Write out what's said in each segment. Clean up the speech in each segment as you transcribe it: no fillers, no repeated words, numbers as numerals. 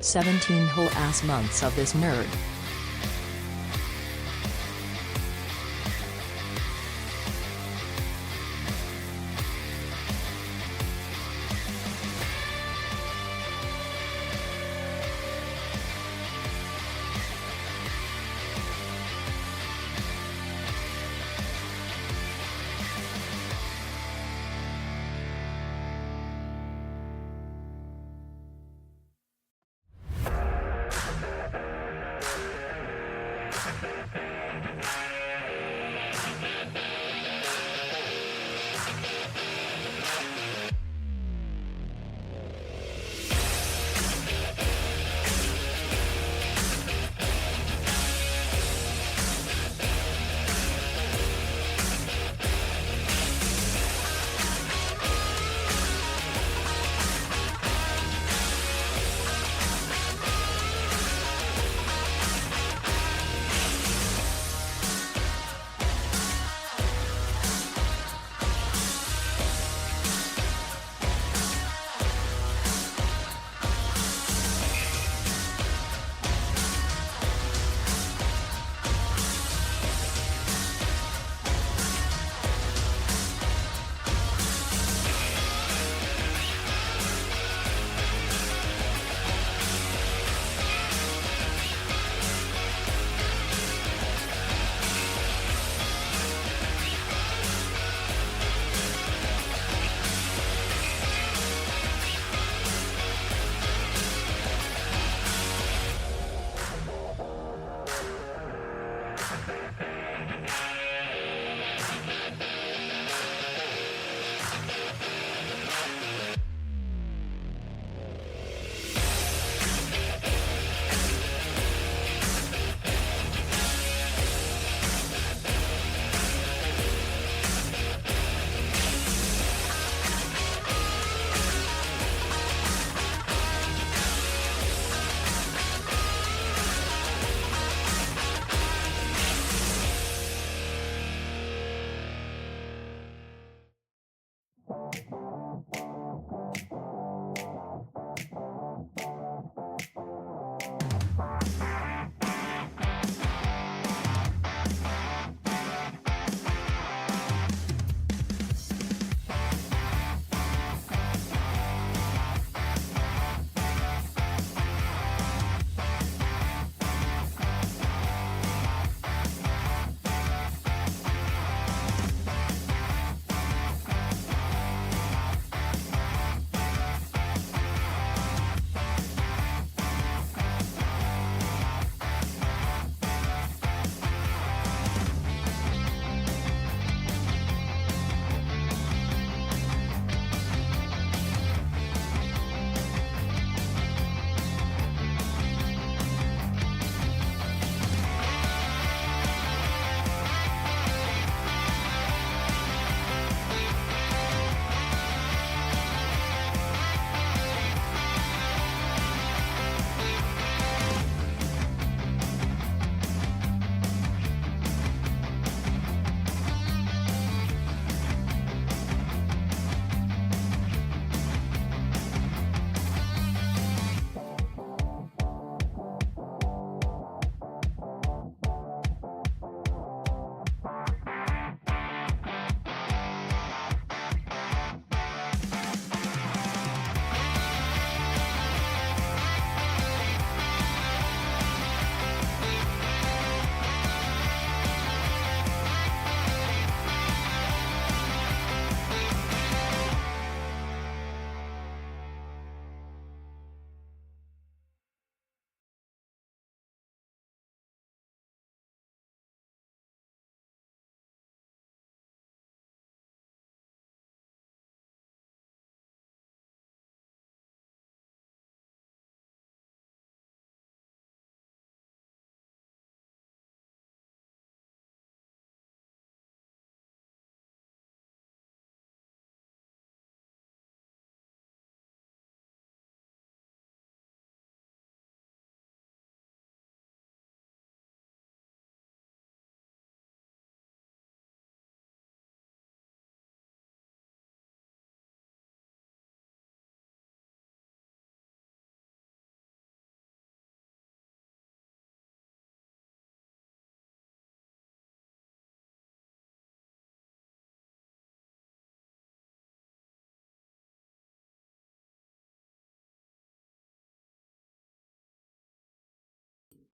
17 whole ass months of this nerd.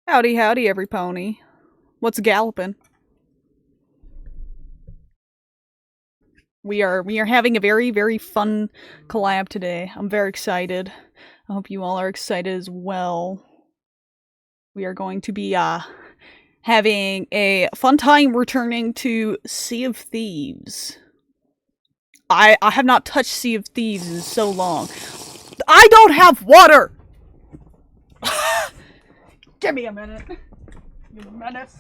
Howdy, howdy, every pony. What's galloping? We are having a very, very fun collab today. I'm very excited. I hope you all are excited as well. We are going to be having a fun time returning to Sea of Thieves. I have not touched Sea of Thieves in so long. I don't have water! Give me a minute. You menace.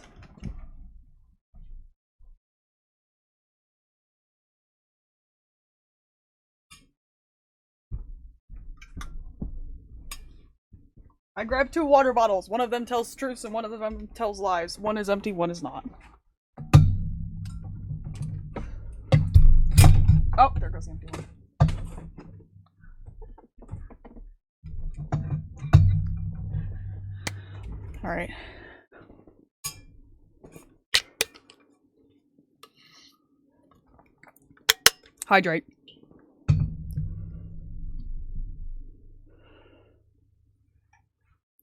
I grabbed 2 water bottles. One of them tells truths and one of them tells lies. One is empty, one is not. Oh, there goes the empty one. Alright. Hydrate.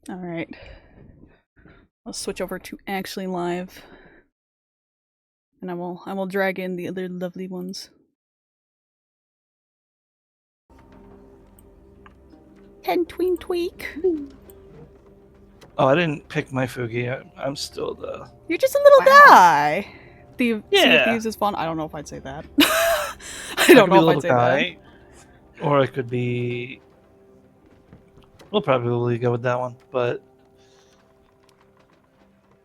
Alright. Let's switch over to actually live. And I will drag in the other lovely ones. Head tween tweak. Oh, I didn't pick my Fugi. I'm still the... You're just a little guy. The Sea of Yeah. Thieves is fun. I don't know if I'd say that. I don't know if I'd say guy, that. Or it could be... We'll probably go with that one, but...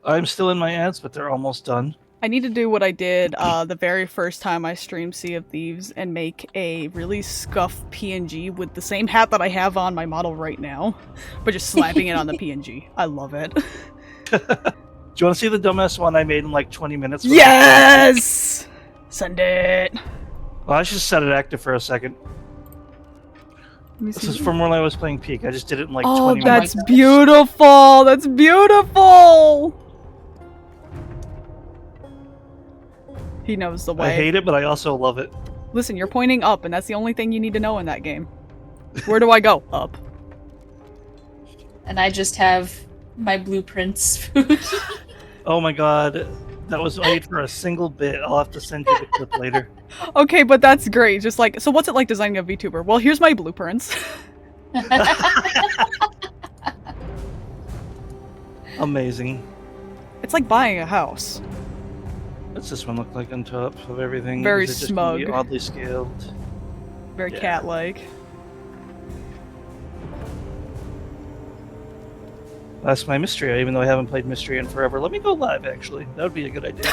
I'm still in my ads, but they're almost done. I need to do what I did the very first time I streamed Sea of Thieves and make a really scuffed PNG with the same hat that I have on my model right now, but just slapping it on the PNG. I love it. Do you want to see the dumbass one I made in like 20 minutes? Yes! Send it! Well, I should set it active for a second. This is from when I was playing Peak. I just did it in like 20 minutes. Oh, that's beautiful! That's beautiful! He knows the way. I hate it, but I also love it. Listen, you're pointing up, and that's the only thing you need to know in that game. Where do I go? Up. And I just have my blueprints food. Oh my god. That was made for a single bit. I'll have to send you the clip later. Okay, but that's great. Just like, so what's it like designing a VTuber? Well, here's my blueprints. Amazing. It's like buying a house. What's this one look like on top of everything? Very Is it just gonna be smug. oddly scaled. Very cat-like. That's my mystery, even though I haven't played mystery in forever. Let me go live, actually. That would be a good idea.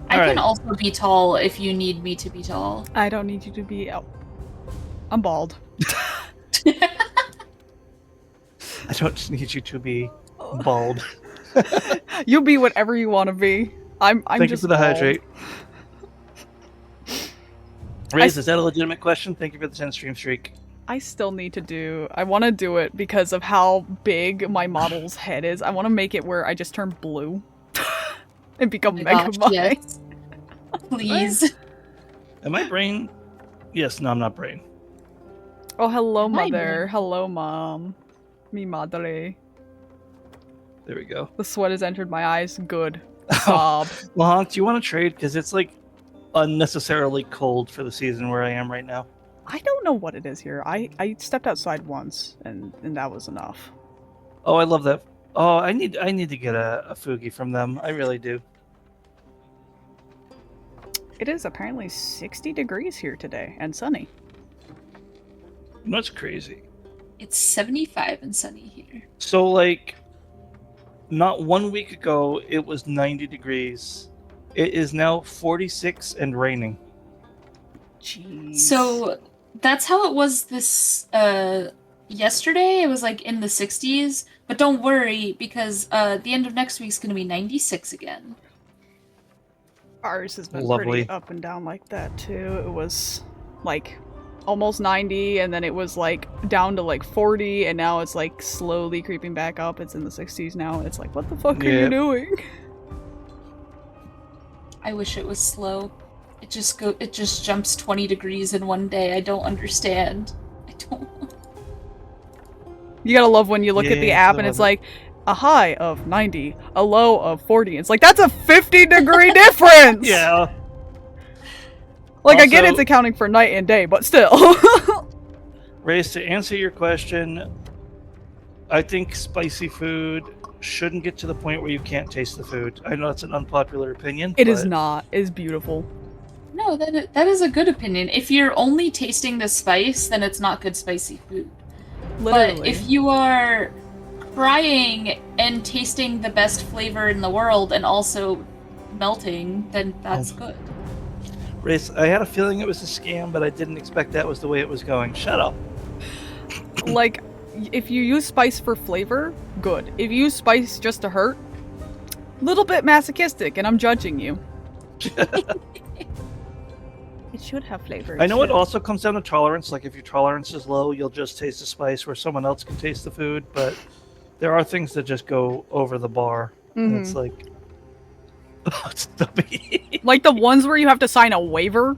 I can also be tall if you need me to be tall. I don't need you to be... Oh. I'm bald. I don't need you to be bald. You'll be whatever you want to be. I'm Thank just you for the bald. hydrate. Raze, is that a legitimate question? Thank you for the 10 stream streak. I still need to do... I want to do it because of how big my model's head is. I want to make it where I just turn blue. And become Mega Mine. Yes. Please. Am I brain? Yes, no, I'm not brain. Oh, hello, Hi, mother. Brain. Hello, mom. Mi madre. There we go. The sweat has entered my eyes. Good. Sob. Well, Honk, do you want to trade? Because it's like unnecessarily cold for the season where I am right now. I don't know what it is here. I stepped outside once, and that was enough. Oh, I love that. Oh, I need to get a Fugi from them. I really do. It is apparently 60 degrees here today, and sunny. That's crazy. It's 75 and sunny here. So, like, not 1 week ago, it was 90 degrees. It is now 46 and raining. Jeez. So that's how it was this yesterday. It was like in the 60s, but don't worry because the end of next week's going to be 96 again. Ours has been Lovely. pretty up and down like that too. It was like almost 90, and then it was like down to like 40, and now it's like slowly creeping back up. It's in the 60s now. It's like, what the fuck are you doing? I wish it was slow. It just jumps 20 degrees in one day. I don't understand. I don't. You gotta love when you look at the Yeah, app I and it's love like, a high of 90, a low of 40. It's like, that's a 50-degree difference! Yeah. Like, I get Also- it's accounting for night and day, but still. Race, to answer your question, I think spicy food shouldn't get to the point where you can't taste the food. I know it's an unpopular opinion. It is but not. It is beautiful. No, that is a good opinion. If you're only tasting the spice, then it's not good spicy food. Literally. But if you are crying and tasting the best flavor in the world and also melting, then that's good. Race, I had a feeling it was a scam, but I didn't expect that was the way it was going. Shut up. Like, if you use spice for flavor, good. If you use spice just to hurt, little bit masochistic, and I'm judging you. It should have flavor. I know it also comes down to tolerance. Like, if your tolerance is low, you'll just taste the spice where someone else can taste the food. But there are things that just go over the bar. And it's like, oh, it's dummy. Like the ones where you have to sign a waiver.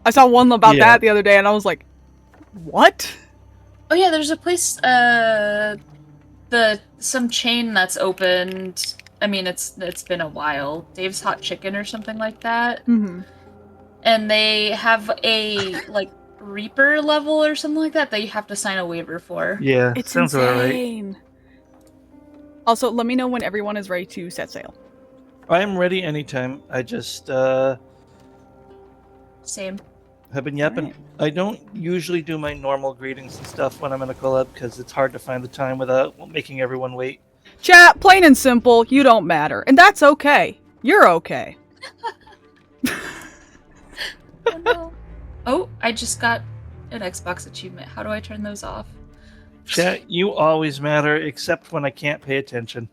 I saw one about Yeah. that the other day, and I was like, what? Oh yeah, there's a place, some chain that's opened. I mean, it's been a while. Dave's Hot Chicken or something like that. Mm-hmm. And they have a like Reaper level or something like that you have to sign a waiver for. Yeah, It's sounds about right. insane. Also, let me know when everyone is ready to set sail. I am ready anytime. I just Same. have been yapping. Alright. I don't usually do my normal greetings and stuff when I'm in a collab because it's hard to find the time without making everyone wait. Chat, plain and simple, you don't matter. And that's okay. You're okay. Oh no. Oh, I just got an Xbox achievement. How do I turn those off? Chat, you always matter except when I can't pay attention.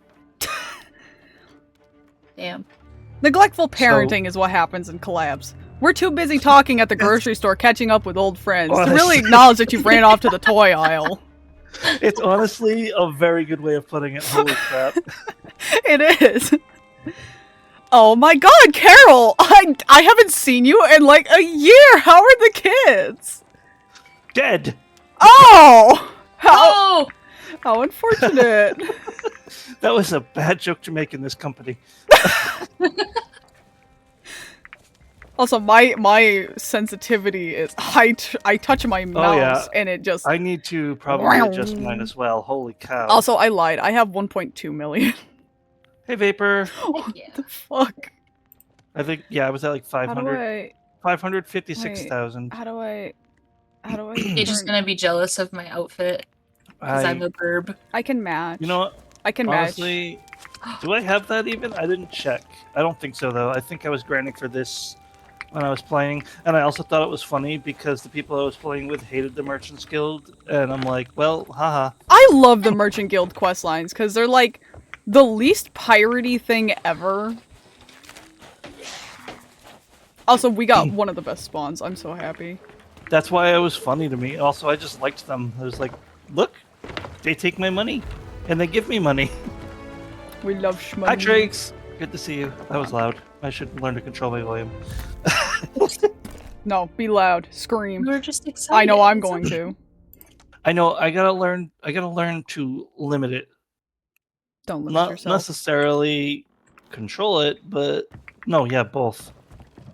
Damn. Neglectful parenting is what happens in collabs. We're too busy talking at the grocery store, catching up with old friends, to really acknowledge that you've ran off to the toy aisle. It's honestly a very good way of putting it. Holy crap. It is. Oh my god, Carol! I haven't seen you in like a year! How are the kids? Dead! Oh! Oh! How unfortunate. That was a bad joke to make in this company. Also, my sensitivity is I touch my mouse yeah. and it just... I need to probably adjust mine as well. Holy cow. Also, I lied. I have 1.2 million. Hey, Vapor. What Yeah. the fuck? I think, yeah, I was at like How 500. do I... 556,000. How do I... You're just gonna be jealous of my outfit because I'm a burb. I can match. You know what? I can match. Honestly, do I have that even? I didn't check. I don't think so, though. I think I was grinding for this when I was playing. And I also thought it was funny because the people I was playing with hated the Merchants Guild. And I'm like, well, haha. I love the Merchant Guild quest lines because they're like the least piratey thing ever. Also, we got one of the best spawns. I'm so happy. That's why it was funny to me. Also, I just liked them. I was like, look, they take my money. And they give me money. We love shmoney. Hi, Trakes. Good to see you. That was loud. I should learn to control my volume. No, be loud. Scream. You were just excited. I know I'm going to. I know. I gotta learn to limit it. Don't limit Not yourself. necessarily control it, but no, yeah, both.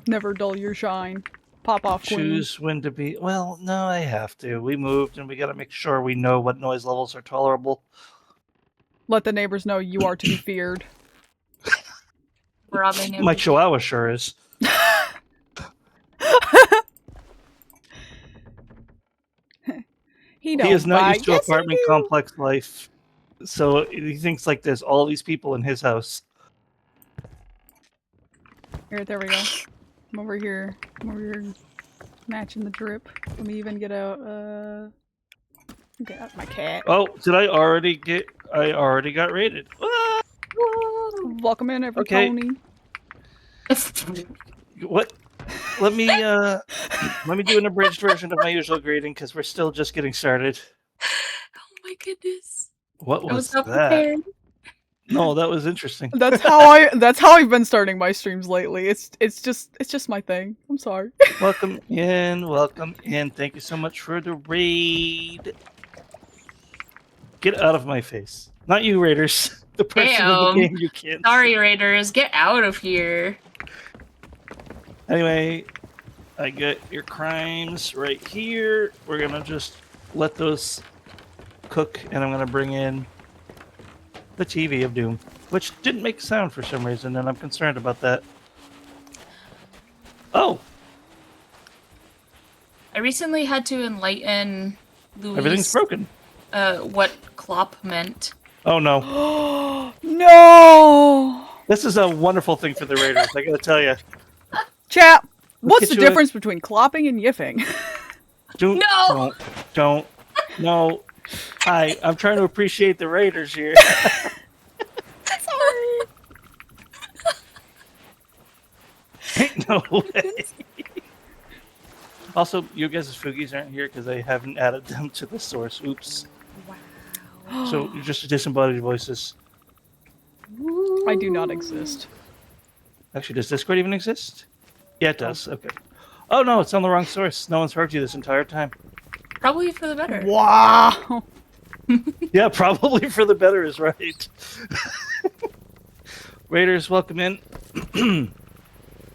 Never dull your shine. Pop off, queen. Choose when to be. Well, no, I have to. We moved, and we gotta make sure we know what noise levels are tolerable. Let the neighbors know you are to be feared. Robbing him. My Chihuahua sure is. He He don't is not buy- used to Yes, I apartment do. complex life, so he thinks like there's all these people in his house. Here, there we go. I'm over here. I'm over here matching the drip. Let me even get out, get out my cat. Oh, did I already get? I already got rated. Ah! Welcome in, every Okay. pony. What? Let me do an abridged version of my usual greeting because we're still just getting started. Oh my goodness. What I was was not that? prepared. No, that was interesting. That's how I've been starting my streams lately. It's just my thing. I'm sorry. Welcome in. Thank you so much for the raid. Get out of my face. Not you, Raiders. The person of the Damn. game you can't. Sorry, Raiders, get out of here. Anyway, I get your crimes right here. We're gonna just let those cook, and I'm gonna bring in the TV of Doom, which didn't make sound for some reason, and I'm concerned about that. Oh, I recently had to enlighten Louise everything's broken. what clop meant. Oh no. No! This is a wonderful thing for the Raiders, I gotta tell you. Chap, what's get the you a- difference between clopping and yiffing? No! Don't. No. Hi, I'm trying to appreciate the Raiders here. Sorry. Ain't no way. Also, you guys' Foogies aren't here because I haven't added them to the source. Oops. So you're just disembodied voices. I do not exist. Actually, does Discord even exist? Yeah, it does. Okay. Oh no, it's on the wrong source. No one's heard you this entire time. Probably for the better. Wow. Yeah, probably for the better is right. Raiders, welcome in.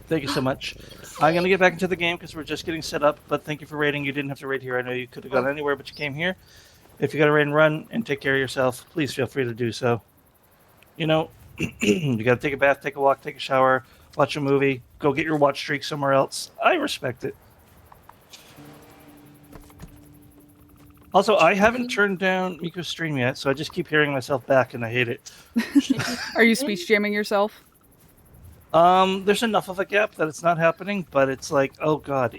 Thank you so much. I'm going to get back into the game because we're just getting set up, but thank you for raiding. You didn't have to raid here. I know you could have gone anywhere, but you came here. If you got to raid and run and take care of yourself, please feel free to do so. You know, you got to take a bath, take a walk, take a shower, watch a movie, go get your watch streak somewhere else. I respect it. Also, I haven't turned down Miko's stream yet, so I just keep hearing myself back, and I hate it. Are you speech jamming yourself? There's enough of a gap that it's not happening, but it's like, oh god,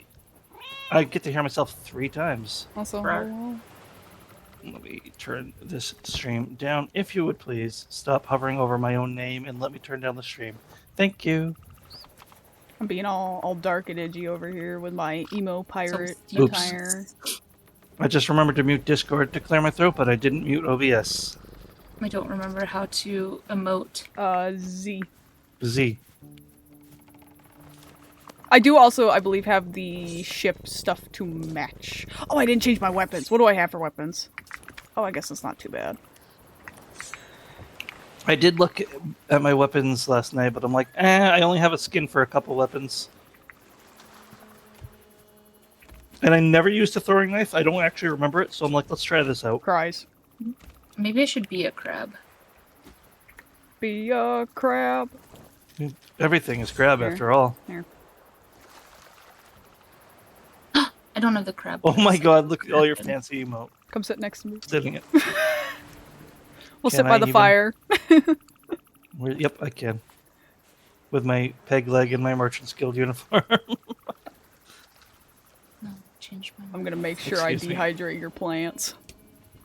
I get to hear myself 3 times. Also, Rawr. Let me turn this stream down, if you would please. Stop hovering over my own name and let me turn down the stream. Thank you. I'm being all dark and edgy over here with my emo pirate Oops. attire. I just remembered to mute Discord to clear my throat, but I didn't mute OBS. I don't remember how to emote. Z. Z. I do also, I believe, have the ship stuff to match. Oh, I didn't change my weapons. What do I have for weapons? Oh, I guess it's not too bad. I did look at my weapons last night, but I'm like, I only have a skin for a couple weapons. And I never used a throwing knife. I don't actually remember it, so I'm like, let's try this out. Cries. Maybe I should be a crab. Be a crab. Everything is crab Here. after all. Here. I don't have the crab. Oh my god, look at all your fancy emote. Come sit next to me. Sitting it. We'll Can sit by I the even- fire. Yep, I can. With my peg leg and my Merchant's Guild uniform. No, change my I'm gonna make sure I Excuse me. dehydrate your plants.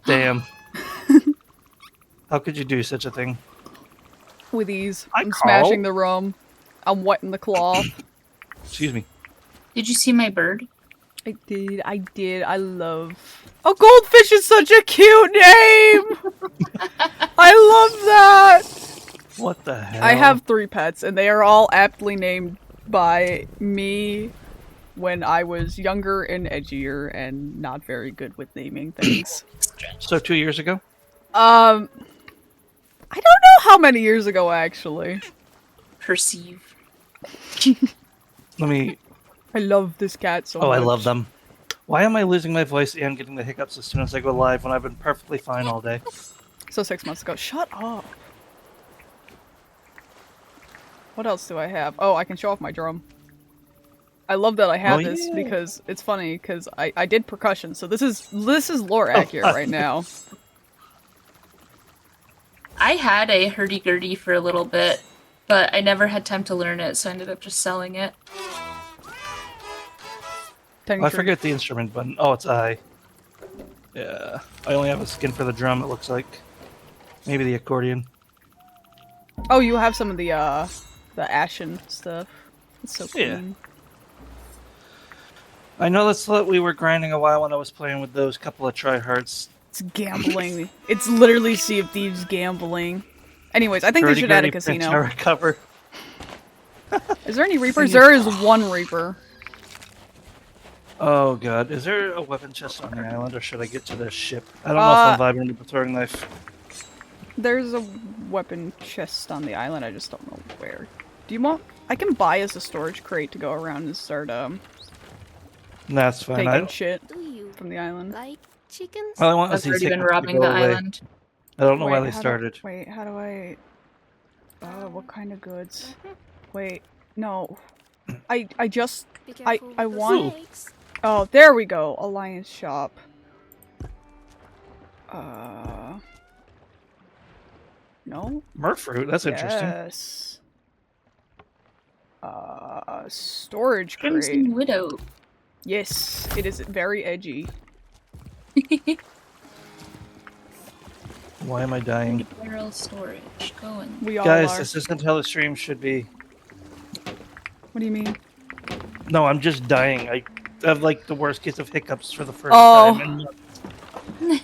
Damn. How could you do such a thing? With ease. Hi, I'm Carl. smashing the rum. I'm wetting the cloth. Excuse me. Did you see my bird? I did. I love... Oh, goldfish is such a cute name! I love that! What the hell? I have 3 pets, and they are all aptly named by me when I was younger and edgier and not very good with naming things. So 2 years ago? I don't know how many years ago, actually. Perceive. Let me... I love this cat so much. Oh, I love them. Why am I losing my voice and getting the hiccups as soon as I go live when I've been perfectly fine all day? So 6 months ago. Shut up. What else do I have? Oh, I can show off my drum. I love that I have this yeah. because it's funny because I did percussion, so this is lore accurate right now. I had a hurdy-gurdy for a little bit, but I never had time to learn it, so I ended up just selling it. I forget the instrument button. Oh, it's I. Yeah. I only have a skin for the drum, it looks like. Maybe the accordion. Oh, you have some of the ashen stuff. It's so clean. Yeah. I know that's what we were grinding a while when I was playing with those couple of tryhards. It's gambling. It's literally Sea of Thieves gambling. Anyways, I think they should add a casino. Recover. Is there any Reapers? There is 1 Reaper. Oh god, is there a weapon chest on the island, or should I get to the ship? I don't know if I'm vibing with the throwing knife. There's a weapon chest on the island, I just don't know where. Do you want... I can buy us a storage crate to go around and start, That's fine. taking shit Do you from the island. like chickens? All I want is I've these already been hiccups to robbing go the away. island. I don't know why Wait, they how do- started. Wait, how do I... what kind of goods? Wait, no. I just... Be I careful with those want- snakes. Oh, there we go. Alliance shop. No? Murfruit, that's interesting. Yes. Storage crate. Crimson Widow. Yes, it is very edgy. Why am I dying? Barrel storage going. We all Guys, are. this isn't how the stream should be. What do you mean? No, I'm just dying. I have like the worst case of hiccups for the first Oh. time. And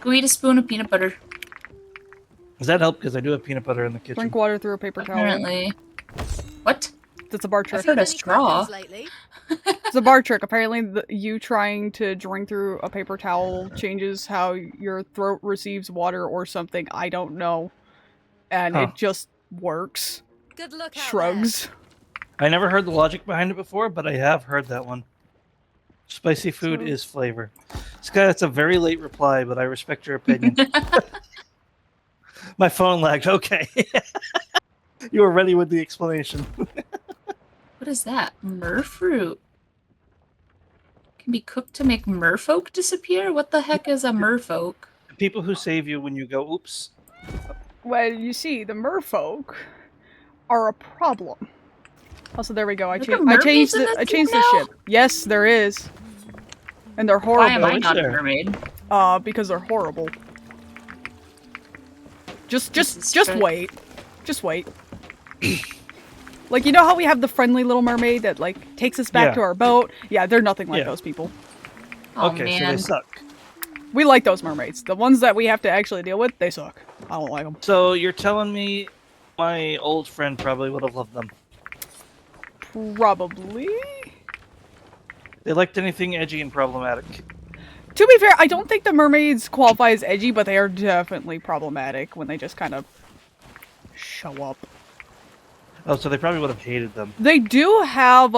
Go eat a spoon of peanut butter. does that help? Because I do have peanut butter in the kitchen. Drink water through a paper towel. Apparently. What? That's a bar I've trick. heard a Any straw. crackers lately? It's a bar trick. Apparently, you trying to drink through a paper towel changes how your throat receives water or something. I don't know. And Huh. it just works. Good look out Shrugs. I never heard the logic behind it before, but I have heard that one. Spicy food So- is flavor. Sky, that's a very late reply, but I respect your opinion. My phone lagged. Okay. You were ready with the explanation. What is that? Murfruit. Can be cooked to make merfolk disappear? What the heck is a merfolk? People who save you when you go, oops. Well, you see, the merfolk are a problem. Also, there we go. I Are there changed. I mermaids changed in the. this I changed game the now? ship. Yes, there is. And they're Why am horrible. I not a there? mermaid? Because they're horrible. Just This is just good. wait. Just wait. Like, you know how we have the friendly little mermaid that, like, takes us back Yeah. to our boat? Yeah, they're nothing like Yeah. those people. Oh Okay, so man. they suck. We like those mermaids. The ones that we have to actually deal with, they suck. I don't like them. So you're telling me my old friend probably would have loved them. Probably. They liked anything edgy and problematic. To be fair, I don't think the mermaids qualify as edgy, but they are definitely problematic when they just kind of show up. Oh, so they probably would have hated them. They do have,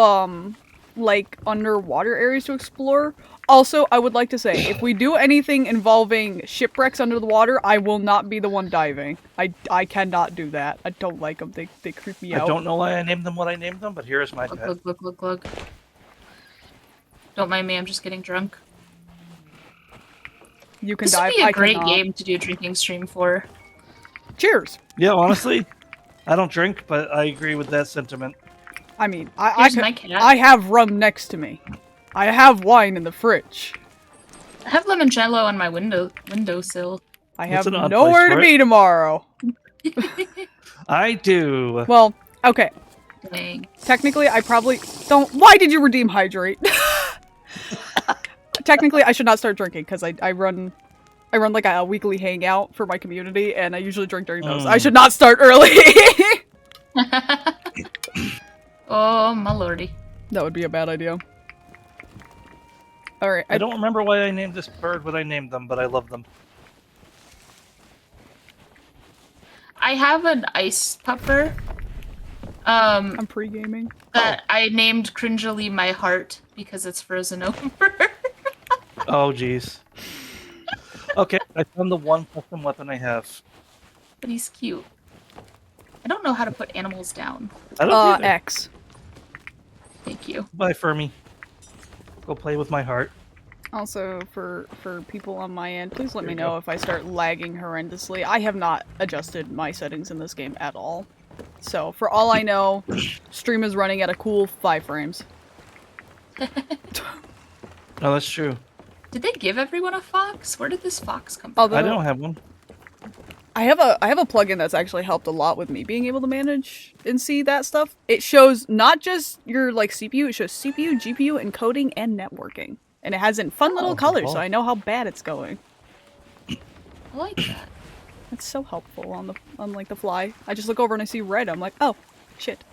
like, underwater areas to explore. Also, I would like to say, if we do anything involving shipwrecks under the water, I will not be the one diving. I cannot do that. I don't like them. They creep me out. I don't know why I named them what I named them, but here is my Glug, pet. glug, glug, glug, glug. Don't mind me, I'm just getting drunk. You can This would dive. be a I great cannot. game to do a drinking stream for. Cheers. Yeah, honestly, I don't drink, but I agree with that sentiment. I mean, Here's my cat. I have rum next to me. I have wine in the fridge. I have limoncello on my windowsill. I That's have an odd nowhere place to for it. be tomorrow. I do. Well, okay. Dang. Technically, I probably don't. Why did you redeem hydrate? Technically, I should not start drinking because I run like a weekly hangout for my community, and I usually drink during those. I should not start early. Oh my lordy. That would be a bad idea. All right, I don't remember why I named this bird what I named them, but I love them. I have an ice pupper. I'm pre-gaming. That I named cringily my heart because it's frozen over. Oh, jeez. Okay, I found the one custom weapon I have. But he's cute. I don't know how to put animals down. I don't either. X. Thank you. Bye, Fermi. Go play with my heart. Also, for people on my end, please let There me you know go. if I start lagging horrendously. I have not adjusted my settings in this game at all. So, for all I know, stream is running at a cool 5 frames. No, that's true. Did they give everyone a fox? Where did this fox come from? Although, I don't have one. I have a plugin that's actually helped a lot with me being able to manage and see that stuff. It shows not just your like CPU, it shows CPU, GPU, encoding, and networking. And it has in fun little Oh, colors, cool. so I know how bad it's going. I like that. It's so helpful on like the fly. I just look over and I see red. I'm like, oh, shit.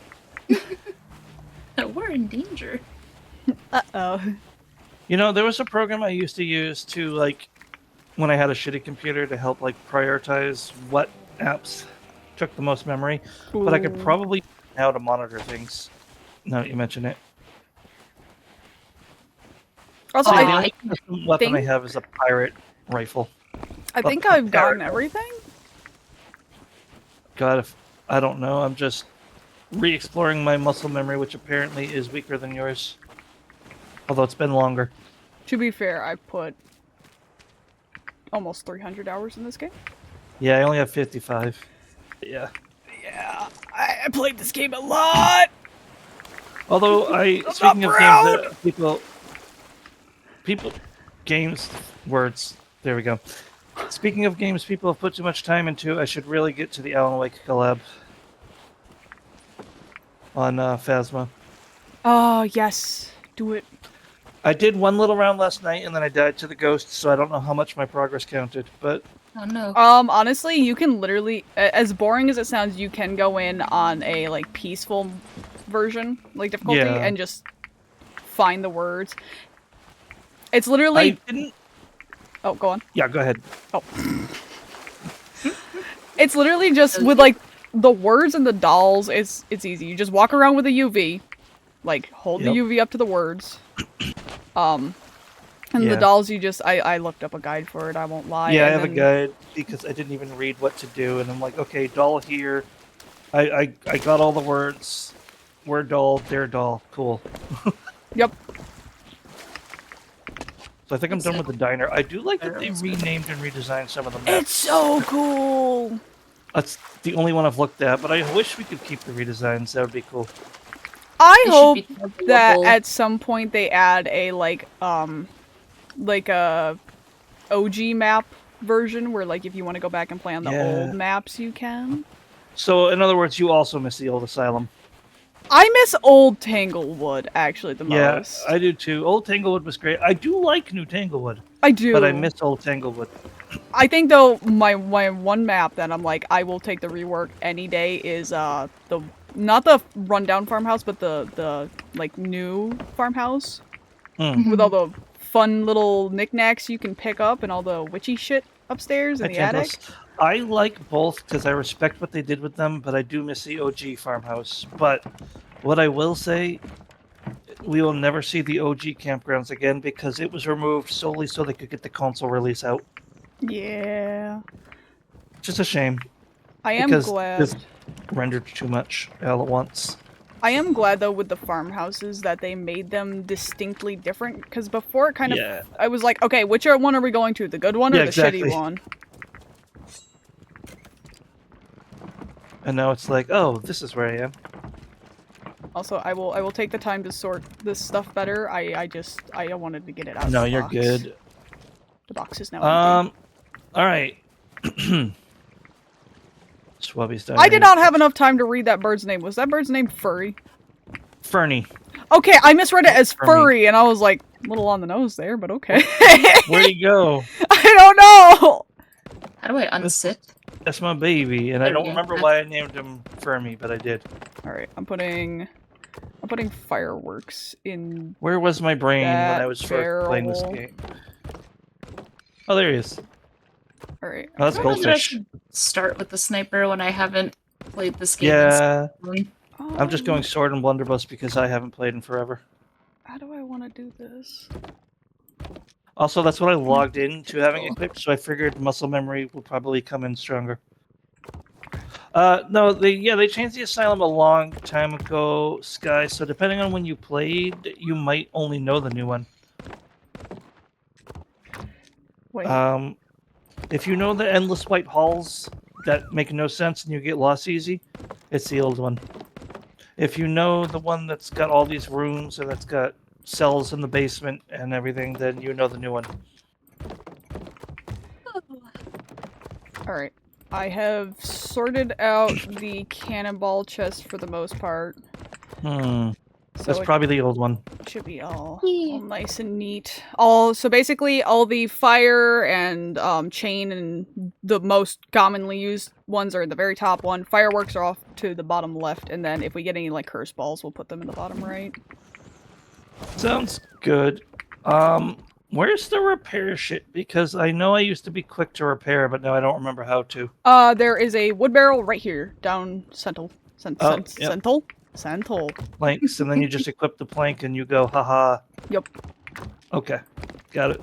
We're in danger. Uh oh. You know, there was a program I used to use to, like, when I had a shitty computer to help like prioritize what apps took the most memory. But I could Ooh. probably now to monitor things. Now that you mention it. Also, See, the I only custom weapon I think- have is a pirate rifle. think a I've gotten parrot. everything. God, if I don't know, I'm just re-exploring my muscle memory, which apparently is weaker than yours. Although it's been longer. To be fair, I put almost 300 hours in this game. Yeah, I only have 55. Yeah. Yeah, I played this game a lot. Although speaking of proud. games that games, words. There we go. Speaking of games people have put too much time into, I should really get to the Alan Wake collab on Phasma. Oh, yes. Do it. I did one little round last night, and then I died to the ghost, so I don't know how much my progress counted, but... Oh no. Honestly, you can literally, as boring as it sounds, you can go in on a, like, peaceful version, like, difficulty, Yeah. and just find the words. It's literally... I didn't... Oh, go on. Yeah, go ahead. Oh. It's literally just with, like, the words and the dolls, it's easy. You just walk around with a UV, like, hold the Yep. UV up to the words. And Yeah. the dolls, you just, I looked up a guide for it, I won't lie. Yeah, I and have a then- guide, because I didn't even read what to do, and I'm like, okay, doll here. I got all the words. We're doll, they're doll. Cool. Yep. So I think I'm done with the diner. I do like that they renamed and redesigned some of the maps. It's so cool! That's the only one I've looked at, but I wish we could keep the redesigns. That would be cool. I It should hope be available. that at some point they add a, like a OG map version where, like, if you want to go back and play on the Yeah. old maps, you can. So, in other words, you also miss the old asylum. I miss old Tanglewood, actually, the Yeah, most. I do too. Old Tanglewood was great. I do like New Tanglewood, I do. but I miss Old Tanglewood. I think, though, my one map that I'm like, I will take the rework any day is, not the rundown farmhouse, but the like, new farmhouse. Mm. With all the fun little knickknacks you can pick up and all the witchy shit upstairs in the attic. I like both because I respect what they did with them, but I do miss the OG farmhouse. But what I will say, we will never see the OG campgrounds again because it was removed solely so they could get the console release out. Yeah. Just a shame. I am because glad. this rendered too much all at once. I am glad, though, with the farmhouses that they made them distinctly different, because before it kind of... Yeah. I was like, okay, which one are we going to? The good one or Yeah, the exactly. shitty one? And now it's like, oh, this is where I am. Also, I will take the time to sort this stuff better. I wanted to get it out No, of the you're box. good. The box is now empty. Alright. Swubby's done. I did not have enough time to read that bird's name. Was that bird's name Furry? Fernie. Okay, I misread it as Furry. furry, and I was like, a little on the nose there, but okay. Where'd he go? I don't know! How do I unsit? That's my baby, and I There we don't go. remember why I named him Fermi, but I did. Alright, I'm putting fireworks in... Where was my brain when That I was first playing this barrel. game? Oh, there he is. Alright. Oh, that's I don't know that I goldfish. should start with the sniper when I haven't played this game. Yeah, in I'm just going sword and blunderbuss because I haven't played in forever. How do I want to do this? Also, that's what I logged into having equipped, so I figured muscle memory will probably come in stronger. No, they changed the asylum a long time ago, Sky. So depending on when you played, you might only know the new one. Wait. If you know the endless white halls that make no sense and you get lost easy, it's the old one. If you know the one that's got all these rooms and that's got cells in the basement and everything, then you know the new one. Alright. I have sorted out the cannonball chest for the most part. Hmm. So That's it probably the old one. should be all Yeah. nice and neat. So basically all the fire and chain and the most commonly used ones are in the very top one. Fireworks are off to the bottom left, and then if we get any like curse balls, we'll put them in the bottom right. Sounds good. Where's the repair shit? Because I know I used to be quick to repair, but now I don't remember how to. There is a wood barrel right here, down Sentinel. Oh, yep. Sentinel. Planks, and then you just equip the plank and you go, haha. Yep. Okay, got it.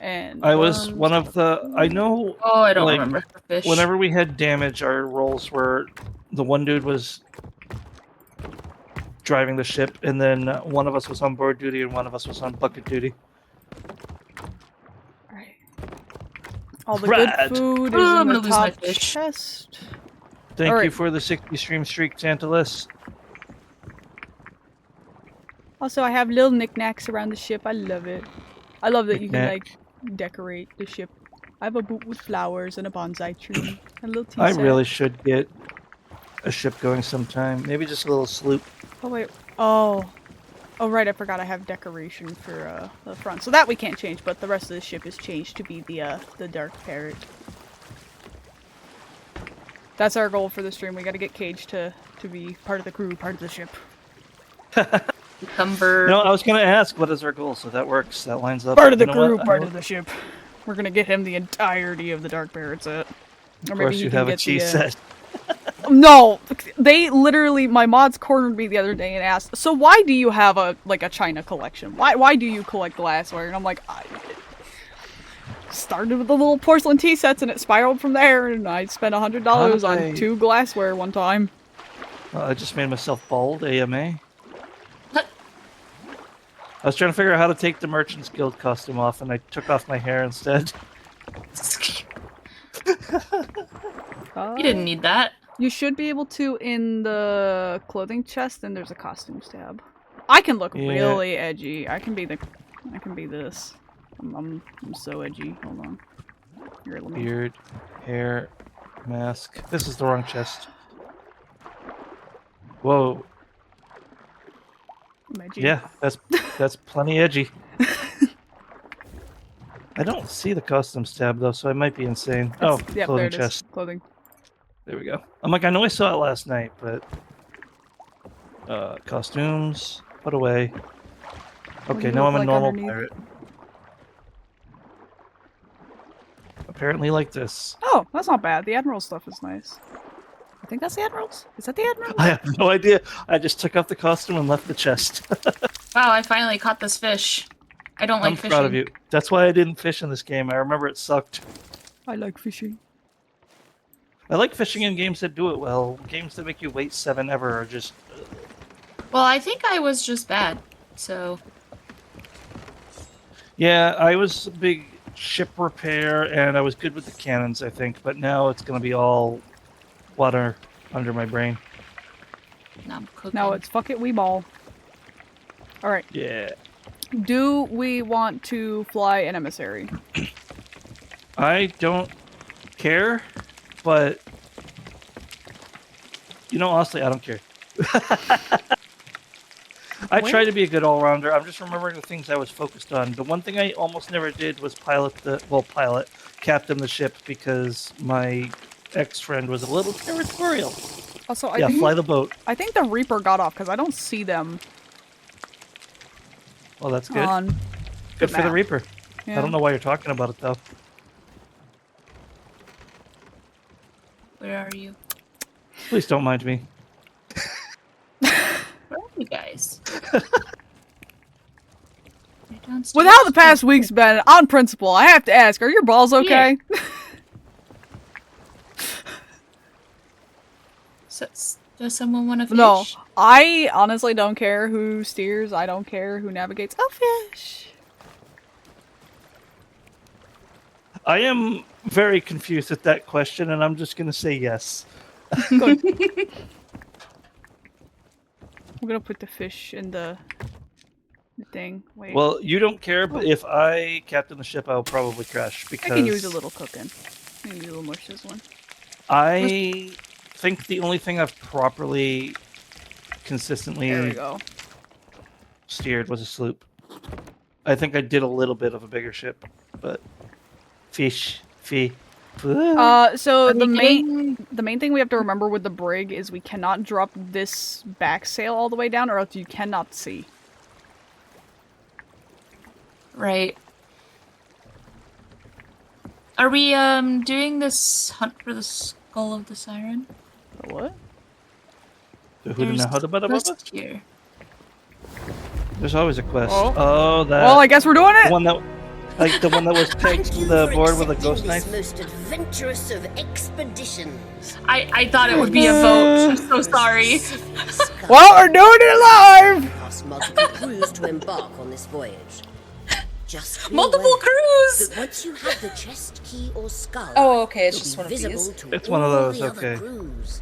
And I was one of the. I know. Oh, I don't like, remember the fish. Whenever we had damage, our roles were the one dude was driving the ship, and then one of us was on board duty and one of us was on bucket duty. Alright. All the Rad. good food Oh, is I'm in the gonna lose my top fish. chest. Thank you Alright. for the 60 stream streak, Tantalus. Also, I have little knickknacks around the ship. I love it. I love that you can, Knick-knack. like, decorate the ship. I have a boot with flowers and a bonsai tree. And a little tea I set. really should get a ship going sometime. Maybe just a little sloop. Oh, wait. Oh. Oh, right. I forgot I have decoration for, the front. So that we can't change, but the rest of the ship is changed to be the dark parrot. That's our goal for the stream. We gotta get Cage to be part of the crew, part of the ship. Cucumber. No, I was going to ask, what is our goal? So that works. That lines up. Part of the You know crew, what? part of the ship. We're gonna get him the entirety of the dark parrot set. Or Of course, he you can have a get cheese the, set. No! They literally, my mods cornered me the other day and asked, so why do you have a China collection? Why do you collect glassware? And I'm like, I started with the little porcelain tea sets and it spiraled from there, and I spent $100 on 2 glassware one time. I just made myself bald, AMA. What? I was trying to figure out how to take the Merchant's Guild costume off, and I took off my hair instead. You didn't need that. You should be able to in the clothing chest, and there's a costumes tab. I can look Yeah. really edgy. I can be this. I'm so edgy. Hold on. Here, let me. Beard, hair, mask. This is the wrong chest. Whoa. I'm edgy. Yeah, that's plenty edgy. I don't see the costumes tab though, so I might be insane. Oh, Yep, there clothing it is. chest. Clothing. There we go. I'm like, I know I saw it last night, but costumes, put away. What do Okay, you now look I'm a like normal underneath? pirate. Apparently like this. Oh, that's not bad. The Admiral stuff is nice. I think that's the Admiral's? Is that the Admiral? I have no idea. I just took off the costume and left the chest. Wow, I finally caught this fish. I don't like I'm fishing. proud of you. That's why I didn't fish in this game. I remember it sucked. I like fishing. I like fishing in games that do it well. Games that make you wait 7 ever are just... Well, I think I was just bad, so... Yeah, I was a big ship repair, and I was good with the cannons, I think. But now it's going to be all water under my brain. Now I'm cooking. Now it's fuck it, we ball. Alright. Yeah. Do we want to fly an emissary? I don't care, but... You know, honestly, I don't care. I try to be a good all-rounder. I'm just remembering the things I was focused on. The one thing I almost never did was captain the ship, because my ex-friend was a little territorial. Also, Yeah, fly the boat. I think the Reaper got off because I don't see them Well, that's good. on Good for the map. Reaper. Yeah. I don't know why you're talking about it, though. Where are you? Please don't mind me. Where are you guys? You're downstairs? With how the past week's been, on principle, I have to ask, are your balls okay? Does someone want to fish? No, I honestly don't care who steers, I don't care who navigates. I'll fish. I am very confused at that question, and I'm just going to say yes. Good. I'm gonna put the fish in the thing. Wait. Well, you don't care, but if I captain the ship, I'll probably crash, because... I can use a little cooking. Maybe a little mush this one. I think the only thing I've properly, There we consistently go. steered was a sloop. I think I did a little bit of a bigger ship, but fish. So Are the we main getting- thing we have to remember with the brig is we cannot drop this back sail all the way down, or else you cannot see. Right. Are we doing this hunt for the skull of the siren? The what? So who didn't know how to butt above us? Quest here. There's always a quest. Oh. Oh, that. Well, I guess we're doing the it. one that, like the one that was pegged Thank to you the for board with a accepting ghost this knife. most adventurous of expeditions. I thought it would be a vote. I'm so sorry. Well, we're doing it live. Ask multiple crews to embark on this voyage. Just be Multiple aware crews! that once you have the chest key or skull, Oh, okay, it's you'll just be one of visible these. to It's one of all those, the other okay. crews.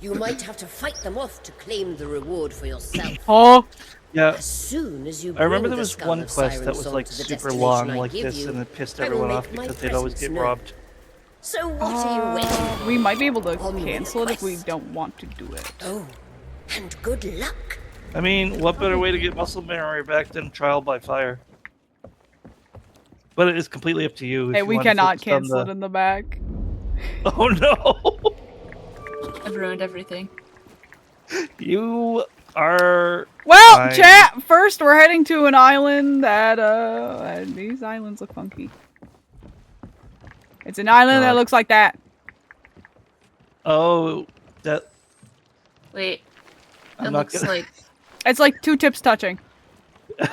You might have to fight them off to claim the reward for yourself. Oh, Yeah, As soon as you I remember bring there the was skull one of quest that Siren was Song like to the super destination long I like give this, you, and it pissed I will everyone make off my because they'd always get presence known. robbed. So what are you waiting for? we might be able to On with the cancel it if we quest. don't want to do it. Oh, and good luck. I mean, what better way to get muscle memory back than trial by fire? But it is completely up to you. If Hey, you we want to cannot focus on cancel it in the back. Oh no! I've ruined everything. You are. Well, Fine. chat. First, we're heading to an island that and these islands look funky. It's an island that God. looks like that. Oh, that. Wait. I'm It not looks gonna. like It's like two tips touching. I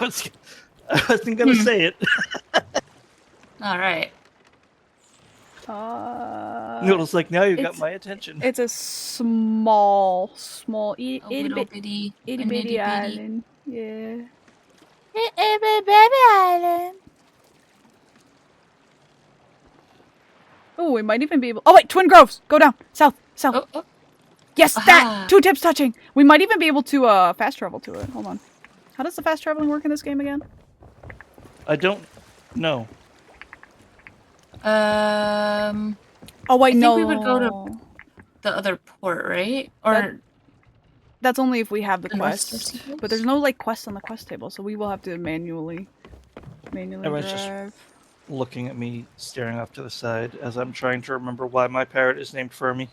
wasn't gonna say it. alright. It was like now you got it's- my attention. It's a small, A little bitty, itty a bitty nitty-bitty. island. Yeah. Itty bitty baby island. Oh, we might even be able. Oh wait, Twin Groves. Go down, south, south. Oh, oh. Yes, Aha. that. Two tips touching. We might even be able to fast travel to it. Hold on. How does the fast traveling work in this game again? I don't know. Oh wait, I think no. we would go to- the other port, right? Or That's only if we have the The North Star quest. Sequence? But there's no like quest on the quest table, so we will have to manually Everyone's just- drive. Looking at me, staring off to the side as I'm trying to remember why my parrot is named Fermi.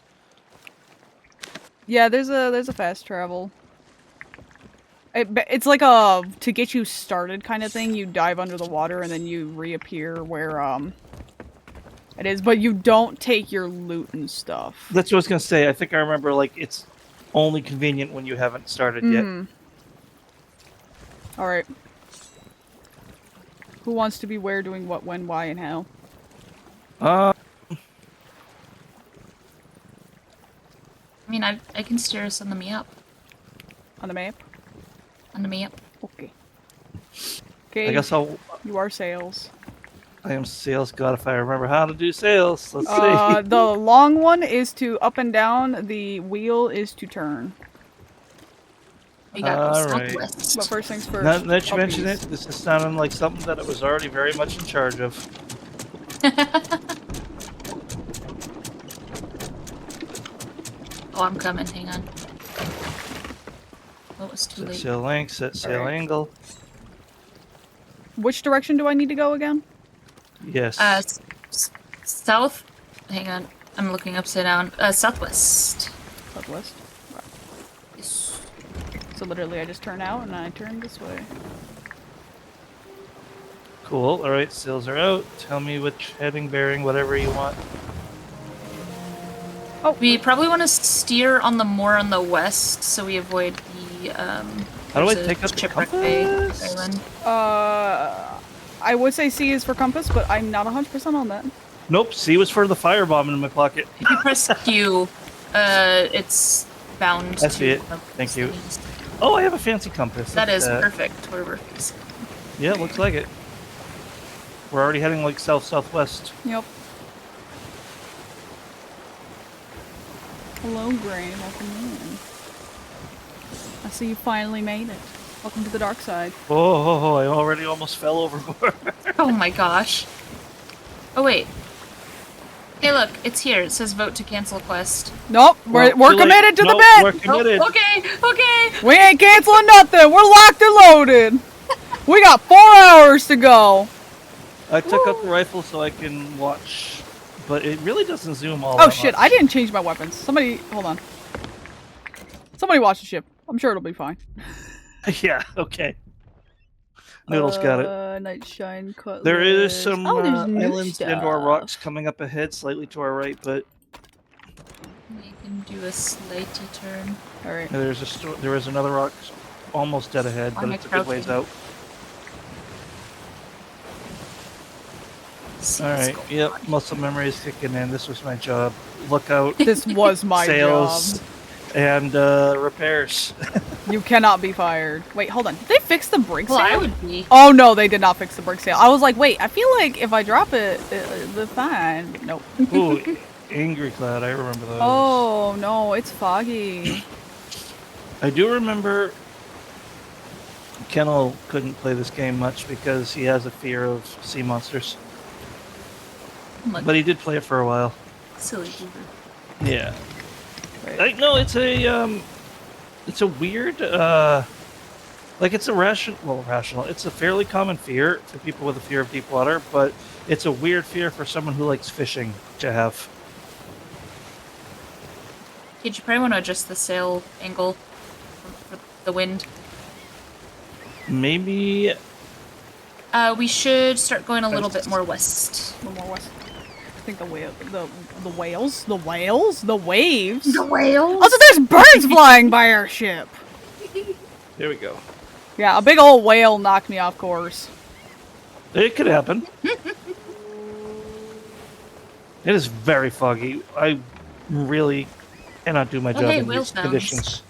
Yeah, there's a fast travel. It's like a to get you started kind of thing. You dive under the water and then you reappear where it is, but you don't take your loot and stuff. That's what I was gonna say. I think I remember like it's only convenient when you haven't started yet. All right. Who wants to be where, doing what, when, why, and how? I mean, I can steer us on the map. On the map? On the map. Okay. Okay. I guess You are sales. I am sales god if I remember how to do sales. Let's see. The long one is to up and down. The wheel is to turn. We got to go Alright. southwest. But first things first. Now that you mention puppies. it, this is sounding like something that I was already very much in charge of. Oh, I'm coming. Hang on. Oh, it's too Set late. sail length, set sail Alright. angle. Which direction do I need to go again? Yes. South. Hang on. I'm looking upside down. Southwest. Southwest. Yes. So literally I just turn out and I turn this way. Cool. All right, sails are out. Tell me which heading, bearing, whatever you want. Oh, We probably want to steer on the west so we avoid the How do I there's a take up the shipwreck bay compass? island. I would say C is for compass, but I'm not 100% on that. Nope. C was for the firebomb in my pocket. If you press Q, it's bound I to see it. Thank you. Oh, I have a fancy compass. That Look is at perfect where we're facing. Yeah, it looks like it. We're already heading like south-southwest. Yep. Hello, Gray. Welcome in. I see you finally made it. Welcome to the dark side. Oh, I already almost fell overboard. Oh my gosh. Oh wait. Hey look, it's here. It says vote to cancel quest. Nope, Well, we're too late. committed to Nope, the bid. We're committed. Oh, okay. We ain't canceling nothing. We're locked and loaded. We got 4 hours to go. I took up the rifle so I can watch, but it really doesn't zoom all Oh that shit, much. I didn't change my weapons. Somebody, hold on. Somebody watch the ship. I'm sure it'll be fine. Yeah, okay. Noodles got it. Nightshine cutlass. There is some Oh, there's new islands and or stuff. rocks coming up ahead, slightly to our right, but We can do a slighty turn. All right. there is another rock almost dead ahead, Why but am I it's a good ways crouching? out. See All what's right, going yep, on. muscle memory is kicking in. This was my job. Lookout, This was my sales, job. and repairs. You cannot be fired. Wait, hold on. Did they fix the brake Well, I sail? would be. Oh no, they did not fix the brake sail. I was like, wait, I feel like if I drop it, it'll be fine. But nope. Ooh, Angry Cloud, I remember those. Oh no, it's foggy. I do remember Kennel couldn't play this game much because he has a fear of sea monsters. Look, But he did play it for a while. silly goober. Yeah. Wait. No, it's a weird, like it's a rational. It's a fairly common fear for people with a fear of deep water, but it's a weird fear for someone who likes fishing to have. Kid, you probably want to adjust the sail angle for the wind. Maybe We should start going a little bit more west. One more west. I think the whales, the waves. The whales? Also, there's birds flying by our ship. there we go. Yeah, a big old whale knocked me off course. It could happen. It is very foggy. I really cannot do my job hey, in whale these sounds. conditions.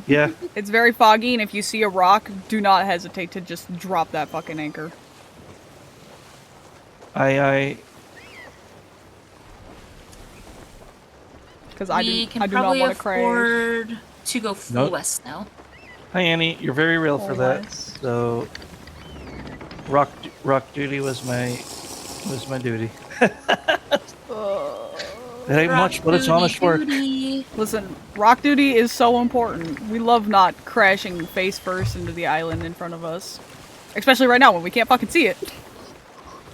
Yeah, It's very foggy, and if you see a rock, do not hesitate to just drop that fucking anchor. I Because We I do can not probably want to crash. afford to go full Nope. west now. Hi Annie, you're very real for that. West. So, rock duty was my duty. It ain't much, but it's honest work. Listen, rock duty is so important. We love not crashing face first into the island in front of us. Especially right now when we can't fucking see it.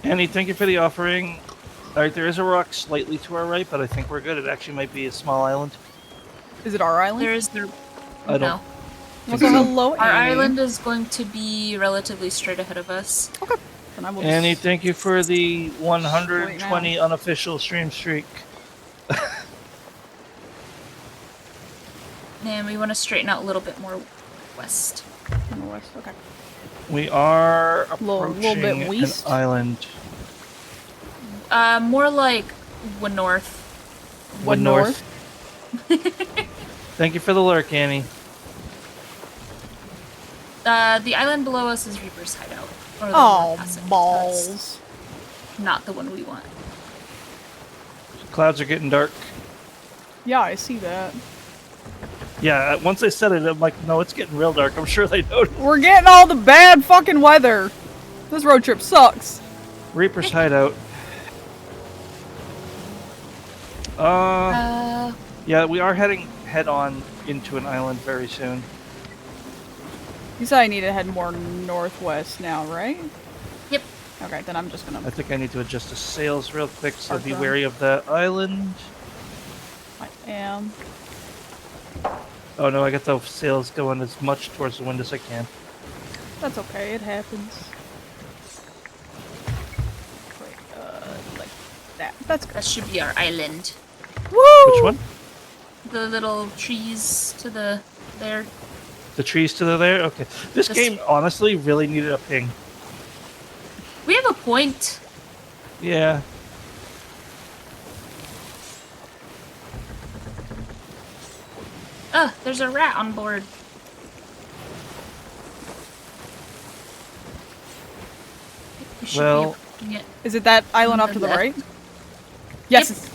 Annie, thank you for the offering. Alright, there is a rock slightly to our right, but I think we're good. It actually might be a small island. Is it our island? There is the. I don't- No. Also, hello, Our Annie. island is going to be relatively straight ahead of us. Okay. Then I will Annie, just... thank you for the 120 unofficial stream streak. And we want to straighten out a little bit more west. On the west, okay. We are Little approaching bit an west? island. More like north. What north? Thank you for the lurk, Annie. The island below us is Reaper's Hideout. Or the Oh, one past it. balls. That's not the one we want. Clouds are getting dark. Yeah, I see that. Yeah, once I said it, I'm like, no, it's getting real dark. I'm sure they noticed. We're getting all the bad fucking weather. This road trip sucks. Reaper's Hideout. Yeah, we are heading head on into an island very soon. You said I need to head more northwest now, right? Yep. Okay, then I'm just I gonna... think I need to adjust the sails real quick, so be Okay. wary of that island. I am. Oh no, I got the sails going as much towards the wind as I can. That's okay, it happens. Wait, like that. That's good. That should be our island. Woo! Which one? The little trees to the there. The trees to the there? Okay. This Just- game honestly really needed a ping. We have a point. Yeah. There's a rat on board. We should Well- be approaching it. Is it that island off to the Left. right? Yes.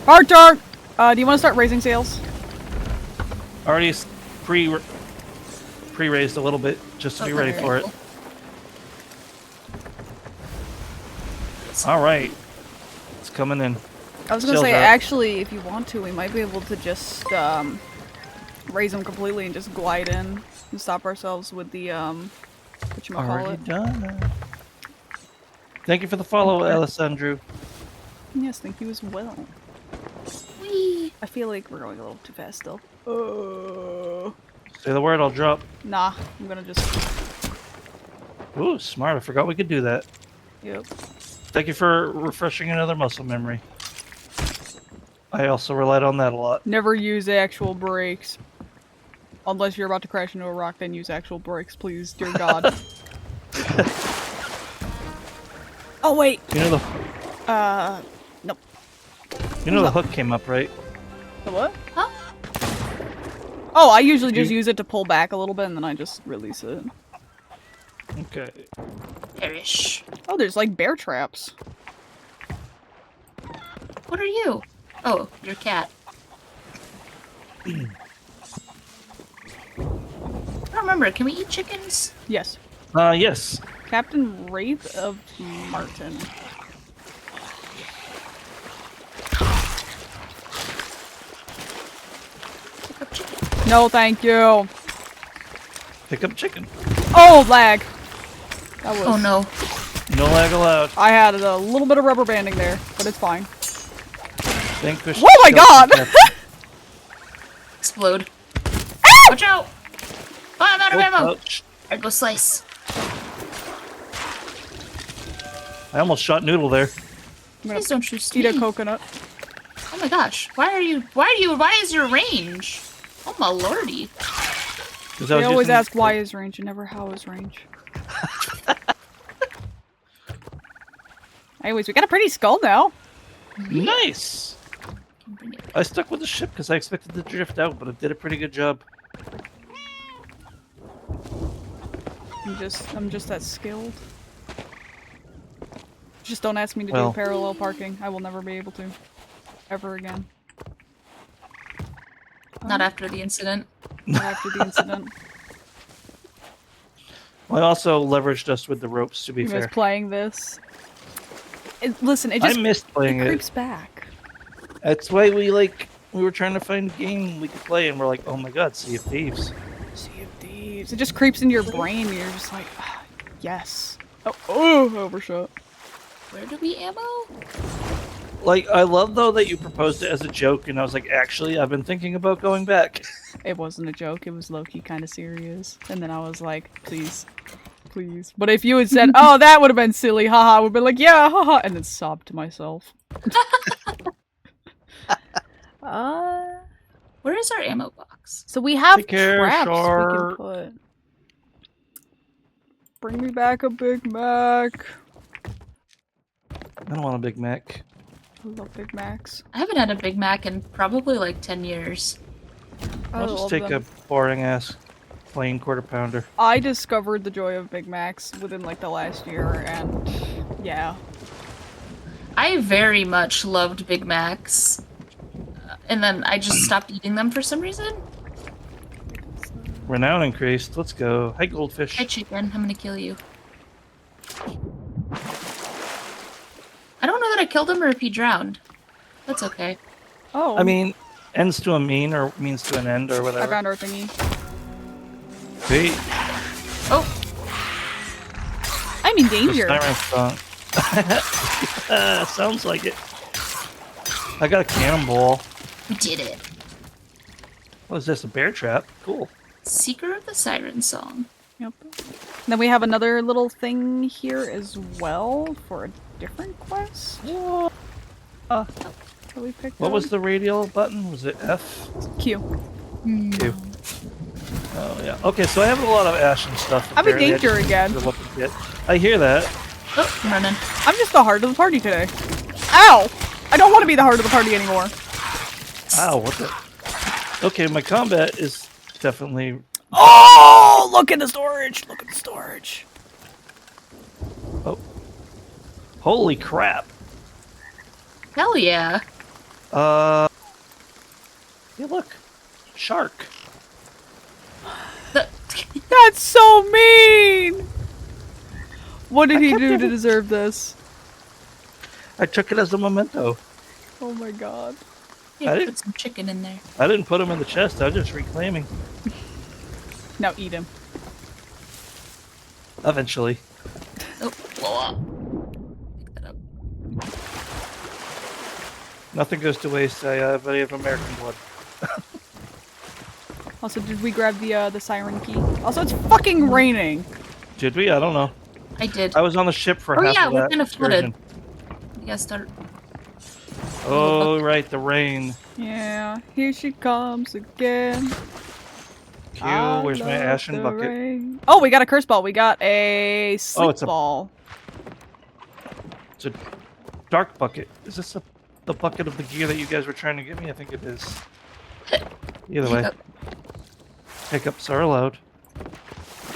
Hard dark! Do you want to start raising sails? Already pre-raised a little bit just to be ready Okay, for it. cool. All right. It's coming in. I was gonna Sails say, out. actually, if you want to, we might be able to just raise them completely and just glide in and stop ourselves with the whatchamacallit. Already done. Thank you for the follow, Alessandro. Yes, thank you as well. Whee! I feel like we're going a little too fast still. Say the word, I'll drop. Nah, I'm gonna just Ooh, smart. I forgot we could do that. Yep. Thank you for refreshing another muscle memory. I also relied on that a lot. Never use actual brakes. Unless you're about to crash into a rock, then use actual brakes, please. Dear God. Oh, wait! You know Nope. the hook came up, right? The what? Huh? Oh, I usually just use it to pull back a little bit and then I just release it. Okay. Perish. Oh, there's like bear traps. What are you? Oh, your cat. I don't remember. Can we eat chickens? Yes. Yes. Captain Wraith of Martin. Pick up chicken. No, thank you. Pick up chicken. Oh, lag. That was. Oh no. No lag allowed. I had a little bit of rubber banding there, but it's fine. Vanquish. Oh my god! Explode. Watch out! Oh, I'm out of ammo! Ouch. Alright, go slice. I almost shot Noodle there. I'm gonna Please don't shoot eat a me. coconut. Oh my gosh. Why is your range? Oh my lordy. 'Cause I They was always using- ask why is range and never how is range. Anyways, we got a pretty skull now. Nice! I stuck with the ship because I expected to drift out, but it did a pretty good job. I'm just that skilled. Just don't ask me to Well. do parallel parking. I will never be able to. Ever again. Not after the incident. Not after the incident. Well, I also leveraged us with the ropes, to be You guys fair. playing this. Listen, it just I missed playing it it. creeps back. That's why we were trying to find a game we could play, and we're like, oh my god, Sea of Thieves. Sea of Thieves. It just creeps into your brain and you're just like, ah, yes. Oh, overshot. Where do we ammo? Like, I love though that you proposed it as a joke, and I was like, actually, I've been thinking about going back. It wasn't a joke, it was low-key kind of serious. And then I was like, please. Please. But if you had said, oh, that would have been silly, haha, I would have been like, yeah, haha, and then sobbed to myself. Where is our ammo box? So we have Take care, traps we Shar. can put. Bring me back a Big Mac. I don't want a Big Mac. I love Big Macs. I haven't had a Big Mac in probably like 10 years. I'll just love take them. a boring ass plain quarter pounder. I discovered the joy of Big Macs within like the last year, and yeah. I very much loved Big Macs. And then I just stopped eating them for some reason. Renown increased. Let's go. Hi, Goldfish. Hi, chicken. I'm gonna kill you. I don't know that I killed him or if he drowned. That's okay. Oh. I mean, ends to a mean or means to an end or I whatever. found our thingy. Sweet. Oh, I'm in The danger. siren song. Sounds like it. I got a cannonball. we did it. What is this? A bear trap? Cool. Seeker of the Siren Song. Yep. Then we have another little thing here as well for a different quest. What? That we picked What up. was the radial button? Was it F? Q? Q. Oh yeah. Okay, so I have a lot of ashen stuff. I'm in apparently. I danger just again. need to look at it. I hear that. Oh, I'm running. I'm just the heart of the party today. Ow! I don't want to be the heart of the party anymore. Ow, what the? Okay, my combat is definitely... Oh! Look at the storage! Look at the storage. Oh. Holy crap. Hell yeah. Yeah, look. Shark. That's so mean! What did he kept do to every- deserve this? I took it as a memento. Oh my god. Yeah, I put didn't- some chicken in there. I didn't put him in the chest, I was just reclaiming. Now eat him. Eventually. Oh, blow up. Pick that up. Nothing goes to waste. I have American blood. Also, did we grab the siren key? Also, it's fucking raining. Did we? I don't know. I did. I was on the ship for Oh half yeah, of we that kind of flooded. excursion. You gotta start. Oh, right, the rain. Yeah, here she comes again. Q, I where's my love ashen the bucket? rain. Oh, we got a curse ball. We got a sleep it's a- ball. It's a dark bucket. Is this the bucket of the gear that you guys were trying to give me? I think it is. Either way, Hiccup. hiccups are allowed.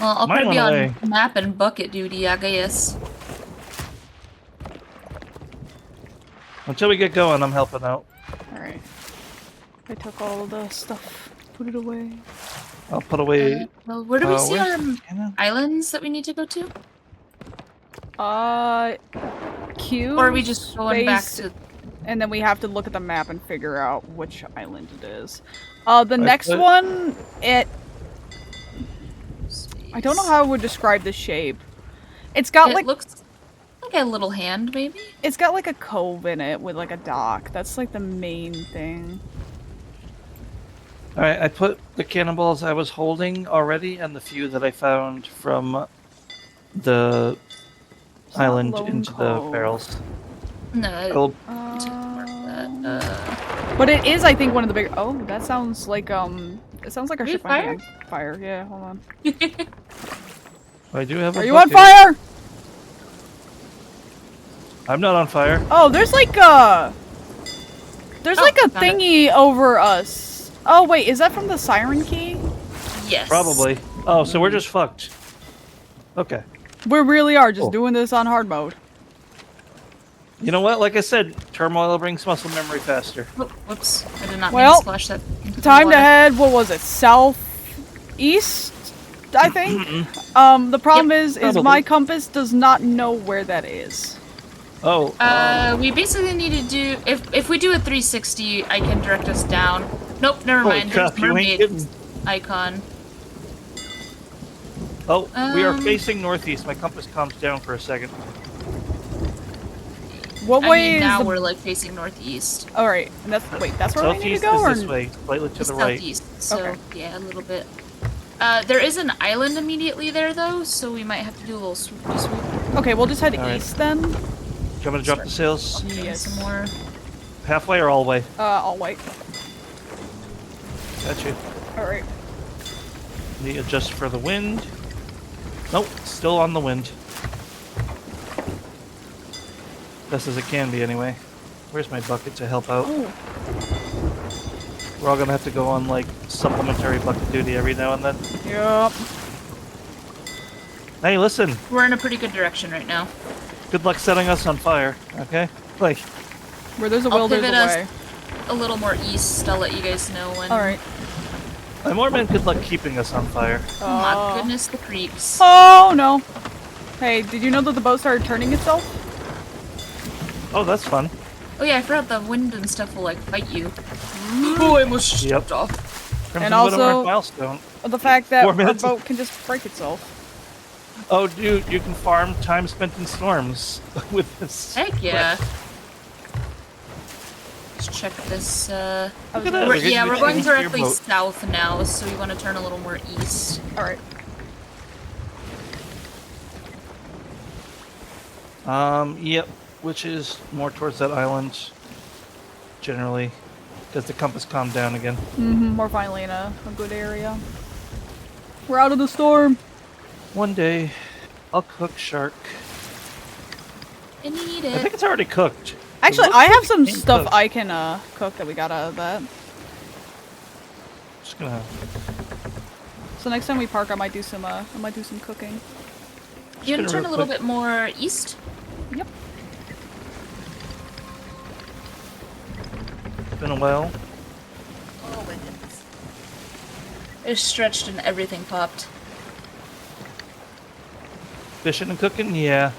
Well, I'll Mine probably be went on away. map and bucket duty, I guess. Until we get going, I'm helping out. Alright. I took all of the stuff. Put it away. I'll put away. Well, where do we see where's our the cannon? islands that we need to go to? Q. Or are we just going back space, to... And then we have to look at the map and figure out which island it is. The next put- one, I don't know how I would describe the shape. It's got It like looks like a little hand, maybe? it's got like a cove in it with like a dock. That's like the main thing. Alright, I put the cannonballs I was holding already and the few that I found from the It's not island Lone into Cove. the barrels. No, I'll I took mark that. But it is, I think, one of the big. Oh, that sounds like it sounds like our We ship fire? might be on fire. Yeah, hold on. I do have a Are you on bucket. fire? I'm not on fire. Oh, there's like a Oh, like a found it. thingy over us. Oh wait, is that from the siren key? Yes. Probably. Oh, so we're just fucked. Okay. We really are just Cool. doing this on hard mode. You know what? Like I said, turmoil brings muscle memory faster. Oh, whoops. I did not mean Well, to splash that into the Time to water. head. What was it? Southeast, I think. The problem Yep, is probably. my compass does not know where that is. Oh, We basically need to do... If we do a 360, I can direct us down. Nope, never holy mind. crap, There's you ain't mermaid kidding. icon. Oh, we are Um, facing northeast. My compass calms down for a second. What I way mean, is now the? we're like facing northeast. All right, and that's that's where we need to Southeast go, is or this way, slightly to the right. Southeast. So, Okay. yeah, a little bit. There is an island immediately there, though, so we might have to do a little swoop. okay, we'll just head All right. east then. Do you want me to jump the sails? Yes. Some more. Halfway or all the way? All white. Got you. All right. Need to adjust for the wind. Nope, still on the wind. Best as it can be, anyway. Where's my bucket to help out? Oh, We're all gonna have to go on, like, supplementary bucket duty every now and then. yep. Hey, listen. We're in a pretty good direction right now. Good luck setting us on fire, okay? Like, Where there's a I'll will, there's a pivot us way. a little more east. I'll let you guys know when. All right. I more meant good luck keeping us on fire. Oh my goodness, the creeps. Oh no. Hey, did you know that the boat started turning itself? Oh, that's fun. Oh yeah, I forgot the wind and stuff will like fight you. Oh, I almost Yep. jumped off. Crimson And Widow mark also- milestone. The fact that 4 our minutes. boat can just break itself. Oh, dude, you can farm time spent in storms with this. Heck yeah. Let's check this. Look at that. We're getting we're the going change to your directly boat. south now, so we want to turn a little more east. All right. Yep, which is more towards that island, generally, because the compass calmed down again. We're finally in a good area. We're out of the storm. One day, I'll cook shark. I need I it. think it's already cooked. Actually, It looks I like have it some came stuff cooked. I can cook that we got out of that. Just gonna. So next time we park, I might do some cooking. You want gonna to turn real a little quick- bit more east? Yep. It's been a while. Oh my goodness. It stretched and everything popped. Fishing and cooking, yeah.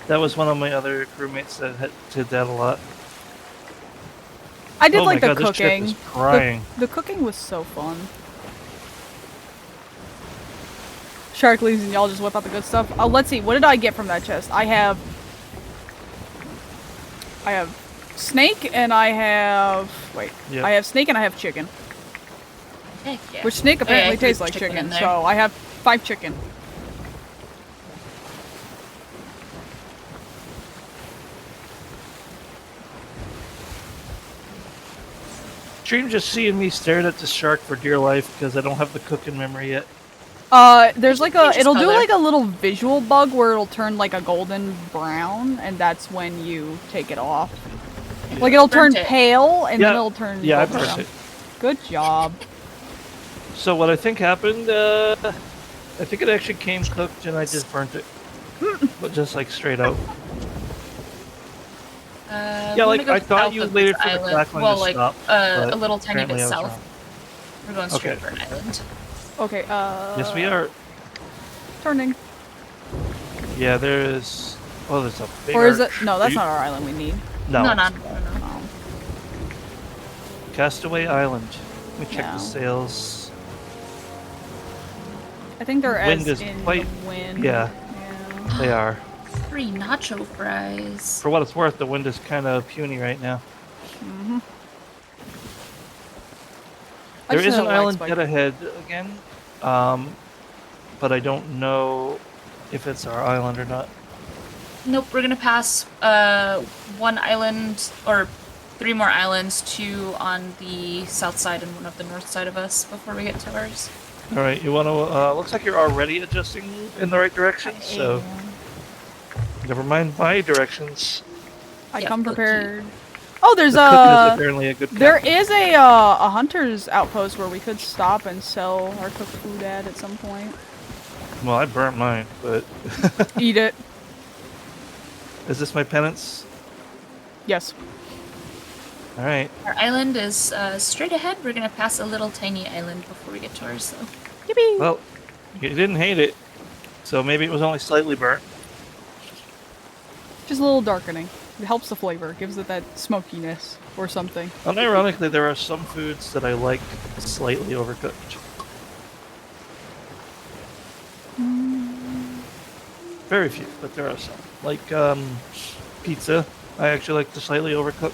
That was one of my other crewmates that did that a lot. I did Oh like my the God, this ship cooking. is crying. The cooking was so fun. Shark leaves and y'all just whip out the good stuff. Let's see. What did I get from that chest? I have snake and I have Yep. I have snake and I have chicken. Heck yeah. Which snake Oh, yeah, apparently I threw tastes like chicken in chicken. there. So I have 5 chicken. stream just seeing me staring at the shark for dear life because I don't have the cooking memory yet. There's like it'll do like a little visual bug where it'll turn like a golden brown, and that's when you take it off. Yeah. Like it'll turn Burnt it. pale, and then it'll turn Yeah, I golden burnt brown. it. Good job. So what I think happened, I think it actually came cooked and I just burnt it. But just like straight out. Yeah, like I thought you waited for the crackling to stop. A little tiny bit apparently I was south. wrong. We're going straight Okay. for an island. Okay, Yes, we are. turning. Yeah, there's. Oh, there's a big. Or is it? arch. No, Are that's you- not our island we need. No. No. Oh. Castaway Island. Let me check Yeah. the sails. I think they're Wind as is in quite- the wind. yeah. Yeah. They are. Free nacho fries. For what it's worth, the wind is kind of puny right now. Mhm. I There just is had an a lag island spike. dead ahead again, but I don't know if it's our island or not. Nope, we're gonna pass one island or 3 more islands, 2 on the south side and 1 up the north side of us before we get to ours. All right, you want to? Looks like you're already adjusting in the right direction, so never mind my directions. I Yeah, come cookie. prepared. Oh, there's The cook is apparently a good. there captain. is a hunter's outpost where we could stop and sell our cooked food at some point. Well, I burnt mine, but Eat it. is this my penance? Yes. All right. Our island is straight ahead. We're gonna pass a little tiny island before we get to ours, though. Yippee! Well, you didn't hate it, so maybe it was only slightly burnt. Just a little darkening. It helps the flavor. Gives it that smokiness or something. Unironically, there are some foods that I like slightly overcooked. Very few, but there are some. Like pizza, I actually like to slightly overcook.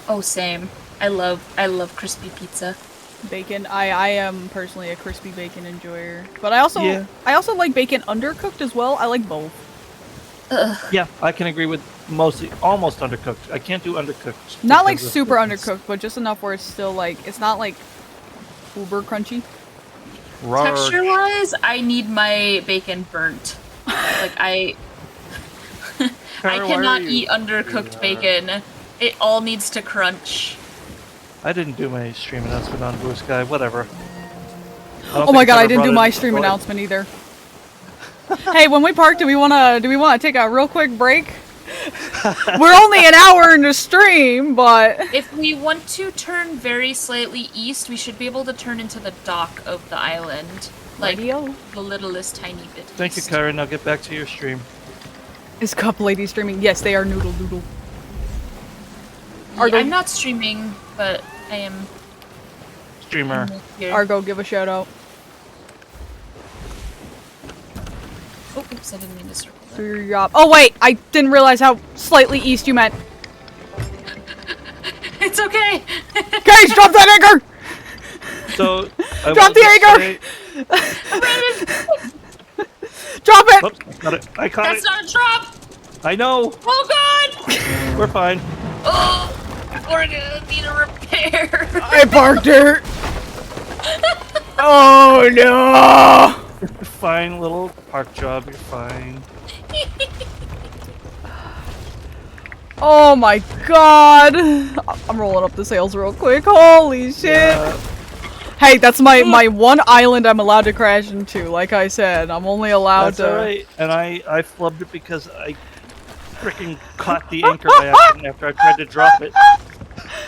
Oh, same. I love crispy pizza. Bacon. I am personally a crispy bacon enjoyer, but I also Yeah. like bacon undercooked as well. I like both. Yeah, I can agree with almost undercooked. I can't do undercooked. Not like because of super thickness. undercooked, but just enough where it's still like it's not like uber crunchy. Rawr. Texture-wise, I need my bacon burnt. Like I Kara, why are cannot you- eat undercooked bacon. It all needs to crunch. I didn't do my stream announcement on Blue Sky. Whatever. Oh my god, I didn't do my stream announcement either. Hey, when we park, do we wanna take a real quick break? We're only an hour into stream, but If we want to turn very slightly east, we should be able to turn into the dock of the island. Like Radio? the littlest tiny bit. Thank you, east. Kyra. Now get back to your stream. is Cup Lady streaming? Yes, they are noodle doodle. Yeah, Argo. I'm not streaming, but I am Streamer. here. Argo, give a shout out. Oh, oops, I didn't mean to circle that. Do your job. Oh wait, I didn't realize how slightly east you meant. It's okay. Guys, drop that anchor! So, I Drop will the just anchor! say- Drop it! Oops, I got it. I caught That's it. not a drop. I know. Oh god. We're fine. Oh, we're gonna need a repair. I parked it! Oh no! You're fine, little park job. You're fine. Oh my god! I'm rolling up the sails real quick. Holy shit! Hey, that's my one island I'm allowed to crash into. Like I said, I'm only allowed That's to. alright. And I flubbed it because I freaking caught the anchor by accident after I tried to drop it.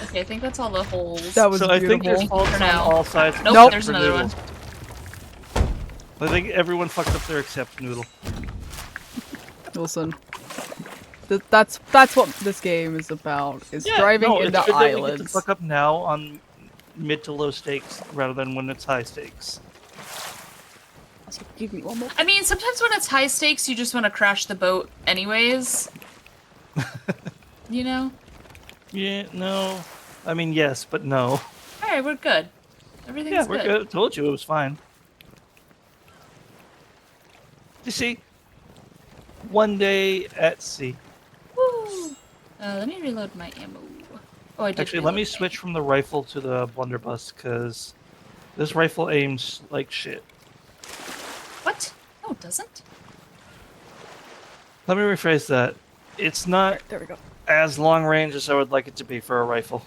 Okay, I think that's all the holes. That was So I think beautiful. there's faults For on now. all sides. Nope, Nope. there's for another Noodle. one. I think everyone fucked up there except Noodle. Listen, that's what this game is about. Is driving no, into it's good that we get to islands. fuck up now on mid to low stakes rather than when it's high stakes. Also, give me one more. I mean, sometimes when it's high stakes, you just want to crash the boat anyways. You know? Yeah, no. I mean, yes, but no. Alright, we're good. Everything's Yeah, we're good. I told you it was fine. You see? One day at sea. Woo! Let me reload my ammo. Oh, I did. Actually, let me reload. switch from the rifle to the blunderbuss, because this rifle aims like shit. What? No, it doesn't. Let me rephrase that. It's not There we go. as long range as I would like it to be for a rifle.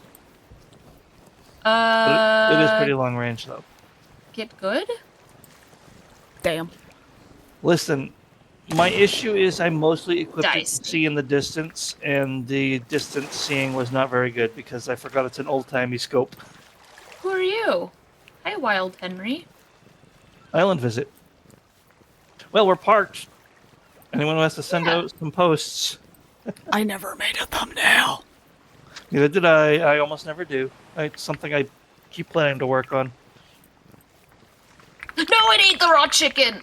But it is pretty long range, though. Get good? Damn. Listen, my issue is I mostly equipped it Dice. to see in the distance, and the distance seeing was not very good because I forgot it's an old-timey scope. Who are you? Hi, Wild Henry. Island visit. Well, we're parked. Anyone who has to send Yeah. out some posts. I never made a thumbnail. Neither did I. I almost never do. It's something I keep planning to work on. No, it ate the raw chicken!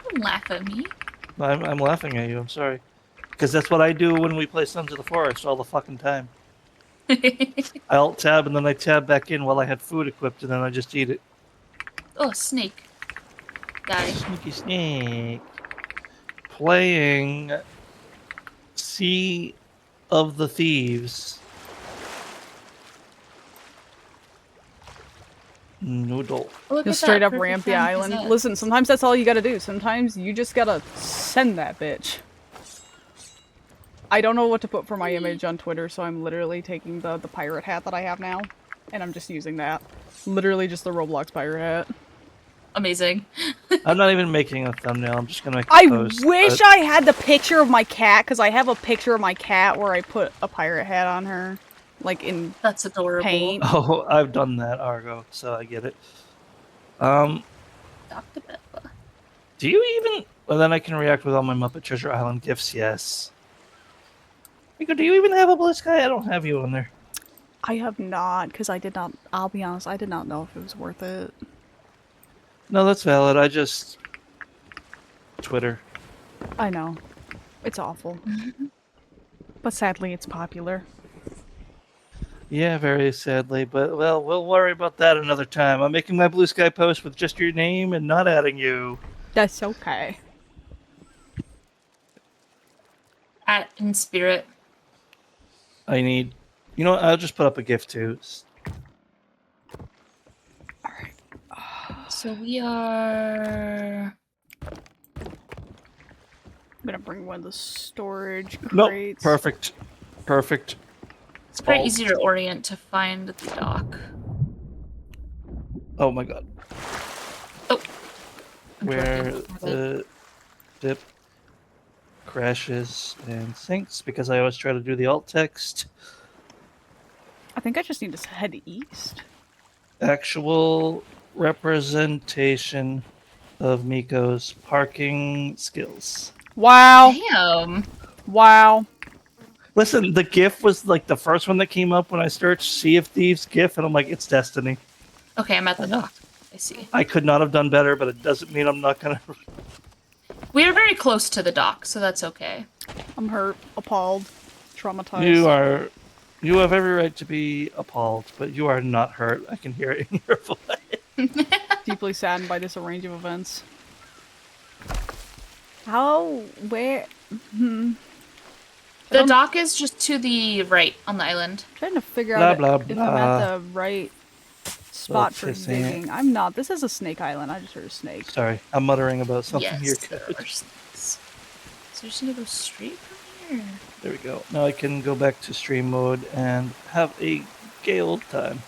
Don't laugh at me. I'm laughing at you. I'm sorry. Because that's what I do when we play Sons of the Forest all the fucking time. I alt tab and then I tab back in while I had food equipped and then I just eat it. Oh, snake. Die. Sneaky snake. Playing Sea of the Thieves. Noodle. Look Just at straight that up perfect ramp the round island. possess. Listen, sometimes that's all you gotta do. Sometimes you just gotta send that bitch. I don't know what to put for my image on Twitter, so I'm literally taking the pirate hat that I have now, and I'm just using that. Literally just the Roblox pirate hat. Amazing. I'm not even making a thumbnail. I'm just gonna make a I post. wish but I had the picture of my cat, because I have a picture of my cat where I put a pirate hat on her. Like in That's adorable. paint. Oh, I've done that, Argo, so I get it. Dr. Bella. Do you even... Well, then I can react with all my Muppet Treasure Island gifts, yes. Rico, do you even have a Blue Sky? I don't have you on there. I have not, because I did not, I'll be honest, I did not know if it was worth it. No, that's valid. I just... Twitter. I know. It's awful. But sadly, it's popular. Yeah, very sadly, but, well, we'll worry about that another time. I'm making my Blue Sky post with just your name and not adding you. That's okay. At in spirit. I need... You know what? I'll just put up a gift, too. Alright. So we are... I'm gonna bring one of the storage Nope. crates. Perfect. Perfect. It's pretty Oh. easy to orient to find the dock. Oh my god. Oh. I'm Where joking. the dip crashes and sinks because I always try to do the alt text. I think I just need to head east. Actual representation of Miko's parking skills. Wow. Damn. Wow. Listen, the GIF was like the first one that came up when I searched Sea of Thieves GIF, and I'm like, it's destiny. Okay, I'm at the dock. I see. I could not have done better, but it doesn't mean I'm not gonna. We are very close to the dock, so that's okay. I'm hurt, appalled, traumatized. You have every right to be appalled, but you are not hurt. I can hear it in your voice. Deeply saddened by this arrange of events. How? Where? The dock is just to the right on the island. I'm trying to figure Blah, out blah, if I'm blah. at the right spot for Focusing it. digging. I'm not. This is a snake island. I just heard a snake. Sorry, I'm muttering about something Yes, here. there are snakes. So we're just gonna go straight from here. There we go. Now I can go back to stream mode and have a gay old time.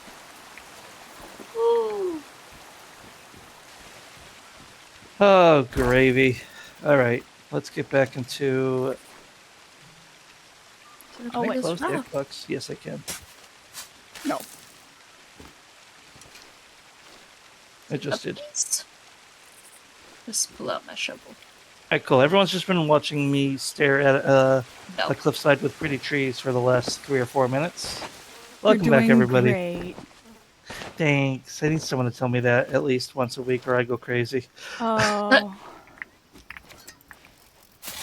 Woo! Oh, gravy. Alright, let's get back into... Oh, wait. Close the Wow. Xbox? Yes, I can. No. I just did. Updates. Just pull out my shovel. Alright, cool. Everyone's just been watching me stare at No. a cliffside with pretty trees for the last 3 or 4 minutes. You're Welcome back, doing everybody. Great. Thanks. I need someone to tell me that at least once a week or I go crazy. Oh.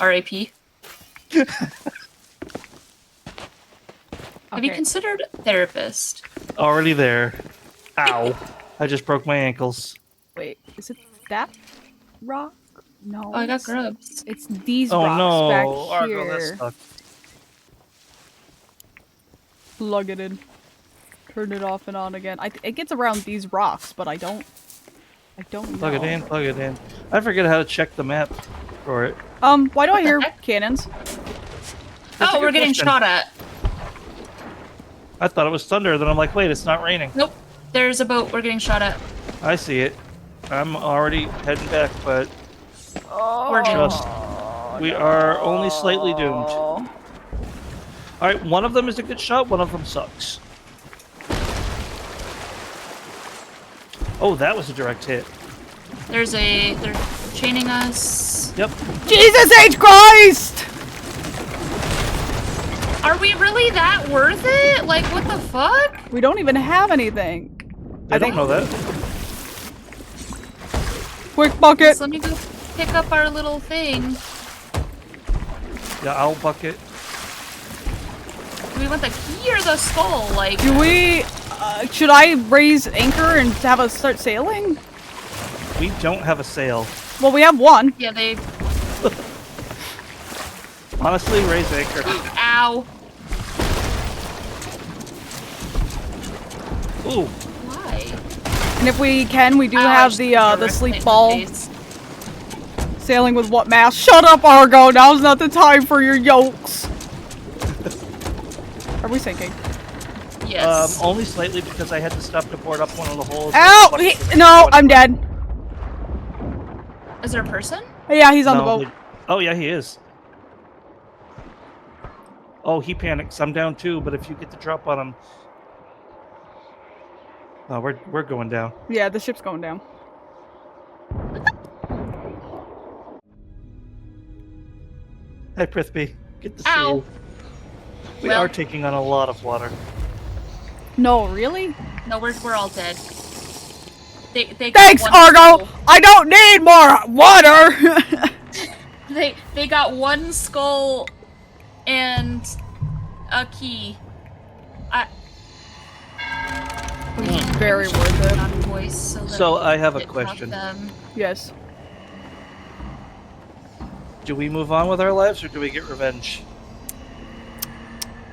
R.A.P. Have you Okay. considered therapist? Already there. Ow. I just broke my ankles. Wait, is it that rock? No. Oh, I got it's- grubs. It's these Oh rocks no, back Argo, that's here. stuck. Plug it in. Turn it off and on again. It gets around these rocks, but I don't know. Plug it in, plug it in. I forget how to check the map for it. Why do I What the hear heck? cannons? That's a Oh, we're good getting question. shot at. I thought it was thunder, then I'm like, wait, it's not raining. Nope. There's a boat we're getting shot at. I see it. I'm already heading back, but We're doomed. trust. We are only slightly doomed. Oh. Alright, one of them is a good shot, one of them sucks. Oh, that was a direct hit. They're chaining us. Yep. Jesus H. Christ! Are we really that worth it? Like, what the fuck? We don't even have anything. I don't know that. Quick bucket. So let me go pick up our little thing. Yeah, I'll bucket. Do we want the key or the skull? Like, Do we? Should I raise anchor and have us start sailing? We don't have a sail. Well, we have one. yeah, they. Honestly, raise anchor. Ow. Ooh, Why? And if we can, we do Ow, I have just the got the right sleep in the ball. face. Sailing with what mast? Shut up, Argo! Now's not the time for your yokes! Are we sinking? Yes. only slightly because I had to stop to board up one of the holes. Ow! No, I'm dead. Is there a person? Yeah, he's on the No, boat. Oh yeah, he is. Oh, he panics. I'm down too, but if you get the drop on him, oh, we're going down. Yeah, the ship's going down. Hey, Prithvi, good to see Ow. you. We Well- are taking on a lot of water. No, really? No, we're all dead. They got Thanks, one Argo! skull. I don't need more water! They got one skull and a key. Very worth it. On voice, so that So, I have a it question. helped them. Yes. Do we move on with our lives, or do we get revenge?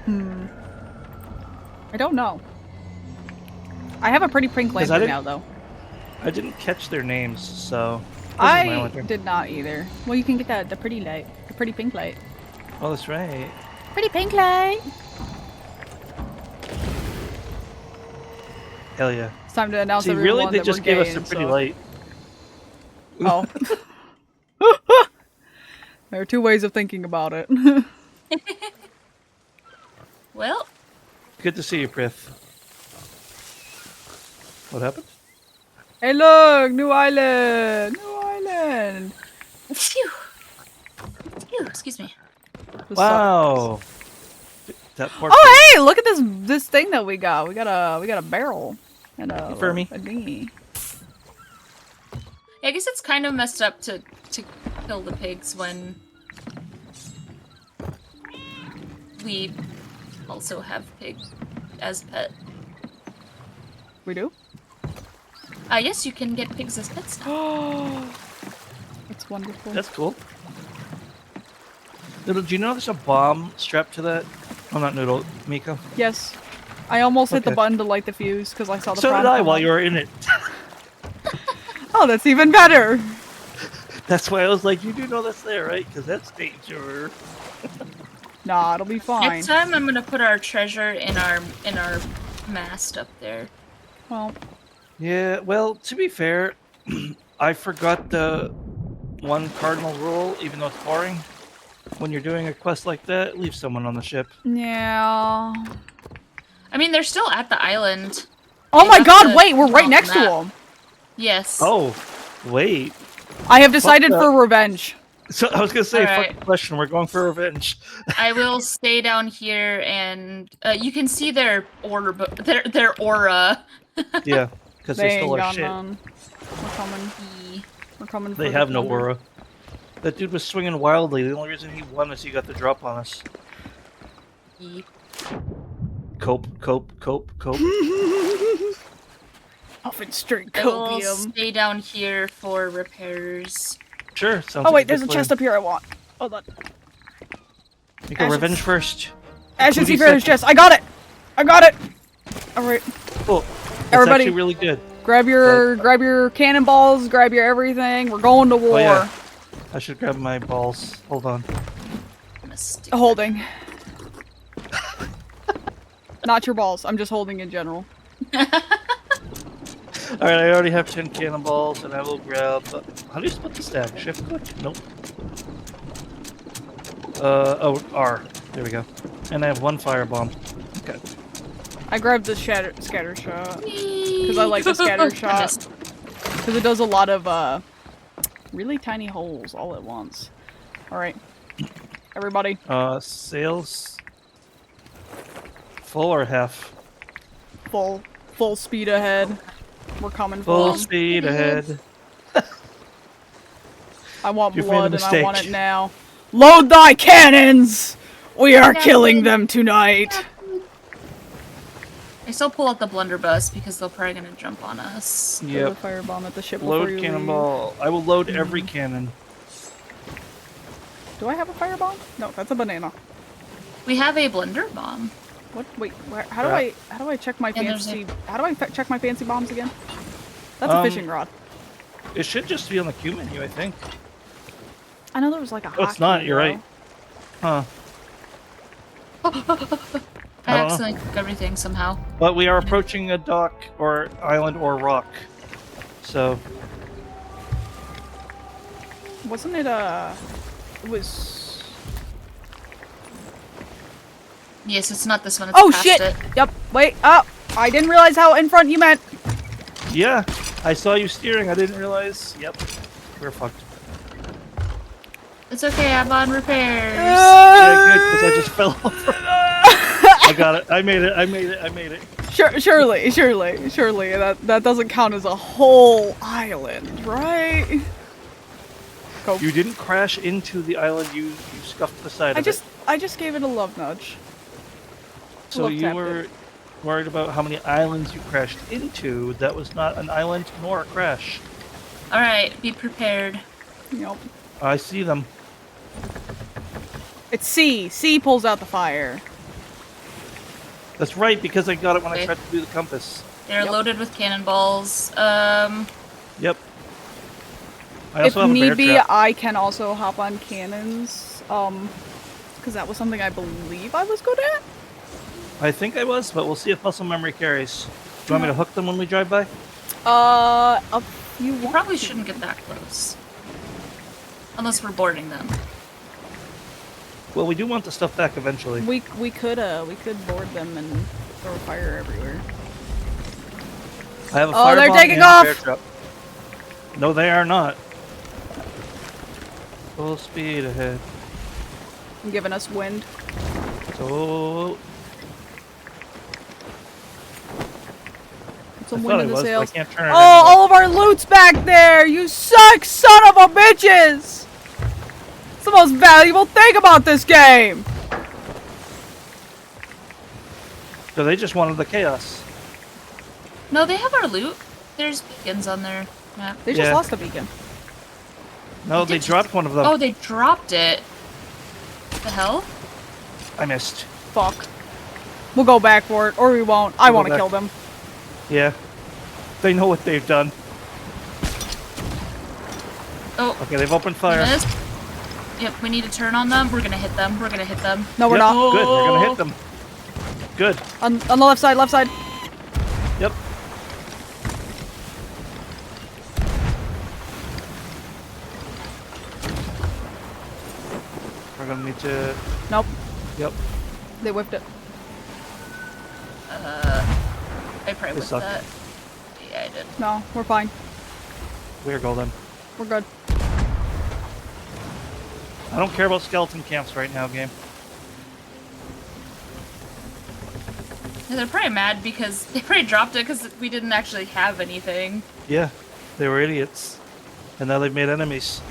I don't know. I have a pretty pink 'Cause I lantern didn't- now, though. I didn't catch their names, so. This is my I lantern. did not either. Well, you can get the pretty light. The pretty pink light. Oh, that's right. Pretty pink light! Hell yeah. It's time to announce See, everyone really, they that just we're gave gay us a and pretty stuff. light. Oh. There are two ways of thinking about it. Well, Good to see you, Prith. What happened? Hey, look! New island! New island! phew. Phew, excuse me. Just Wow. That poor Oh, hey! Look at this thing that we got. We got a barrel and a Fermi. a dinghy. Yeah, I guess it's kind of messed up to kill the pigs when we also have pig as pet. We do? Yes, you can get pigs as pets now. That's wonderful. That's cool. Noodle, do you know there's a bomb strapped to that? Oh, not Noodle, Miko. Yes. I almost hit the Okay. button to light the fuse because I saw the So did prompt I come while up. you were in it. Oh, that's even better! That's why I was like, you do know that's there, right? Because that's danger. Nah, it'll be fine. Next time, I'm gonna put our treasure in our mast up there. Well, Yeah, well, to be fair, I forgot the one cardinal rule, even though it's boring. When you're doing a quest like that, leave someone on the ship. yeah. I mean, they're still at the island. Oh They my have god, to wait, we're right map next to that. him. Yes. Oh, wait. I have decided the- for revenge. So I was gonna say, Alright. fuck the question. We're going for revenge. I will stay down here, and you can see their aura. Their aura. Yeah, because they They ain't stole our gone shit. none. We're coming. We're coming. They for the have no plunder. aura. That dude was swinging wildly. The only reason he won is he got the drop on us. Cope. Off in straight I will copium. stay down here for repairs. Sure. Sounds Oh like wait, a there's a good plan. chest up here I want. Hold on. You go Ashes. revenge first. Ashen Cootie Seafarer's second. chest. I got it! I got it! Alright. Cool. That's Everybody- actually really good. Grab your cannonballs, grab your everything. We're going to war. Oh yeah. I should grab my balls. Hold on. I'm gonna stick Holding. Not your balls. I'm just holding in general. Alright, I already have 10 cannonballs, and I will grab... how do you split the stack? Shift click? Nope. Oh, R. There we go. And I have 1 firebomb. Okay. I grabbed the scatter shot. Because I like the scatter shot. Because it does a lot of, really tiny holes all at once. Alright. Everybody. Sails... full or half? Full speed ahead. We're coming Full for 'em. speed ahead. I want You made a blood and I want mistake. it now. Load thy cannons! We are Yeah, killing please. them tonight! I still pull out the blunderbuss because they're probably gonna jump on us. Throw Yep. the firebomb at the ship before you Load leave. cannonball. I will load every cannon. Do I have a firebomb? No, that's a banana. We have a blunder bomb. What? Wait, how do I check my And there's fancy? How do I check my fancy bombs again? That's a fishing rod. It should just be on the Q menu, I think. I know there was like a. Oh, it's not. hotkey, You're right. Huh. I don't know. accidentally clicked everything somehow. But we are approaching a dock or island or rock. So, Wasn't it It was. Yes, it's not this one. It's Oh past shit! it. Yep. Wait. Oh, I didn't realize how in front you meant. yeah. I saw you steering. I didn't realize. Yep. We're fucked. It's okay. I'm on repairs. Yeah, good, because I just fell over. I got it. I made it. I made it. I made it. Surely. That doesn't count as a whole island, right? Go. You didn't crash into the island. You scuffed the side of it. I just gave it a love nudge. So love you tapped were it. worried about how many islands you crashed into. That was not an island nor a crash. All right, be prepared. Yep. I see them. It's C. C pulls out the fire. That's right, because I got it when I Okay. tried to do the compass. They're Yep. loaded with cannonballs. Yep. I If also have a bear need be, trap. I can also hop on cannons. Because that was something I believe I was good at. I think I was, but we'll see if muscle memory carries. Do you want me to hook them when we drive by? If you we want probably to. shouldn't get that close, unless we're boarding them. Well, we do want the stuff back eventually. We could board them and throw fire everywhere. I have a Oh, they're firebomb taking and a off! bear trap. No, they are not. Full speed ahead. And giving us wind. So Put some I wind thought in I the was, but I sails. can't turn it Oh, anymore. all of our loot's back there! You suck, son of a bitches! It's the most valuable thing about this game! So they just wanted the chaos. No, they have our loot. There's beacons on their map. They just Yeah. lost a beacon. No, They they did- dropped one of them. Oh, they dropped it. The hell? I missed. Fuck. We'll go back for it, or we won't. I We'll go want to back. kill them. Yeah. They know what they've done. Oh, Okay, they've opened fire. missed. Yep, we need to turn on them. We're gonna hit them. We're gonna hit them. No, we're Yep, not. Good, we're gonna hit them. Good. On the left side, left side. Yep. We're gonna need to. Nope, Yep. they whipped it. I probably They whipped suck. that. Yeah, I did. No, we're fine. We're golden. We're good. I don't care about skeleton camps right now, game. Yeah, they're probably mad because they probably dropped it because we didn't actually have anything. Yeah, they were idiots, and now they've made enemies.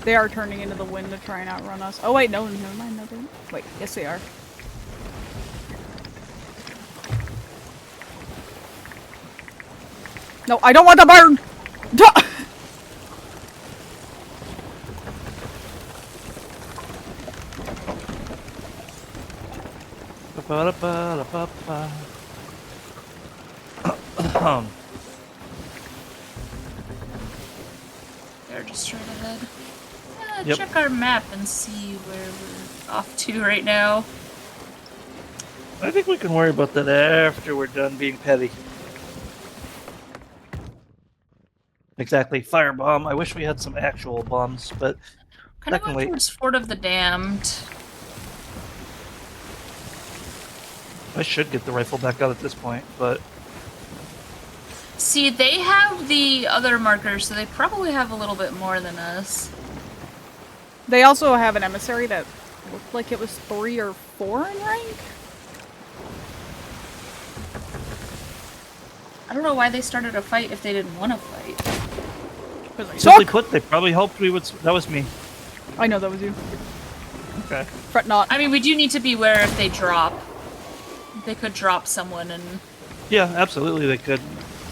They are turning into the wind to try and outrun us. Oh wait, no, never mind. No, they don't. Wait, yes they are. No, I don't want the bird! Ba-ba-da-ba-da-ba-ba. They're just straight ahead. Yep. Check our map and see where we're off to right now. I think we can worry about that after we're done being petty. Exactly. Firebomb. I wish we had some actual bombs, but Kind of that can going wait. towards Fort of the Damned. I should get the rifle back out at this point, but See, they have the other markers, so they probably have a little bit more than us. They also have an emissary that looked like it was 3 or 4 in rank. I don't know why they started a fight if they didn't want to fight. 'Cause they simply suck! put, they probably hoped we would. That was me. I know that was you. Okay. Fret not. I mean, we do need to be aware if they drop. They could drop someone and... Yeah, absolutely, they could.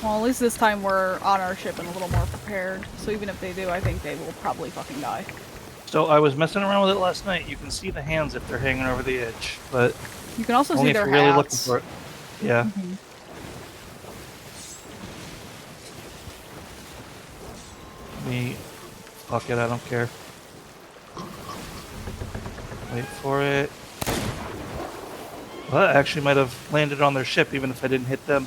Well, at least this time we're on our ship and a little more prepared. So even if they do, I think they will probably fucking die. So I was messing around with it last night. You can see the hands if they're hanging over the edge, but You can also only see if their you're really looking hats. for it. Yeah. Me. Fuck it, I don't care. Wait for it. Well, that actually might have landed on their ship, even if I didn't hit them.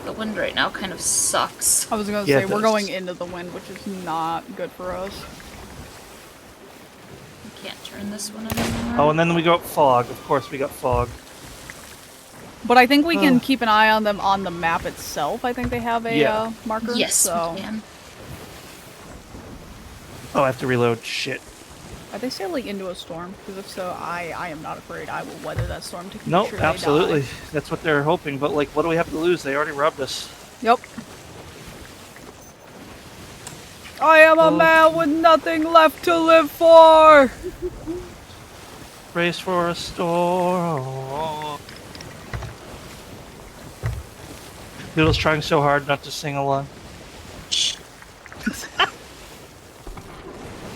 The wind right now kind of sucks. I was gonna Yeah, say, it we're does. going into the wind, which is not good for us. We can't turn this one anymore. Oh, and then we got fog. Of course, we got fog. But I think we can keep an eye on them on the map itself. I think they have a Yeah. marker. Yes, so. we can. Oh, I have to reload. Shit. Are they sailing into a storm? Because if so, I am not afraid. I will weather that storm to make No, sure they absolutely. die. That's what they're hoping. But like, what do we have to lose? They already robbed us. Yep. I am a Oh. man with nothing left to live for! Race for a storm. Noodle's trying so hard not to sing along.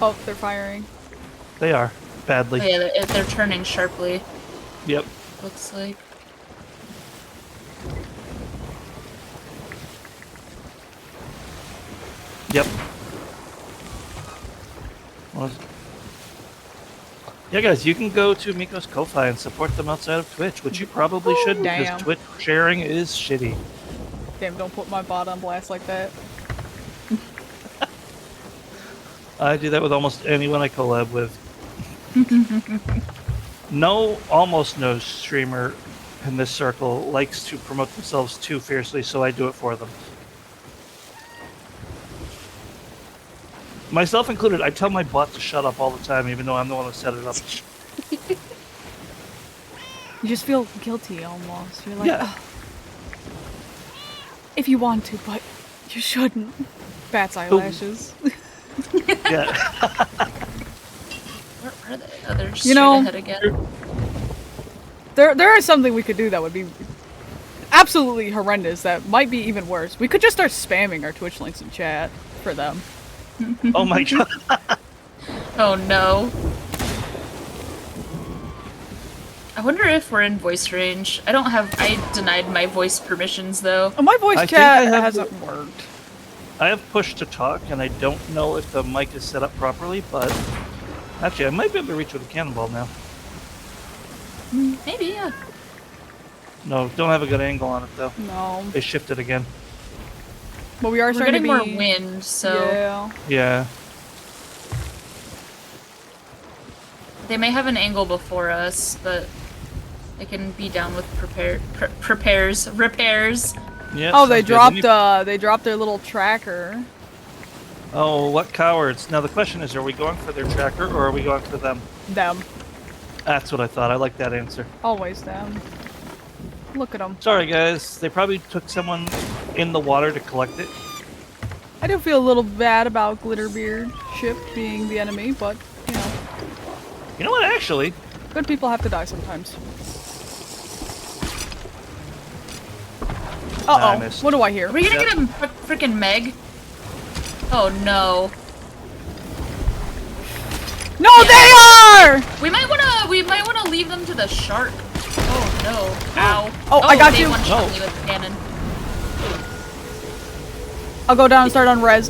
Oh, they're firing. They are. Badly. Oh, yeah, they're turning sharply, Yep. looks like. Yep. Yeah, guys, you can go to Miko's Ko-Fi and support them outside of Twitch, which you probably should Damn. because Twitch sharing is shitty. Damn, don't put my bot on blast like that. I do that with almost anyone I collab with. Almost no streamer in this circle likes to promote themselves too fiercely, so I do it for them. Myself included, I tell my bot to shut up all the time, even though I'm the one that set it up. You just feel guilty almost. You're like, Yeah. "Ugh. If you want to, but you shouldn't. Bat's eyelashes. Yeah. Where are they? Oh, they're You straight know- ahead again. There is something we could do that would be absolutely horrendous. That might be even worse. We could just start spamming our Twitch links in chat for them. Oh my god. Oh no. I wonder if we're in voice range. I denied my voice permissions though. Oh, my voice I think chat I have hasn't worked. I have push to talk, and I don't know if the mic is set up properly, but actually, I might be able to reach with a cannonball now. Maybe, yeah. No, don't have a good angle on it though. No, They shifted again. but we are We're starting getting to be more wind, so Yeah. Yeah. they may have an angle before us, but they can be down with repairs. Yeah. Oh, they sounds good. dropped they dropped their little tracker. Oh, what cowards! Now the question is: are we going for their tracker, or are we going for them? Them. That's what I thought. I like that answer. Always them. Look at them. Sorry, guys. They probably took someone in the water to collect it. I do feel a little bad about Glitterbeard ship being the enemy, but, you know, You know what? Actually, good people have to die sometimes. Nah, I Uh-oh. missed. What do I hear? Are we gonna Yep. get a freaking Meg? Oh no. No, they are! We might wanna leave them to the shark. Oh no. Ow. Oh, I got they you. one-shot No. me with the cannon. I'll go down and start on repairs.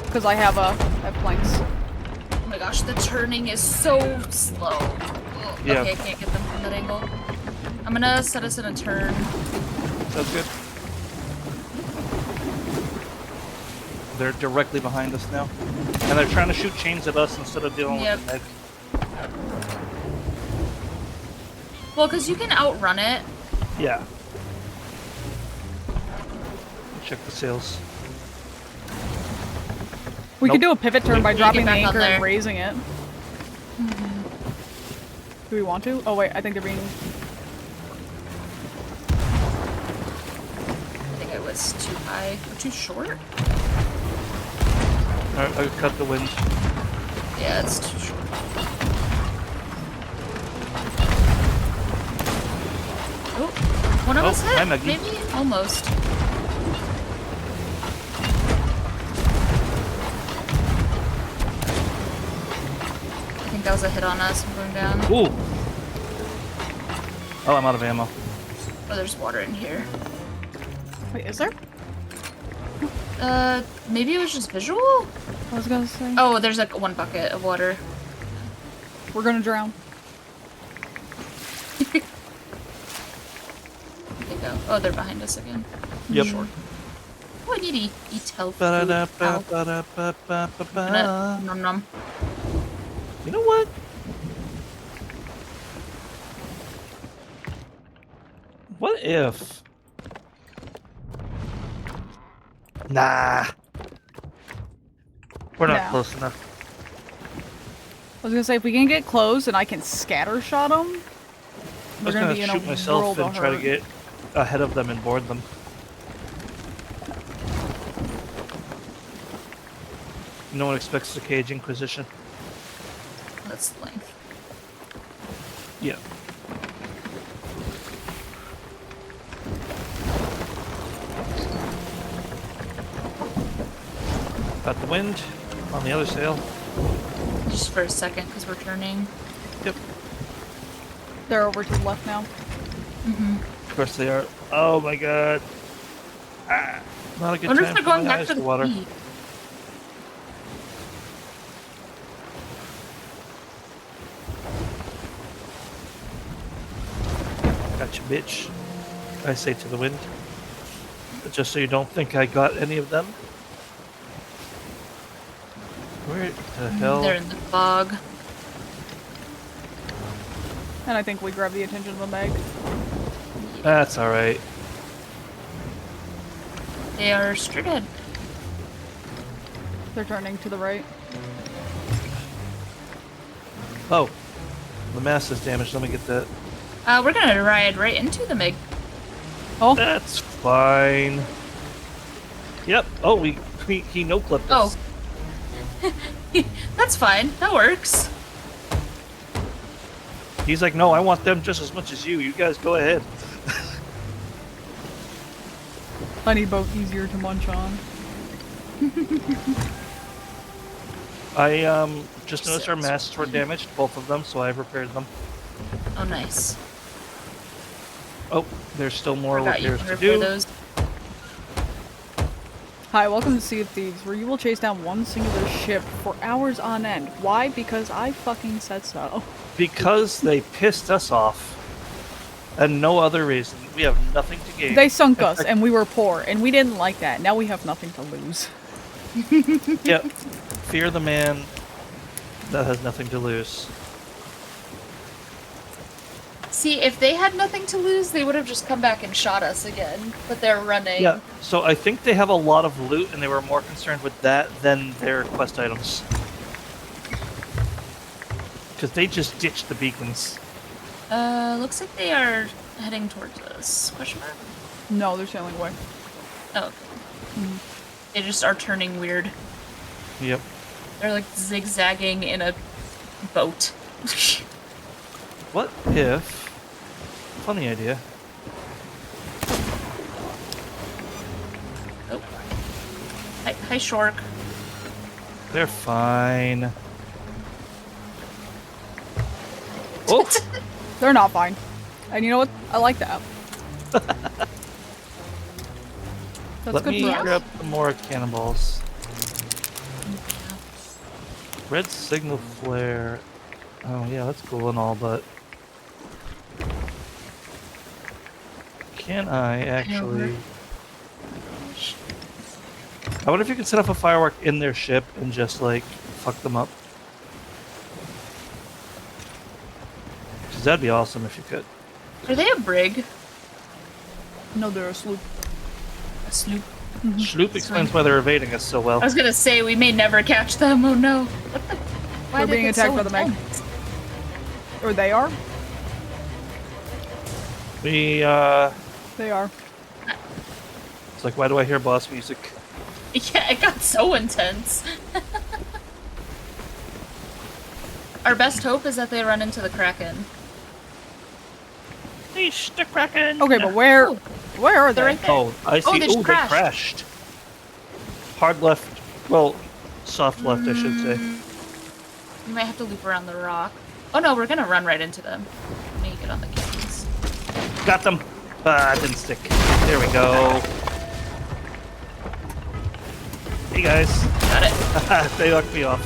Because I have planks. Oh my gosh, the turning is so slow. Ugh. Yeah. Okay, I can't get them from that angle. I'm gonna set us in a turn. Sounds good. They're directly behind us now. And they're trying to shoot chains at us instead of dealing Yep. with the Meg. Well, because you can outrun it. Yeah. Check the sails. We could Nope. do a pivot turn by Yeah, dropping get the back on anchor and there. raising it. Do we want to? Oh wait, I think they're being... I think it was too high or too short. Alright, I cut the wind. Yeah, it's too short. Oh, one of Oh, us hit. hi, Maggie. Maybe almost. I think that was a hit on us. I'm going down. Ooh! Oh, I'm out of ammo. Oh, there's water in here. Wait, is there? Maybe it was just visual? I was gonna say. Oh, there's like one bucket of water. We're gonna drown. There you go. Oh, they're behind us again. Yep. Short. Oh, I need to eat health food. Ba-da-da-ba, Ow. ba-da-ba-ba-ba-ba. Nom nom. You know what? What if... Nah. We're not No. close enough. I was gonna say, if we can get close and I can scatter shot them, I we're was gonna gonna be in shoot a myself world and of try to hurt. get ahead of them and board them. No one expects the Cage Inquisition. That's the length. Yeah. Got the wind on the other sail. Just for a second, because we're turning. Yep. They're over to the left now. Of course they are. Oh my god. Ah, not a good I wonder if time they're for going my back eyes to to the water. peak. Gotcha, bitch. I say to the wind. But just so you don't think I got any of them. Where the hell? They're in the fog. And I think we grab the attention of the Meg. That's alright. They are straight ahead. They're turning to the right. Oh. The mast is damaged. Let me get that. We're gonna ride right into the Meg. Oh, That's fine. Yep. Oh, he no-clipped us. Oh. That's fine. That works. He's like, no, I want them just as much as you. You guys go ahead. I need both easier to munch on. I just noticed our masts were damaged, both of them, so I've repaired them. Oh, nice. Oh, there's still more Forgot you repairs can to repair do. those. Hi, welcome to Sea of Thieves, where you will chase down one singular ship for hours on end. Why? Because I fucking said so. Because they pissed us off. And no other reason. We have nothing to gain. They sunk us, and we were poor, and we didn't like that. Now we have nothing to lose. Yep. Fear the man that has nothing to lose. See, if they had nothing to lose, they would have just come back and shot us again. But they're running. Yeah, so I think they have a lot of loot, and they were more concerned with that than their quest items. Because they just ditched the beacons. Looks like they are heading towards us. Question mark? No, they're sailing away. Oh, okay. They just are turning weird. Yep. They're like zigzagging in a boat. What if funny idea. Oh. Hi, Shork. They're fine. Oh, They're not fine. And you know what? I like that. That's let good me for us. grab some more cannonballs. Red signal flare. Oh yeah, that's cool and all, but can I actually? I wonder if you can set off a firework in their ship and just like fuck them up. Cause that'd be awesome if you could. Are they a brig? No, they're a sloop. A sloop? Sloop explains why they're evading us so well. I was gonna say we may never catch them. Oh no! What the? Why They're did being it attacked so by the mag. intense? Or they are? We They are. it's like, why do I hear boss music? Yeah, it got so intense. Our best hope is that they run into the Kraken. Eesh, the Kraken! Okay, but where are they? They're right there. Oh, I see. Oh, they just Ooh, they crashed. Hard left. Well, soft left, I should say. We might have to loop around the rock. Oh no, we're gonna run right into them. Let me get on the cannons. Got them. Ah, it didn't stick. There we go. Hey guys. Got it. They knocked me off.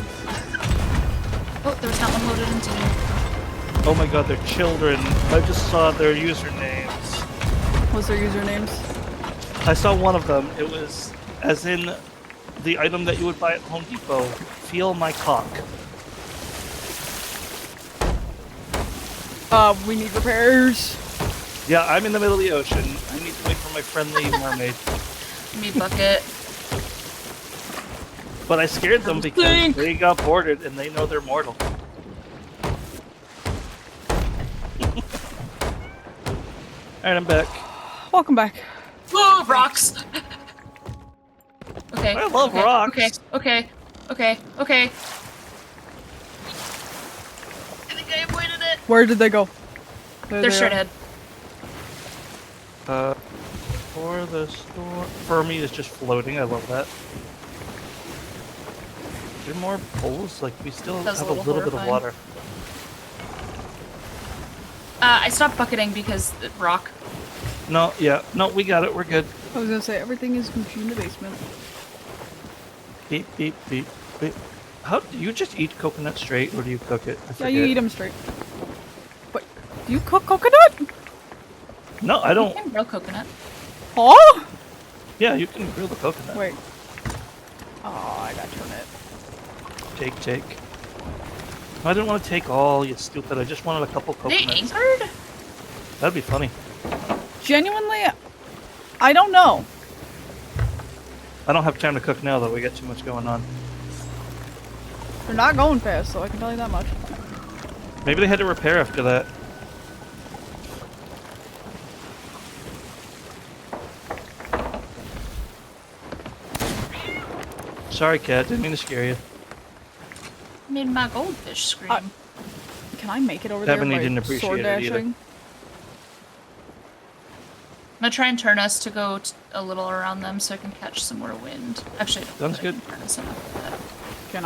Oh, there was not one loaded into me. Oh my god, they're children. I just saw their usernames. What's their usernames? I saw one of them. It was as in the item that you would buy at Home Depot. Feel my cock. We need repairs. Yeah, I'm in the middle of the ocean. I need to wait for my friendly mermaid. Me bucket. But I scared them because they got boarded and they know they're mortal. Alright, I'm back. Welcome back. Oh, rocks! Okay. I love okay, rocks. Okay. I think I avoided it. Where did they go? There They're they straight are. ahead. For the storm. Fermi is just floating. I love that. Is there more poles? Like, we still That was have a a little little bit of horrifying. water. I stopped bucketing because rock. No, yeah. No, we got it. We're good. I was gonna say everything is Gucci in the basement. Beep, beep, beep, beep. How do you just eat coconut straight, or do you cook it? I Yeah, forget. you eat them straight. But do you cook coconut? No, I You don't. can grill coconut. Oh! Yeah, you can grill the coconut. Wait. Oh, I gotta turn it. Take. No, I didn't want to take all, you stupid. I just wanted a couple Are they coconuts. anchored? That'd be funny. Genuinely, I don't know. I don't have time to cook now, though. We got too much going on. They're not going fast, so I can tell you that much. Maybe they had to repair after that. Sorry, cat. Didn't mean to scare you. Made my goldfish scream. Can I make it over Ebony there by didn't appreciate sword it either. dashing? I'm gonna try and turn us to go a little around them so I can catch some more wind. Actually, I don't Sounds think I good. can turn us enough for that. Can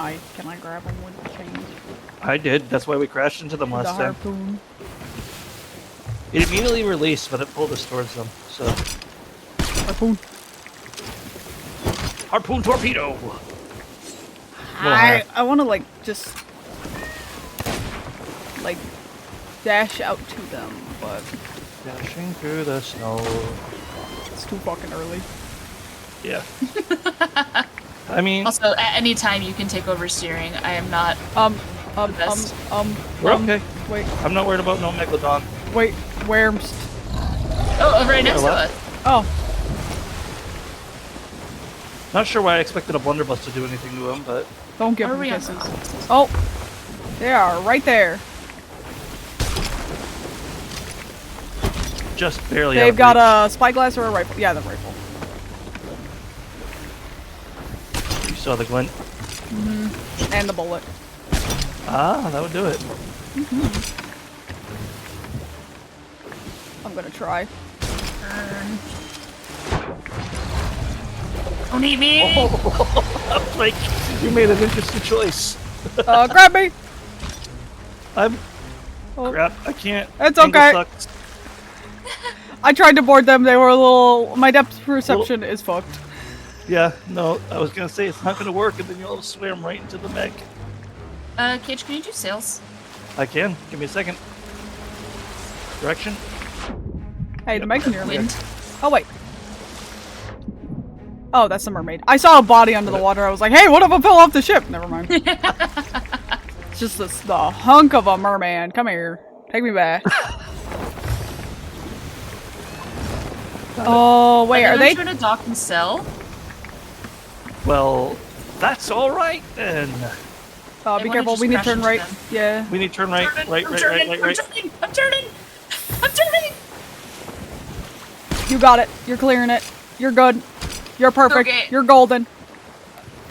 I grab them with the chains? I did. That's why we crashed into them The last time. harpoon. It immediately released, but it pulled us towards them. So, Harpoon. harpoon torpedo. I want to like just like dash out to them, but Dashing through the snow. it's too fucking early. Yeah. I mean, Also, at any time you can take over steering. I am not. best. we're okay. Wait, I'm not worried about no megalodon. wait, where's? Oh, right next to what? us. Oh, Not sure why I expected a blunderbuss to do anything to him, but don't give Are them we on kisses. top? Oh, they are right there. just barely. They've out of got reach. a spyglass or a rifle. Yeah, the rifle. You saw the glint. And the bullet. Ah, that would do it. I'm gonna try. Turn. Don't eat me! Like, you made an interesting choice. Grab me! I'm... Oh. Crap, I can't. It's Angle okay. sucks. I tried to board them. They were a little. My depth perception is fucked. Yeah, no, I was gonna say it's not gonna work, and then you'll swim right into the mech. Cage, can you do sails? I can. Give me a second. Direction. Hey, the Meg near me. Wind. Oh wait. Oh, that's the mermaid. I saw a body under the water. I was like, hey, what if I fell off the ship? Never mind. It's just the hunk of a merman. Come here. Take me back. Oh, wait, are they? trying to dock and sell? Well, that's all right then. Oh, They be wanna careful. just We need to crash turn into right. them. Yeah. We need to turn right, I'm right. turning! I'm turning! I'm turning! You got it. You're clearing it. You're good. You're perfect. Okay. You're golden.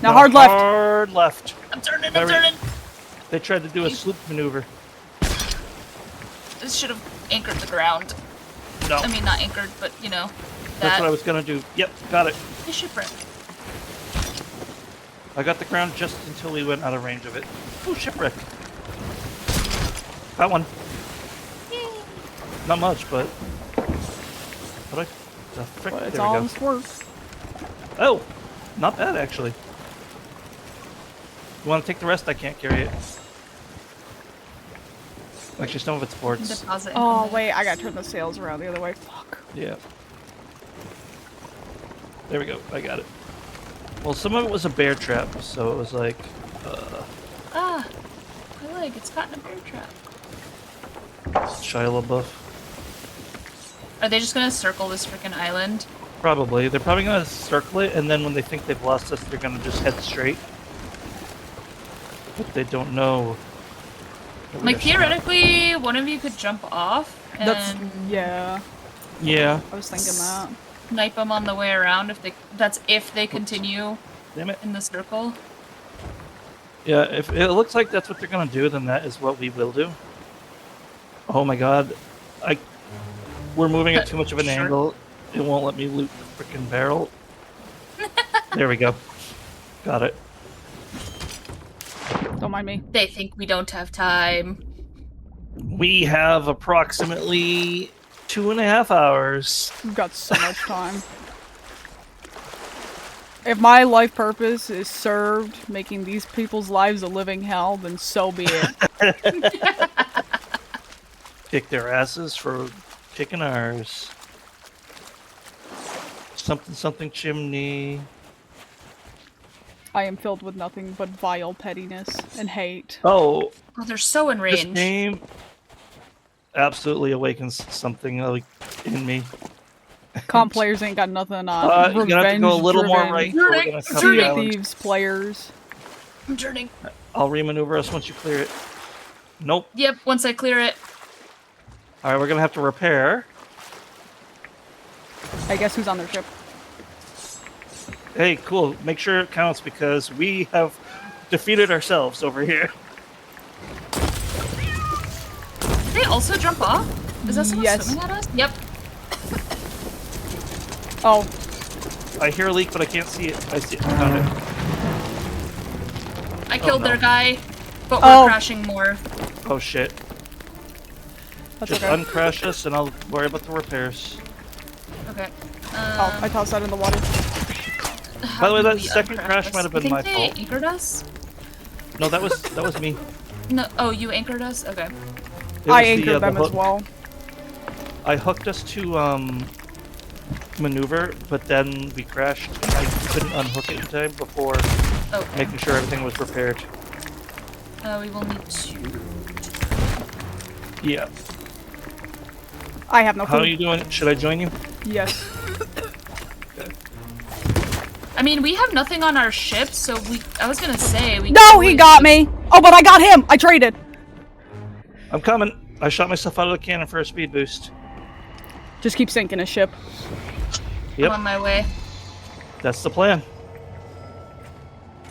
Now No, hard left. Hard left. I'm turning! I'm Very- turning! They tried to do a sloop maneuver. This should have anchored the ground. No, I mean, not anchored, but you know. that's That. what I was gonna do. Yep, got it. The shipwreck. I got the ground just until we went out of range of it. Oh, shipwreck. Got one. Not much, but... What the frick? But it's There we all go. in squirt. Oh, not bad actually. You want to take the rest? I can't carry it. Actually, some of it's boards. Deposit. Oh, wait. I gotta turn the sails around the other way. Fuck. Yeah. There we go. I got it. Well, some of it was a bear trap, so it was like, Ah, my leg. It's caught in a bear trap. Shia LaBeouf. Are they just gonna circle this freaking island? Probably. They're probably gonna circle it, and then when they think they've lost us, they're gonna just head straight. But they don't know. that we Like are theoretically, one of you could jump off and That's. Yeah. Yeah. I was thinking that. snipe them on the way around if they. That's if they continue Damn it. in the circle. Yeah, if it looks like that's what they're gonna do, then that is what we will do. Oh my god. We're moving at too much of an Sure. angle. It won't let me loot the freaking barrel. There we go. Got it. Don't mind me. They think we don't have time. We have approximately 2.5 hours. We've got so much time. If my life purpose is served making these people's lives a living hell, then so be it. Kick their asses for kicking ours. Something chimney. I am filled with nothing but vile pettiness and hate. Oh, Oh, they're so in this range. game absolutely awakens something like in me. Comp players ain't got nothing on. You're gonna have to go a little more right. Or we're gonna cut Sea the of island. Thieves players. I'm turning. I'll remaneuver us once you clear it. Nope. Yep, once I clear it. All right, we're gonna have to repair. I guess who's on their ship? Hey, cool. Make sure it counts because we have defeated ourselves over here. Did they also jump off? Is that someone Yes. swimming at us? Yep. Oh, I hear a leak, but I can't see it. I see it. Found it. I killed no. their guy, but Oh. we're crashing more. Oh shit. that's Just okay. uncrash us and I'll worry about the repairs. Okay. Oh, I tossed that in the water. By the way, How that do we second uncrash crash us? might have I been think my they fault. anchored us? No, that was me. No. Oh, you anchored us? Okay. It I was anchored the them as hook. well. I hooked us to maneuver, but then we crashed. I couldn't unhook it in time before Okay. making sure everything was repaired. We will need to. Yeah. I have no How are clue. you doing? Should I join you? Yes. I mean, we have nothing on our ship, so we. I was gonna say we. No, could he always got just- me. Oh, but I got him. I traded. I'm coming. I shot myself out of the cannon for a speed boost. Just keep sinking his ship. Yep, I'm on my way. that's the plan.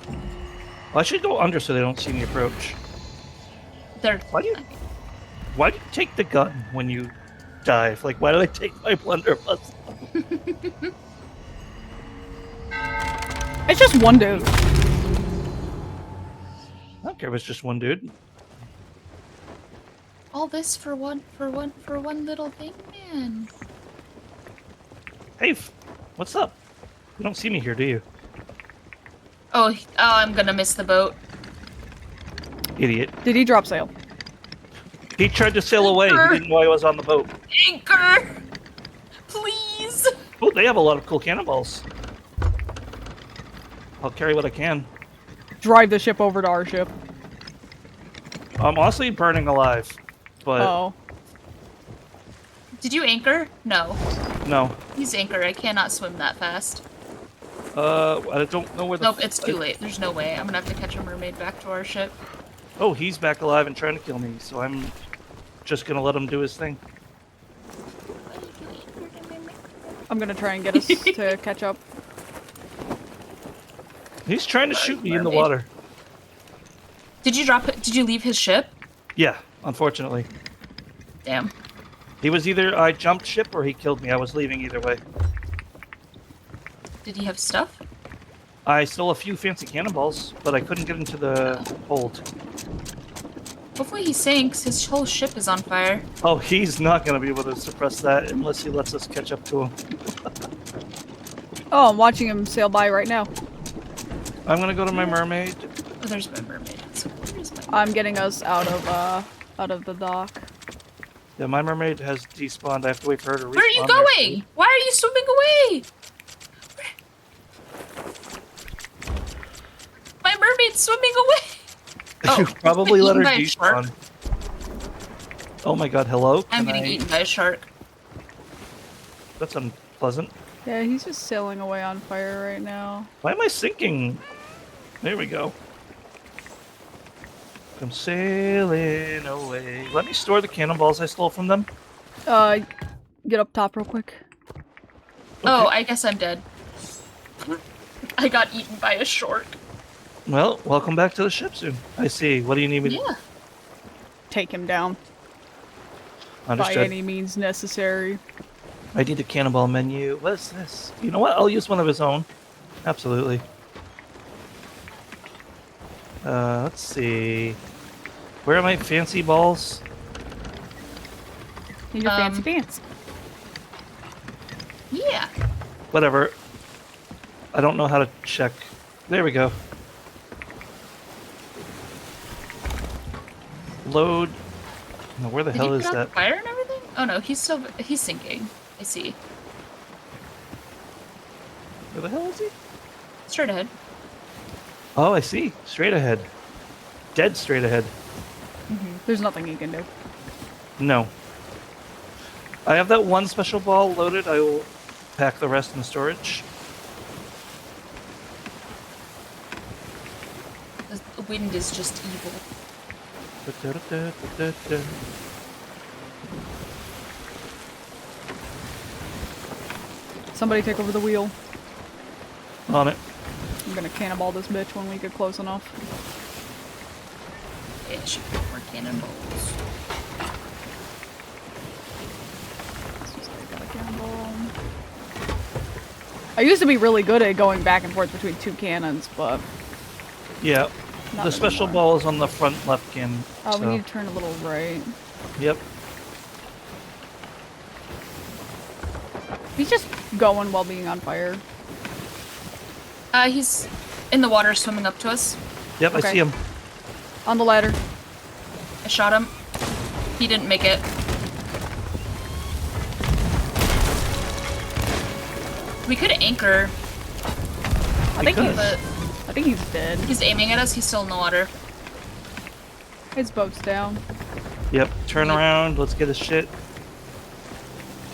Well, I should go under so they don't see me approach. They're. Why do you take the gun when you dive. Like, why did I take my blunderbuss? It's just one dude. I don't care if it's just one dude. All this for one little thing, man. Hey, what's up? You don't see me here, do you? Oh, I'm gonna miss the boat. Idiot. Did he drop sail? He tried to sail away. He didn't know I was on the boat. Anchor! Please! Oh, they have a lot of cool cannonballs. I'll carry what I can. Drive the ship over to our ship. I'm honestly burning alive, but Oh. Did you anchor? No. no. He's anchor. I cannot swim that fast. I don't know where the. Nope, it's too late. There's no way. I'm gonna have to catch a mermaid back to our ship. Oh, he's back alive and trying to kill me, so I'm just gonna let him do his thing. I'm gonna try and get us to catch up. He's trying to shoot me in the mermaid. water. Did you drop it? Did you leave his ship? Yeah, unfortunately. Damn. He was either I jumped ship or he killed me. I was leaving either way. Did he have stuff? I stole a few fancy cannonballs, but I couldn't get into the hold. Hopefully he sinks. His whole ship is on fire. Oh, he's not gonna be able to suppress that unless he lets us catch up to him. Oh, I'm watching him sail by right now. I'm gonna go to my mermaid. Oh, there's my mermaid. So where's my I'm getting us out of the dock. Yeah, my mermaid has despawned. I have to wait for her to respawn. Where are you there. going? Why are you swimming away? My mermaid's swimming away. You probably let her Eaten by a shark. despawn. Oh my god, hello? I'm Can getting I- eaten by a shark. That's unpleasant. Yeah, he's just sailing away on fire right now. Why am I sinking? There we go. I'm sailing away. Let me store the cannonballs I stole from them. Get up top real quick. Oh, I guess I'm dead. I got eaten by a shark. Well, welcome back to the ship soon. I see. What do you need me to Yeah. Take him down Understood. by any means necessary. I need the cannonball menu. What is this? You know what? I'll use one of his own. Absolutely. Let's see. Where are my fancy balls? In your fancy Um, pants. Yeah. Whatever. I don't know how to check. There we go. Load. Now, where the Did hell you is put out that? the fire and everything? Oh no, he's sinking. I see. Where the hell is he? Straight ahead. Oh, I see. Straight ahead. Dead straight ahead. There's nothing you can do. No. I have that one special ball loaded. I will pack the rest in the storage. The wind is just evil. Da-da-da-da-da-da. Somebody take over the wheel. On it. I'm gonna cannonball this bitch when we get close enough. Yeah, shoot more cannonballs. Let's just take out a cannonball. I used to be really good at going back and forth between two cannons, but Yeah. not The special anymore. ball is on the front left cannon. Oh, so- we need to turn a little right. Yep. He's just going while being on fire. He's in the water swimming up to us. Yep, I Okay. see him. On the ladder. I shot him. He didn't make it. We could anchor, I think could. but he's dead. he's aiming at us. He's still in the water. His boat's down. Yep. Turn around. Let's get his shit.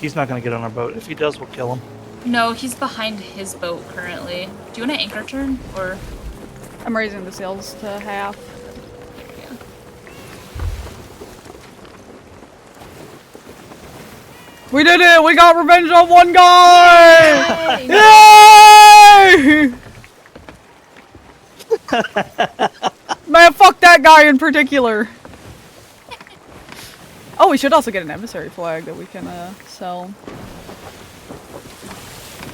He's not gonna get on our boat. If he does, we'll kill him. No, he's behind his boat currently. Do you want to anchor turn or? I'm raising the sails to half. Yeah. We did it! We got revenge on one guy! Yay! Man, fuck that guy in particular. Oh, we should also get an emissary flag that we can sell.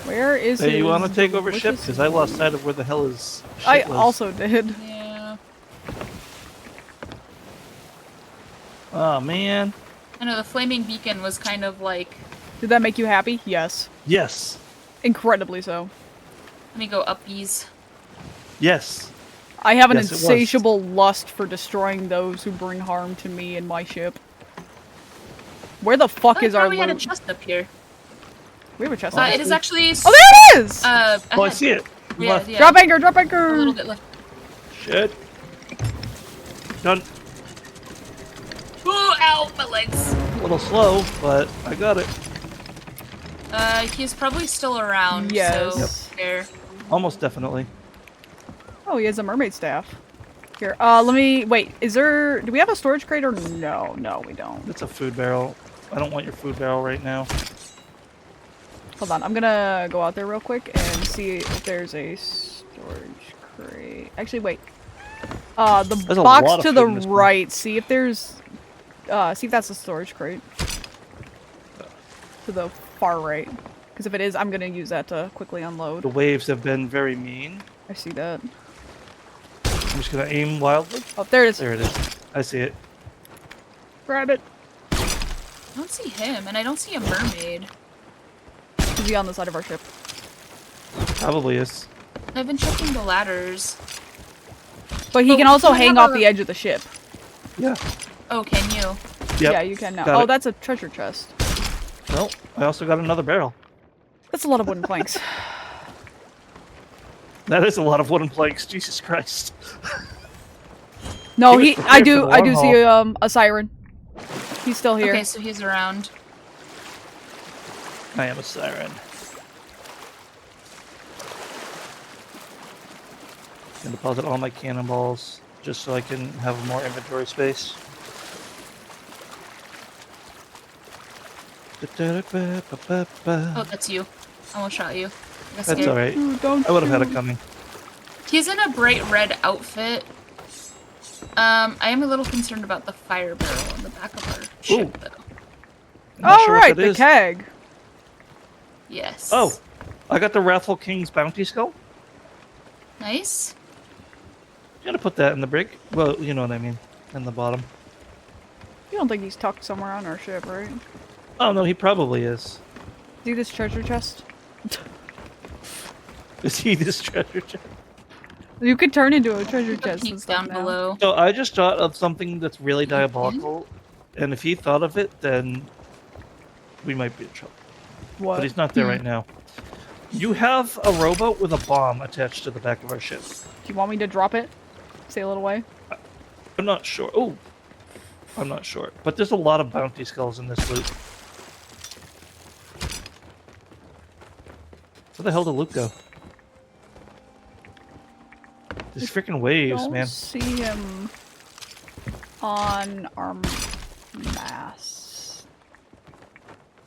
Where is Hey, his you want to take over ship? delicious- Because I lost sight of where the hell his shit I was. also did. Yeah. Oh, man. I know the flaming beacon was kind of like. Did that make you happy? Yes. Yes. Incredibly so. Let me go uppies. Yes. I have an Yes, it was. insatiable lust for destroying those who bring harm to me and my ship. Where the fuck I is thought our we had a loot? chest up here. We have a chest. It is actually. Oh, there it is! Oh, I ahead. see it. Yeah, Left. yeah. Drop anchor! Drop A anchor! little bit left. Shit. Done. Ooh, ow, my legs. A little slow, but I got it. He's probably still around. Yes. So there. Almost definitely. Oh, he has a mermaid staff. Here, let me wait. Is there? Do we have a storage crate or no? No, we don't. It's a food barrel. I don't want your food barrel right now. Hold on, I'm gonna go out there real quick and see if there's a storage crate. Actually, wait. The There's a lot box of to food the in this one. right. See if there's. See if that's a storage crate. To the far right. Because if it is, I'm gonna use that to quickly unload. The waves have been very mean. I see that. I'm just gonna aim wildly. Oh, there it is. There it is. I see it. Grab it. I don't see him, and I don't see a mermaid. Is he on the side of our ship? Probably is. I've been checking the ladders. But he Oh, can also we hang have off a- the edge of the ship. Yeah. Oh, can you? Yep. Yeah, you can now. Got Oh, it. that's a treasure chest. Well, I also got another barrel. That's a lot of wooden planks. That is a lot of wooden planks. Jesus Christ. No, He was I prepared do for the I do long see a siren. He's still here. Okay, so he's around. I am a siren. And deposit all my cannonballs just so I can have more inventory space. Oh, that's you. Almost shot you. I got That's scared. alright. Ooh, don't I would have had it shoot. coming. He's in a bright red outfit. I am a little concerned about the fire barrel on the back of our ship, though. I'm not Oh sure what right, that the is. keg. Yes. Oh, I got the Wrathful King's bounty skull. Nice. You gotta put that in the brig. Well, you know what I mean. In the bottom. You don't think he's tucked somewhere on our ship, right? Oh no, he probably is. See this treasure chest? Is he this treasure chest? You could turn into a treasure Put a chest peek and stuff down now. below. So I just thought of something that's really diabolical, and if he thought of it, then we might be in trouble. What? But he's not there right now. You have a rowboat with a bomb attached to the back of our ship. Do you want me to drop it? Sail it away? I'm not sure. Oh, I'm not sure. But there's a lot of bounty skulls in this loot. Where the hell did Luke go? These freaking waves, Don't man. see him on our mast.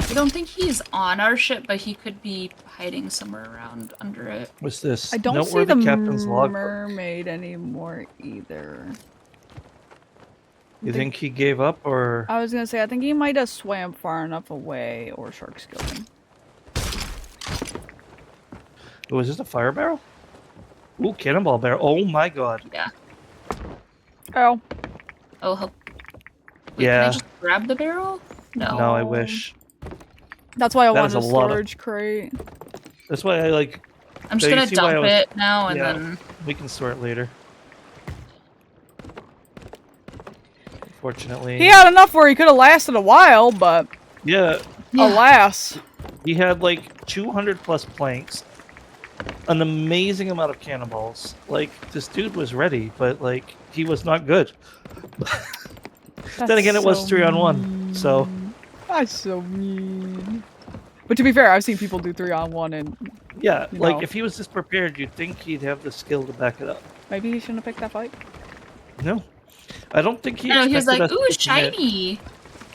I don't think he's on our ship, but he could be hiding somewhere around under it. What's this? I don't see Noteworthy the captain's logbook. mermaid anymore either. You think he gave up, or I was gonna say, I think he might have swam far enough away, or sharks killed him. was this a fire barrel? Ooh, cannonball barrel. Oh my god. Yeah. Oh. Oh, help. Wait, Yeah. Can I just grab the barrel? No. No, I wish. That's why I That wanted a is a lot of- storage crate. That's why I like. I'm just So you gonna see why I dump was- it now and Yeah. then. We can sort later. Unfortunately. He had enough where he could have lasted a while, but Yeah, Yeah. alas. he had like 200 plus planks, an amazing amount of cannonballs. Like, this dude was ready, but like, he was not good. Then again, it was 3-on-1, so. That's so mean. But to be fair, I've seen people do 3-on-1 and Yeah, You like know. if he was this prepared, you'd think he'd have the skill to back it up. maybe he shouldn't have picked that fight. No, I don't think he. No, he was like, expected ooh, us to commit. shiny.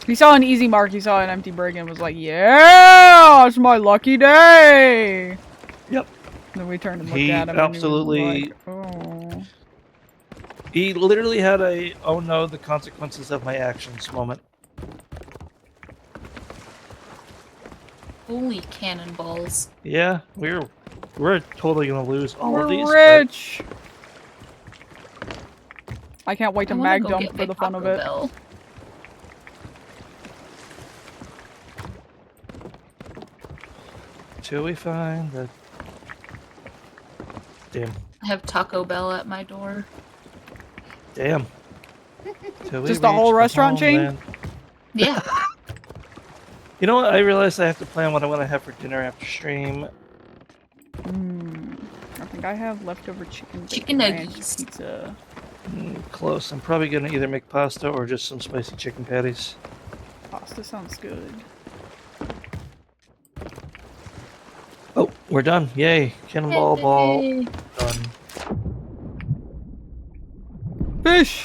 He saw an easy mark, he saw an empty brig and was like, yeah, it's my lucky day. Yep. And then we turned and looked He at him and absolutely- he was like, oh. He literally had a "oh no, the consequences of my actions" moment. Holy cannonballs. Yeah, we're totally gonna lose all of these. We're rich. I can't wait to I wanna mag go dump get for my the fun of Taco it. Bell. Till we find the damn. I have Taco Bell at my door. Damn. Till we Just the whole reach restaurant chain? homeland. Yeah. You know what? I realized I have to plan what I want to have for dinner after stream. I think I have leftover chicken Chicken bacon ranch nuggies. pizza. Close. I'm probably gonna either make pasta or just some spicy chicken patties. Pasta sounds good. Oh, we're done. Yay. Cannonball ball. Yay. Done. Fish!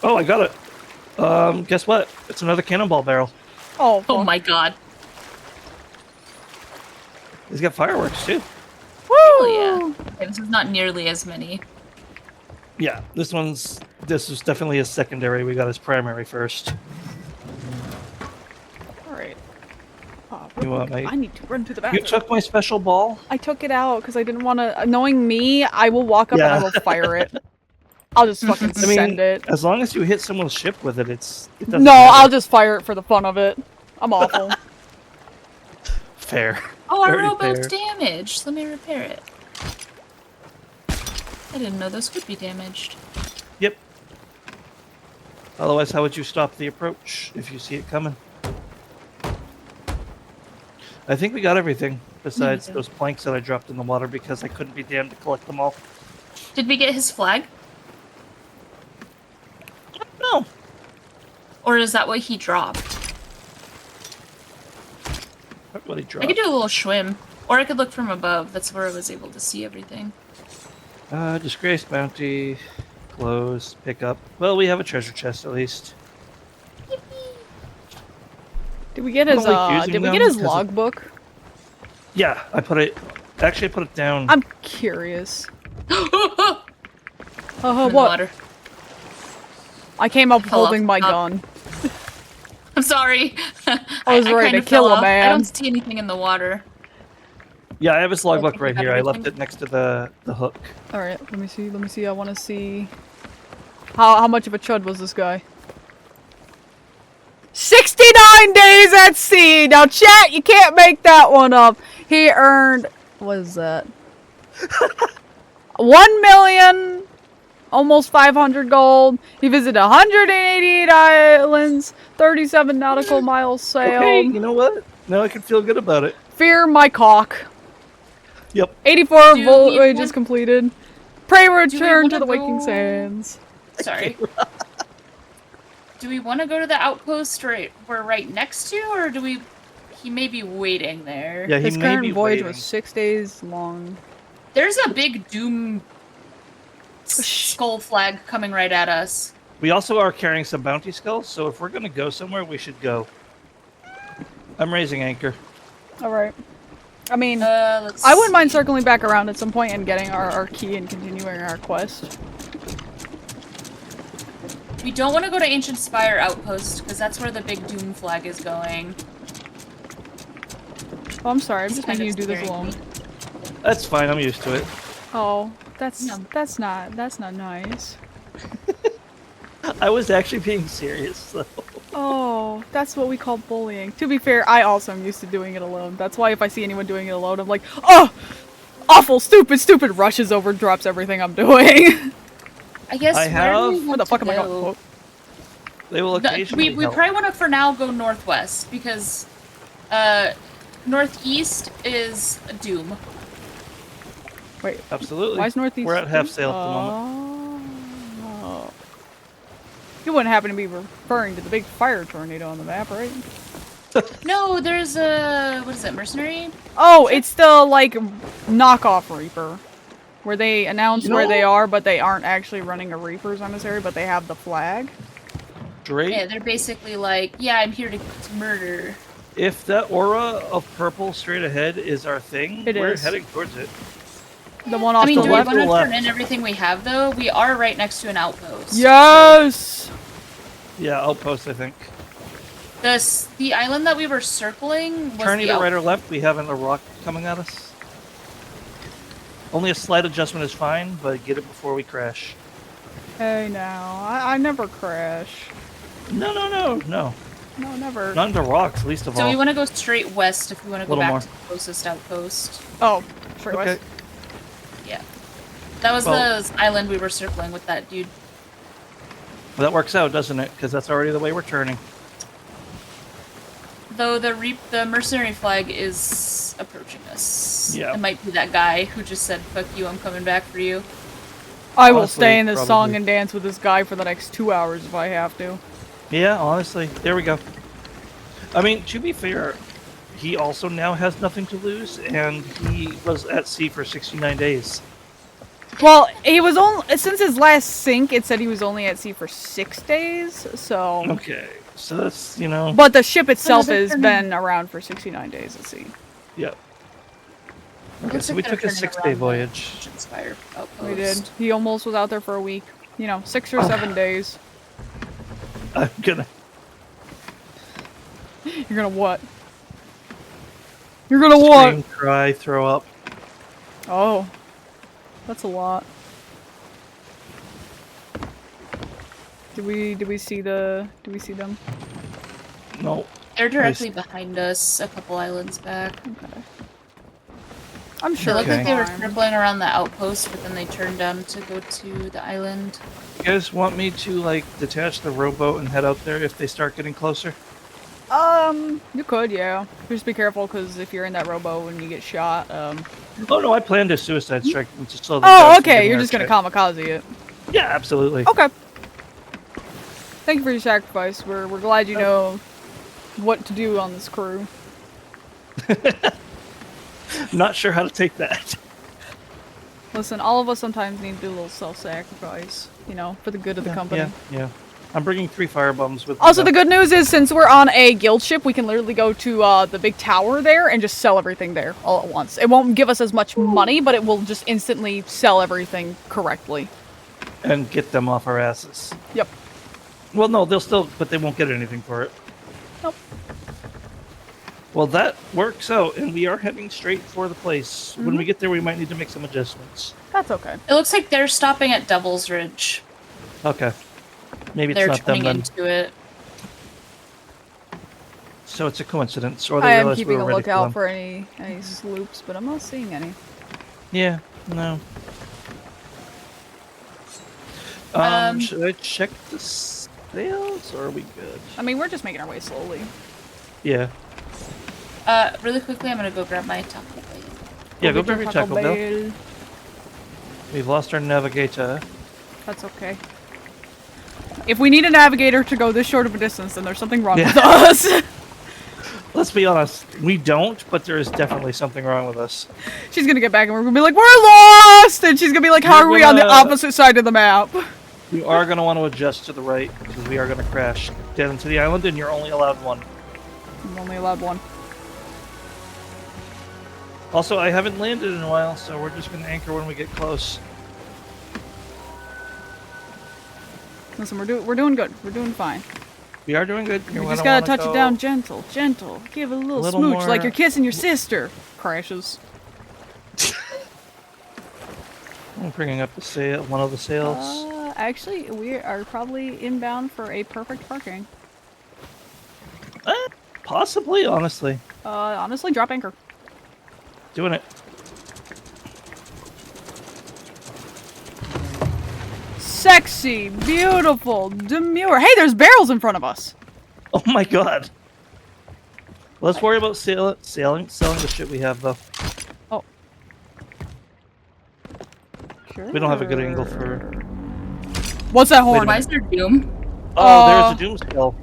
Oh, I got it. Guess what? It's another cannonball barrel. Oh, Oh fuck. my god. He's got fireworks too. Oh yeah. Okay, this is not nearly as many. Yeah, this is definitely his secondary. We got his primary first. Alright. Oh, You want my? I need to run to the You bathroom. took my special ball. I took it out because I didn't want to. Knowing me, I will walk up and Yeah. I will fire it. I'll just fucking I mean, send it. as long as you hit someone's ship with it, it doesn't No, matter. I'll just fire it for the fun of it. I'm awful. Fair. Oh, our Very rowboat's fair. damaged. Let me repair it. I didn't know those would be damaged. Yep. Otherwise, how would you stop the approach if you see it coming? I think we got everything besides do. those planks that I dropped in the water because I couldn't be damned to collect them all. Did we get his flag? No. Or is that what he dropped? What he I dropped? could do a little swim. Or I could look from above. That's where I was able to see everything. Disgraced bounty. Close. Pick up. Well, we have a treasure chest at least. Did we get I his don't like using did we get them his 'cause it- logbook? Yeah, I put it. Actually, I put it down. I'm curious. In Oh, the what? water. I came up Fell off holding the my top. gun. I'm sorry. I was ready kinda to kill fell a off. man. I don't see anything in the water. Yeah, I have his logbook think we right got here. I left everything. it next to the hook. All right, let me see. Let me see. I want to see. How much of a chud was this guy? 69 days at sea. Now, chat, you can't make that one up. He earned. What is that? 1 million. Almost 500 gold. He visited 188 islands. 37 nautical miles sailed. Okay, you know what? Now I can feel good about it. Fear my cock. Yep. 84 Do we voyages want- completed. Pray return to wanna the waking go- sands. Sorry. Do we want to go to the outpost we're right next to, or do we? He may be waiting there. Yeah, he His may current be voyage waiting. was 6 days long. There's a big doom skull flag coming right at us. We also are carrying some bounty skulls, so if we're gonna go somewhere, we should go. I'm raising anchor. Alright. I mean, Let's I wouldn't mind see. circling back around at some point and getting our key and continuing our quest. We don't want to go to Ancient Spire Outpost, because that's where the big doom flag is going. Oh, I'm sorry. I'm It's just kind making you of do this scaring alone. me. That's fine. I'm used to it. Oh, that's No. that's not nice. I was actually being serious, though. Oh, that's what we call bullying. To be fair, I also am used to doing it alone. That's why if I see anyone doing it alone, I'm like, oh, awful, stupid, rushes over, drops everything I'm doing. I guess I where do we have- Where the want fuck to am I go? going? They will occasionally We help. probably want to, for now, go northwest, because northeast is doom. Wait, Absolutely. why is northeast? We're at half sail at the moment. Oh. You wouldn't happen to be referring to the big fire tornado on the map, right? No, there's a what is it, mercenary? Oh, it's the like knockoff Reaper, where they announce where they are, but they aren't actually running a Reaper's emissary, but they have the flag. Drake, Yeah, they're basically like, yeah, I'm here to murder. if that aura of purple straight ahead is our thing, It we're is. heading towards it. The one off I mean, the do we left. want to left. turn in everything we have, though? We are right next to an outpost. Yes. Yeah, outpost, I think. The island that we were circling was Turn the either right or left. We haven't a rock coming at us. Only a slight adjustment is fine, but get it before we crash. Hey now, I never crash. No. No, never. Not into rocks, least of So all. we want to go straight west if we want to go Little back more. to the closest outpost. Oh, straight Okay. west. Yeah. That was Well- the island we were circling with that dude. Well, that works out, doesn't it? Because that's already the way we're turning. Though the mercenary flag is approaching us. Yeah. It might be that guy who just said, "Fuck you, I'm coming back for you." I will Honestly, stay in this song probably. and dance with this guy for the next 2 hours if I have to. Yeah, honestly. There we go. I mean, to be fair, he also now has nothing to lose, and he was at sea for 69 days. Well, he was only since his last sink. It said he was only at sea for 6 days. So, Okay, so that's, you know... but the ship itself they're has turning- been around for 69 days at sea. Yeah. Okay, Looks so like we they're took a turning 6-day around the voyage. Inspire outpost. We did. He almost was out there for a week. You know, 6 or 7 days. I'm gonna... You're gonna what? You're gonna what? Scream, cry, throw up. Oh, that's a lot. Did we see them? No. They're directly behind us, a couple islands back. Okay. I'm They sure. looked like it's they were fine. circling around the outpost, but then they turned to go to the island. You guys want me to, like, detach the rowboat and head out there if they start getting closer? You could, yeah. Just be careful, because if you're in that rowboat and you get shot, Oh, no, I planned a suicide strike to slow the Oh, guys from okay, getting you're our just gonna shit. kamikaze it. Yeah, absolutely. Okay. Thank you for your sacrifice. We're glad you know what to do on this crew. Not sure how to take that. Listen, all of us sometimes need to do a little self-sacrifice, you know, for the good of the company. Yeah. I'm bringing 3 firebombs with me. Also, though. the good news is, since we're on a guild ship, we can literally go to the big tower there and just sell everything there all at once. It won't give us as much money, but it will just instantly sell everything correctly. And get them off our asses. Yep. Well, no, they'll still, but they won't get anything for it. Nope. Well, that works out, and we are heading straight for the place. When we get there, we might need to make some adjustments. That's okay. It looks like they're stopping at Devil's Ridge. Okay. Maybe it's They're not them turning then. into it. So it's a coincidence, or they I am realize we keeping were a ready lookout them. for any sloops, but I'm not seeing any. Yeah, no. Should I check the sails, or are we good? I mean, we're just making our way slowly. Yeah. Really quickly, I'm gonna go grab my taco plate. Yeah, go get your grab your Taco Bell. Bell. We've lost our navigator. That's okay. If we need a navigator to go this short of a distance, then there's something wrong Yeah. with us. Let's be honest, we don't, but there is definitely something wrong with us. She's gonna get back and we're gonna be like, we're lost! And she's gonna be like, how You're are we on the gonna- opposite side of the map? You are going to want to adjust to the right, because we are going to crash dead into the island, and you're only allowed one. I'm only allowed one. Also, I haven't landed in a while, so we're just going to anchor when we get close. Listen, we're doing good. We're doing fine. We are doing good. You just gotta touch it down gentle, gentle. Give it a little Little smooch, like more- you're kissing your sister. Crashes. I'm bringing up the sail, one of the sails. Actually, we are probably inbound for a perfect parking. Possibly, honestly. Honestly, drop anchor. Doing it. Sexy, beautiful, demure. Hey, there's barrels in front of us. Oh my god. Let's worry about selling the shit we have, though. Oh. Sure. We don't have a good angle for... What's that horn? Why is there doom? Oh, there's a doom spell.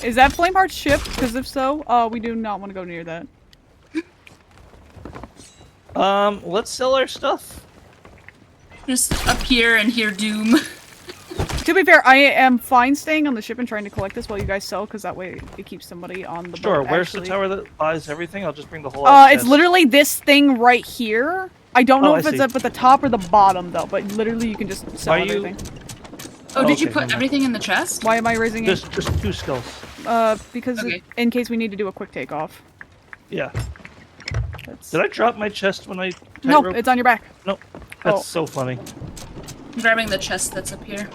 Is that Flameheart's ship? Because if so, we do not want to go near that. Let's sell our stuff. Just up here and hear doom. To be fair, I am fine staying on the ship and trying to collect this while you guys sell, because that way it keeps somebody on the Sure, boat. where's actually. the tower that buys everything? I'll just bring the whole It's literally this thing right here. I don't know Oh, if I it's see. up at the top or the bottom, though, but literally you can just sell Are you- everything. Oh, did you okay, put never mind. everything in the chest? Why am I raising it? Just 2 skulls. because Okay. in case we need to do a quick takeoff. Yeah. That's... Did I drop my chest when I Nope, tightrope? it's on your back. Nope. That's Oh. so funny. I'm grabbing the chest that's up here.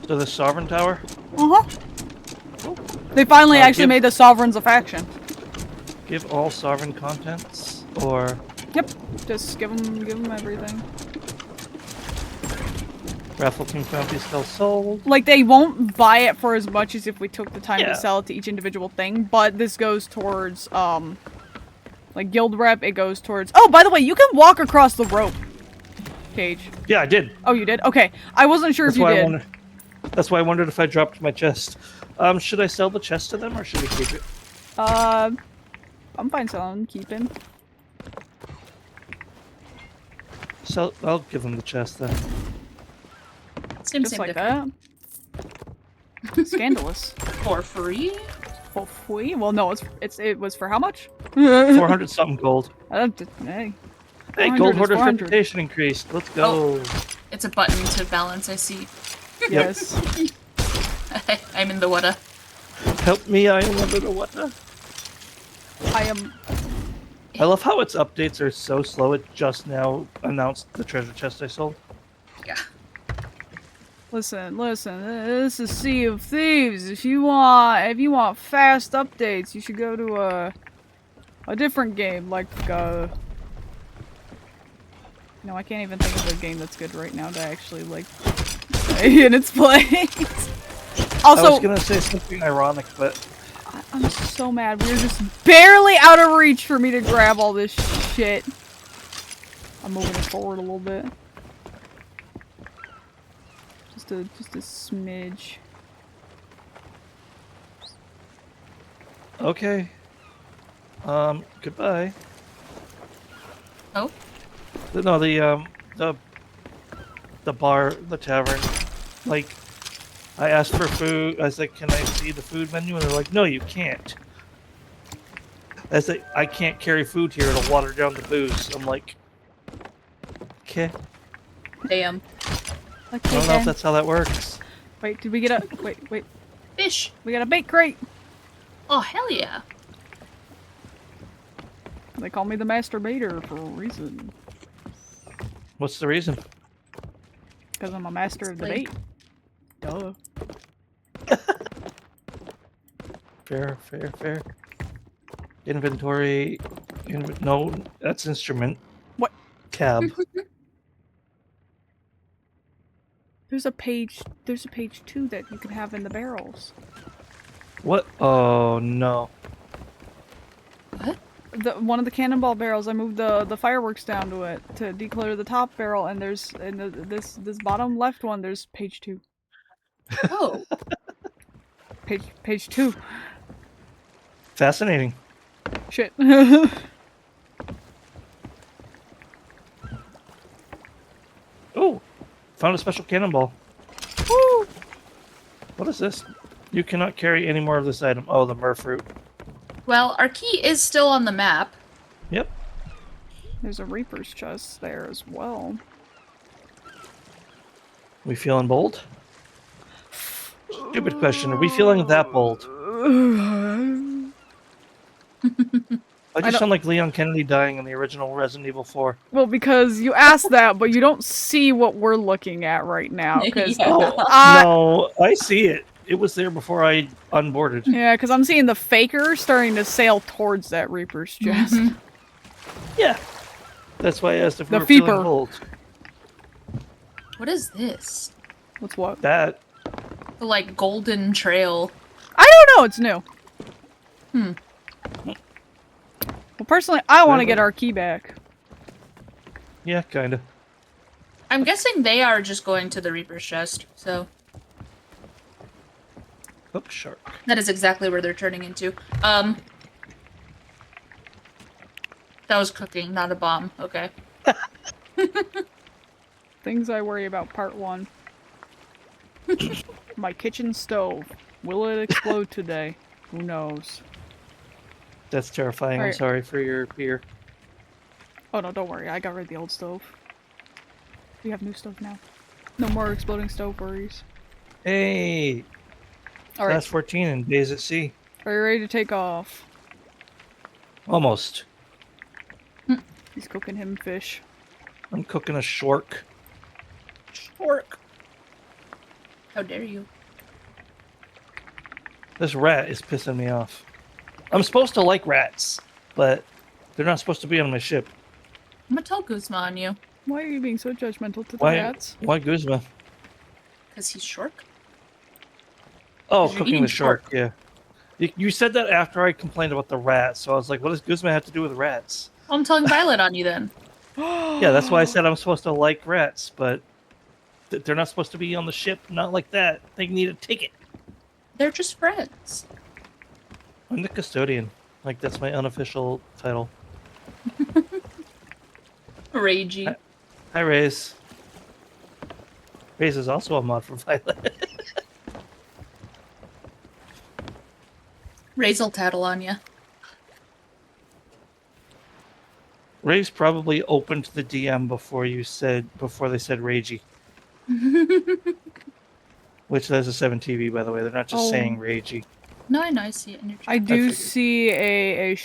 So the Sovereign Tower? Uh-huh. They finally actually give- made the Sovereigns a faction. Give all Sovereign contents? Or... Yep. Just give them everything. Raffle King Bounty still sold? Like, they won't buy it for as much as if we took the time Yeah. to sell it to each individual thing, but this goes towards, like, guild rep, it goes towards... Oh, by the way, you can walk across the rope, Cage. Yeah, I did. Oh, you did? Okay. I wasn't sure if you did. That's why I wondered if I dropped my chest. Should I sell the chest to them, or should we keep it? I'm fine selling, keeping. I'll give them the chest then. Just like that. Scandalous. For free? For free? Well, no, it was for how much? 400 something gold. Hey. Hey, 400 Gold is Hoarder's 400. reputation increased. Let's go. It's a button to balance, I see. Yes. I'm in the water. Help me, I am under the water. I am... I love how its updates are so slow. It just now announced the treasure chest I sold. Yeah. Listen, this is Sea of Thieves. If you want fast updates, you should go to a different game, like, no, I can't even think of a game that's good right now to actually, like, play in its place. Also, I was gonna say something ironic, but I'm so mad. We're just barely out of reach for me to grab all this shit. I'm moving it forward a little bit. Just a smidge. okay. Goodbye. Oh? No, the bar, the tavern. Like, I asked for food. I was like, "Can I see the food menu?" And they're like, "No, you can't." I was like, "I can't carry food here. It'll water down the booze." I'm like, "Okay." Damn. I don't know if that's how that works. Wait, did we get a... Wait. Fish! We got a bait crate! Oh, hell yeah. They call me the master baiter for a reason. What's the reason? Because I'm a master of the bait. Duh. Fair. Inventory. No, that's instrument. What? Cab. There's a page 2 that you can have in the barrels. What? Oh no. What? One of the cannonball barrels, I moved the fireworks down to it to declutter the top barrel, and there's this bottom left one. There's page 2. Oh. Page 2. Fascinating. Shit. Oh, found a special cannonball. Woo! What is this? You cannot carry any more of this item. Oh, the myrrh fruit. Well, our key is still on the map. Yep. There's a reaper's chest there as well. We feeling bold? Stupid question. Are we feeling that bold? I just sound like Leon Kennedy dying in the original Resident Evil 4. Well, because you asked that, but you don't see what we're looking at right now. Because Yeah. No, I see it. It was there before I unboarded. yeah, because I'm seeing the faker starting to sail towards that reaper's chest. Yeah. That's why I asked if The we were feeling Feeper. bold. What is this? What's what? That. The, like, golden trail. I don't know. It's new. Well, personally, I want to get our key back. Yeah, kinda. I'm guessing they are just going to the Reaper's chest, so Hook shark. that is exactly where they're turning into. That was cooking, not a bomb. Okay. Things I worry about, part 1. My kitchen stove. Will it explode today? Who knows? That's terrifying. I'm Alright. sorry for your fear. Oh no, don't worry. I got rid of the old stove. We have new stove now. No more exploding stove worries. Hey! Alright, Last 14 and days at sea. are you ready to take off? Almost. He's cooking him fish. I'm cooking a shork. Shork. How dare you? This rat is pissing me off. I'm supposed to like rats, but they're not supposed to be on my ship. I'm gonna tell Guzma on you. Why are you being so judgmental to the Why? rats? Why Guzma? Because he's short. Oh, 'Cause you're cooking eating the shark. pork. Yeah. You said that after I complained about the rats, so I was like, "What does Guzma have to do with rats?" Well, I'm telling Violet on you then. Yeah, that's why I said I'm supposed to like rats, but they're not supposed to be on the ship. Not like that. They need a ticket. They're just friends. I'm the custodian. Like that's my unofficial title. Ragey. Hi, Raze. Raze is also a mod for Violet. Razel tattle on you. Raze probably opened the DM before they said Ragey. Which there's a 7TV, by the way. They're not just Oh. saying Ragey. No, I know. I see it in your chat. I do figured. see a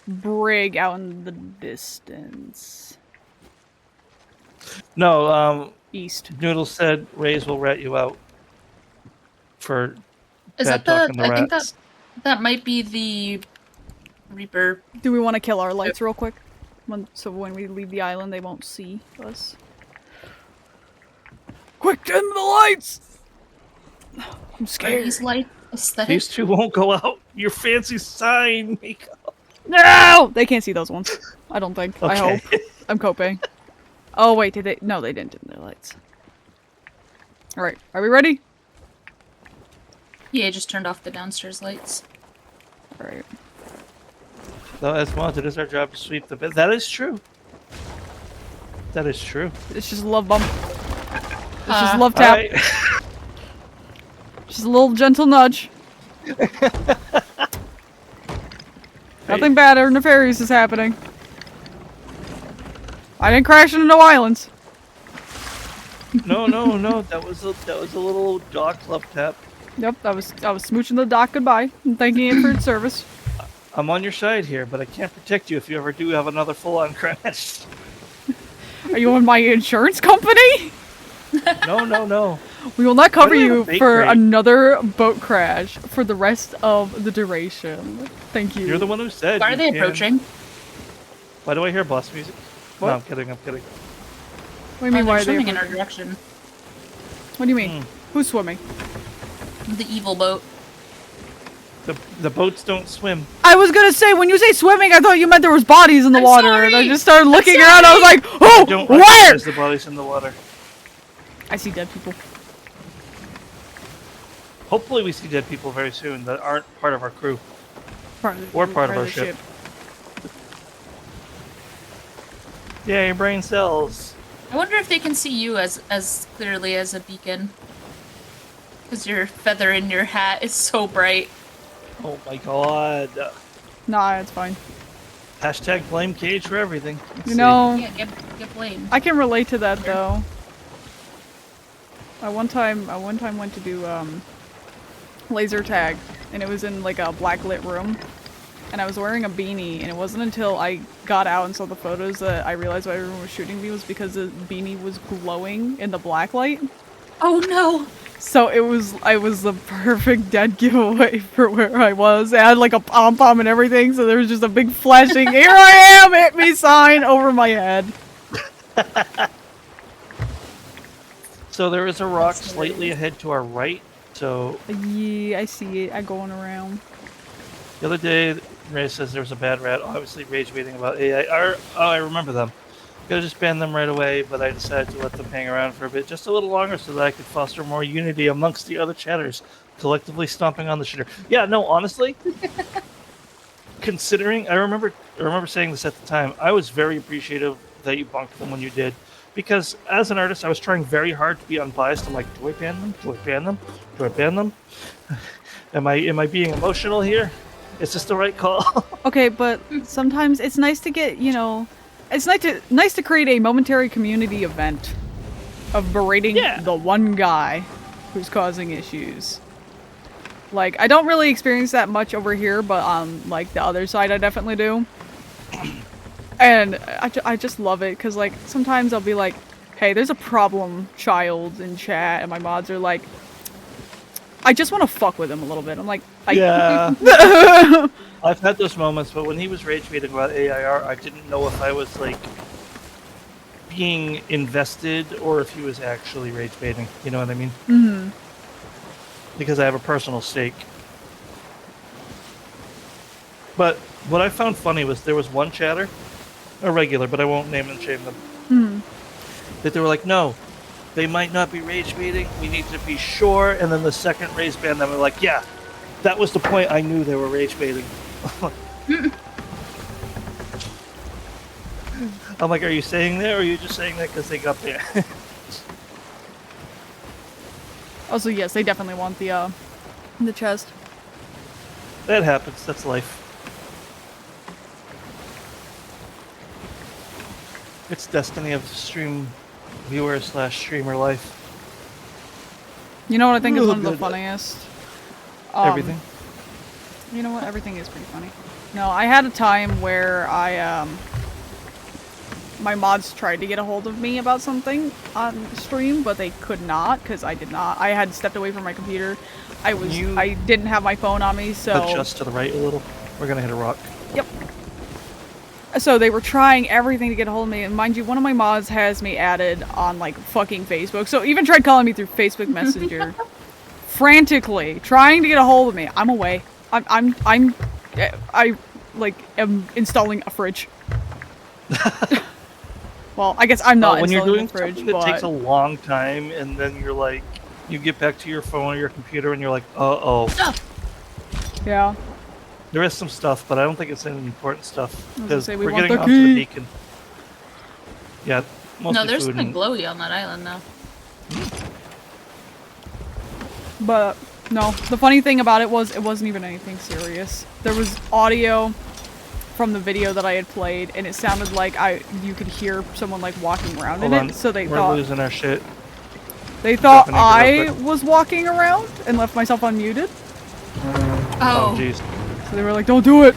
brig out in the distance. No, East. Noodle said Raze will rat you out for Is bad that the? talking to I think rats. that might be the Reaper. Do we want to kill our lights real quick? So when we leave the island, they won't see us. Quick, dim the lights! I'm Are scared. these light aesthetic? These two won't go out. Your fancy sign, Miko. No! They can't see those ones. I don't think. I Okay. hope. I'm coping. Oh, wait, did they? No, they didn't dim their lights. Alright, are we ready? Yeah, I just turned off the downstairs lights. Alright. So as mods, it is our job to sweep the bed. That is true. That is true. It's just a love bump. It's just a love tap. Alright. Just a little gentle nudge. Nothing bad or nefarious is happening. I didn't crash into no islands. No. That was a little dock love tap. Yep, I was smooching the dock goodbye and thanking it for its service. I'm on your side here, but I can't protect you if you ever do have another full-on crash. Are you on my insurance company? No. We will not cover Why do you have you a bait for crate? another boat crash for the rest of the duration. Thank you. You're the one who said. Why are you they can. approaching? Why do I hear boss music? What? No, I'm kidding. What do you Oh, mean, they're why are they swimming in our approaching? direction. What do you mean? Who's swimming? The evil boat. The boats don't swim. I was gonna say, when you say swimming, I thought you meant there was bodies in the I'm water, and I sorry. just started looking I'm around. I was sorry. like, "Oh, Don't where?" recognize the bodies in the water. I see dead people. Hopefully, we see dead people very soon that aren't part of our crew. Part of Or part of our the ship. Yay, brain cells. I wonder if they can see you as clearly as a beacon. Because your feather in your hat is so bright. Oh my god. Nah, it's fine. Hashtag blame Cage for everything. Let's You see. know, Yeah, get blamed. I can relate to that though. I one time went to do laser tag, and it was in like a blacklit room, and I was wearing a beanie, and it wasn't until I got out and saw the photos that I realized why everyone was shooting me was because the beanie was glowing in the black light. Oh no! So I was the perfect dead giveaway for where I was. It had like a pom-pom and everything, so there was just a big flashing, "Here I am, hit me" sign over my head. So there is a rock slightly ahead to our right. So Yeah, I see it. I going around. the other day, Ray says there was a bad rat. Obviously, rage baiting about AI. I remember them. Could have just banned them right away, but I decided to let them hang around for a bit, just a little longer, so that I could foster more unity amongst the other chatters, collectively stomping on the shitter. Yeah, no, honestly, considering I remember saying this at the time, I was very appreciative that you bunked them when you did, because as an artist, I was trying very hard to be unbiased. I'm like, do I ban them? Do I ban them? Do I ban them? Am I being emotional here? Is this the right call? Okay, but sometimes it's nice to get, it's nice to create a momentary community event of berating Yeah. the one guy who's causing issues. Like, I don't really experience that much over here, but on, like, the other side I definitely do. And I just love it, because, like, sometimes I'll be like, hey, there's a problem child in chat, and my mods are like, I just want to fuck with him a little bit. I'm like, Yeah. I've had those moments, but when he was rage baiting about AIR, I didn't know if I was, like, being invested or if he was actually rage baiting. You know what I mean? Mm-hmm. Because I have a personal stake. But what I found funny was there was one chatter, a regular, but I won't name and shame them, that they were like, no, they might not be rage baiting, we need to be sure, and then the second rage ban them were like, yeah, that was the point I knew they were rage baiting. I'm like, are you saying that, or are you just saying that because they got there? Also, yes, they definitely want the chest. That happens, that's life. It's destiny of stream viewer / streamer life. You know what I think is Ooh, one of the good. funniest? Everything. You know what? Everything is pretty funny. No, I had a time where my mods tried to get a hold of me about something on stream, but they could not because I did not. I had stepped away from my computer. I didn't have my phone on me, so Adjust to the right a little. We're gonna hit a rock. Yep. So they were trying everything to get a hold of me, and mind you, one of my mods has me added on like fucking Facebook. So even tried calling me through Facebook Messenger, frantically trying to get a hold of me. I'm away. I like am installing a fridge. Well, I guess I'm not when you're installing doing a fridge, something that but takes a long time, and then you're like, you get back to your phone or your computer, and you're like, uh-oh. yeah. There is some stuff, but I don't think it's any important stuff. I was gonna Because say, we we're want getting the onto key. the beacon. Yeah, mostly No, there's food something and... glowy on that island now. But no, the funny thing about it was it wasn't even anything serious. There was audio from the video that I had played, and it sounded like you could hear someone like walking around Hold in on, it. So they we're thought losing our shit. they thought Dropping anchor real I quick. was walking around and left myself unmuted. Oh, Oh, jeez. So they were like, "Don't do it."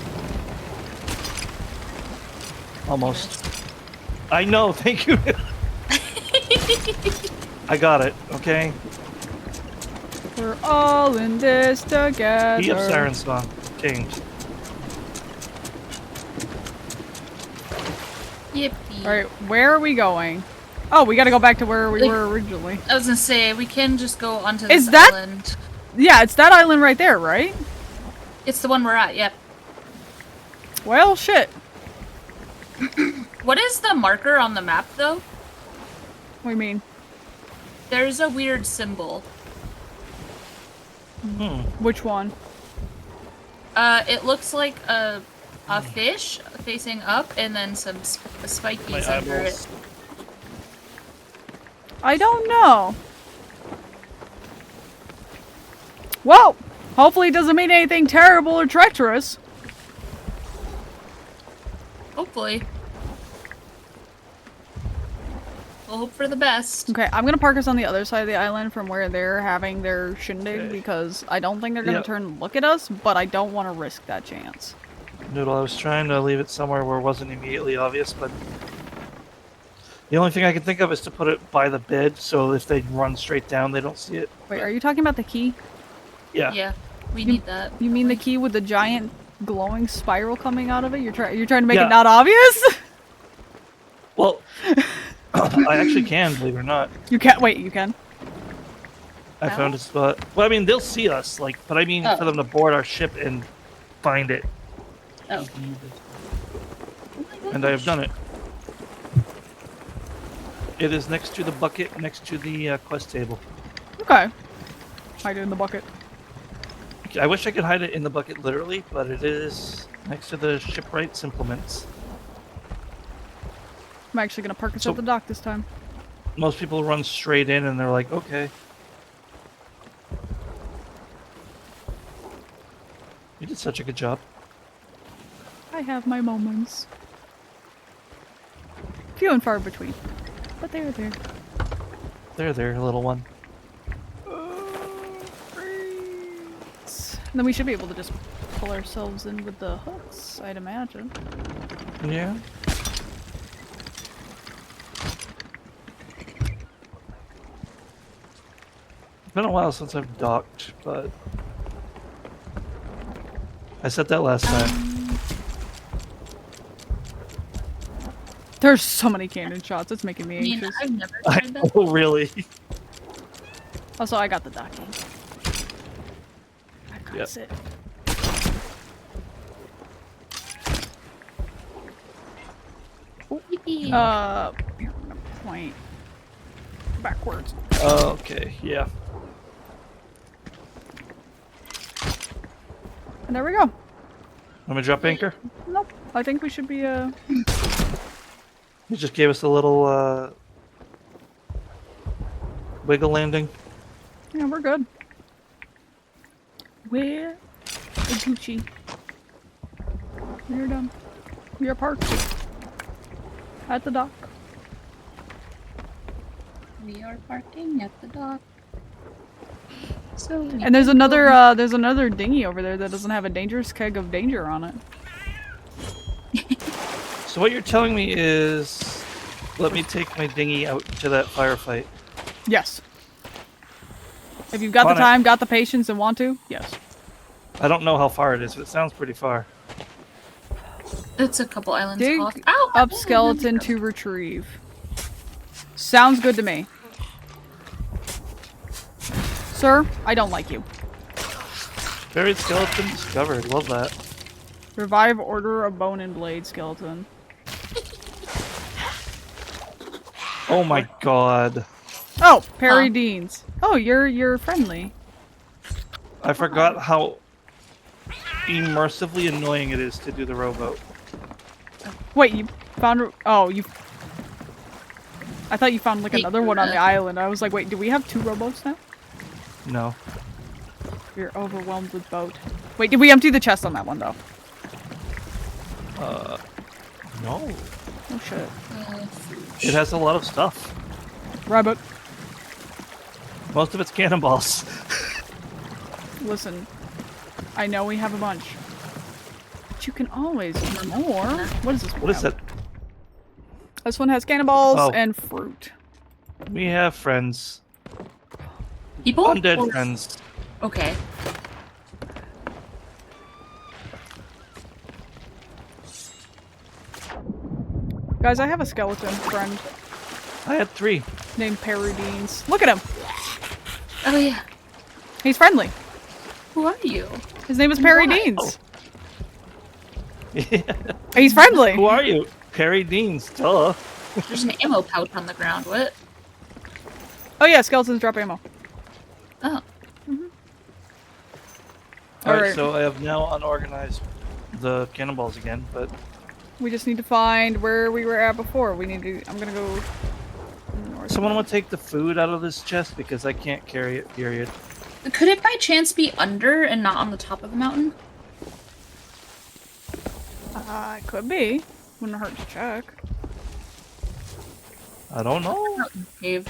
Almost. I know, thank you. I got it, okay? We're all in this together. Key of Siren Song. Changed. yippee. Alright, where are we going? Oh, we gotta go back to where we were originally. I was gonna say, we can just go onto this Is that- island. Yeah, it's that island right there, right? It's the one we're at, yep. Well, shit. What is the marker on the map, though? What do you mean? There's a weird symbol. Which one? It looks like a fish facing up, and then some My spikies under eyeballs. it. I don't know. Well, hopefully it doesn't mean anything terrible or treacherous. Hopefully. We'll hope for the best. Okay, I'm gonna park us on the other side of the island from where they're having their shindig Okay. because I don't think they're gonna Yep. turn and look at us, but I don't want to risk that chance. Noodle, I was trying to leave it somewhere where it wasn't immediately obvious, but... The only thing I can think of is to put it by the bed, so if they run straight down, they don't see it. Wait, are you talking about the key? Yeah. Yeah, we need that. You mean the key with the giant glowing spiral coming out of it? You're trying to make Yeah. it not obvious? Well, I actually can, believe it or not. You can't. Wait, you can. I found a spot. Well, I mean, they'll see us, like, but I mean Oh. for them to board our ship and find it. Oh. And I have done it. It is next to the bucket, next to the quest table. Okay. Hide it in the bucket. I wish I could hide it in the bucket literally, but it is next to the shipwright's implements. I'm actually gonna park us So- at the dock this time. Most people run straight in and they're like, okay. You did such a good job. I have my moments. Few and far between. But they're there. There, little one. Then we should be able to just pull ourselves in with the hooks, I'd imagine. Yeah. It's been a while since I've docked, but I said that last time. There's so many cannon shots, it's making me I mean, anxious. I've never tried that. Oh, really? Also, I got the docking. I got Yep. it. Yippee. Here, I'm gonna point backwards. Okay, yeah. And there we go. Let me drop anchor. Nope. I think we should be, You just gave us a little wiggle landing. yeah, we're good. Where is Gucci? We're done. We are parked at the dock. We are parking at the dock. So we And there's can go- another dinghy over there that doesn't have a dangerous keg of danger on it. So what you're telling me is, let me take my dinghy out to that firefight. Yes. If you've got On the it. time, got the patience, and want to, yes. I don't know how far it is, but it sounds pretty far. It's a couple islands Dig off. Ow! up skeleton to retrieve. Sounds good to me. Sir, I don't like you. Buried skeleton discovered. Love that. Revive order a bone and blade skeleton. Oh my god. Oh, Perry Huh. Deans. Oh, you're friendly. I forgot how immersively annoying it is to do the rowboat. Wait, you found? Oh, you. I thought you found like Hey, another one on the Greta. island. I was like, wait, do we have 2 rowboats now? No. We're overwhelmed with boat. Wait, did we empty the chest on that one though? No. Oh shit. It has a lot of stuff. Rabbit. Most of it's cannonballs. Listen, I know we have a bunch, but you can always get more. What is this? What is have? that? This one has cannonballs Oh. and fruit. We have friends. People? Undead Or- friends. Okay. Guys, I have a skeleton friend I had 3. named Paradines. Look at him. Oh yeah. He's friendly. Who are you? His name is Oh. Paradines. He's friendly. Who are you? Perry Deans, duh. There's an ammo pouch on the ground. What? Oh yeah, skeletons drop ammo. Oh. Alright, Alright. so I have now unorganized the cannonballs again, but We just need to find where we were at before. We need to. I'm gonna go. North. someone want to take the food out of this chest because I can't carry it, period. Could it by chance be under and not on the top of the mountain? It could be. Wouldn't hurt to check. I don't know. Mountain cave.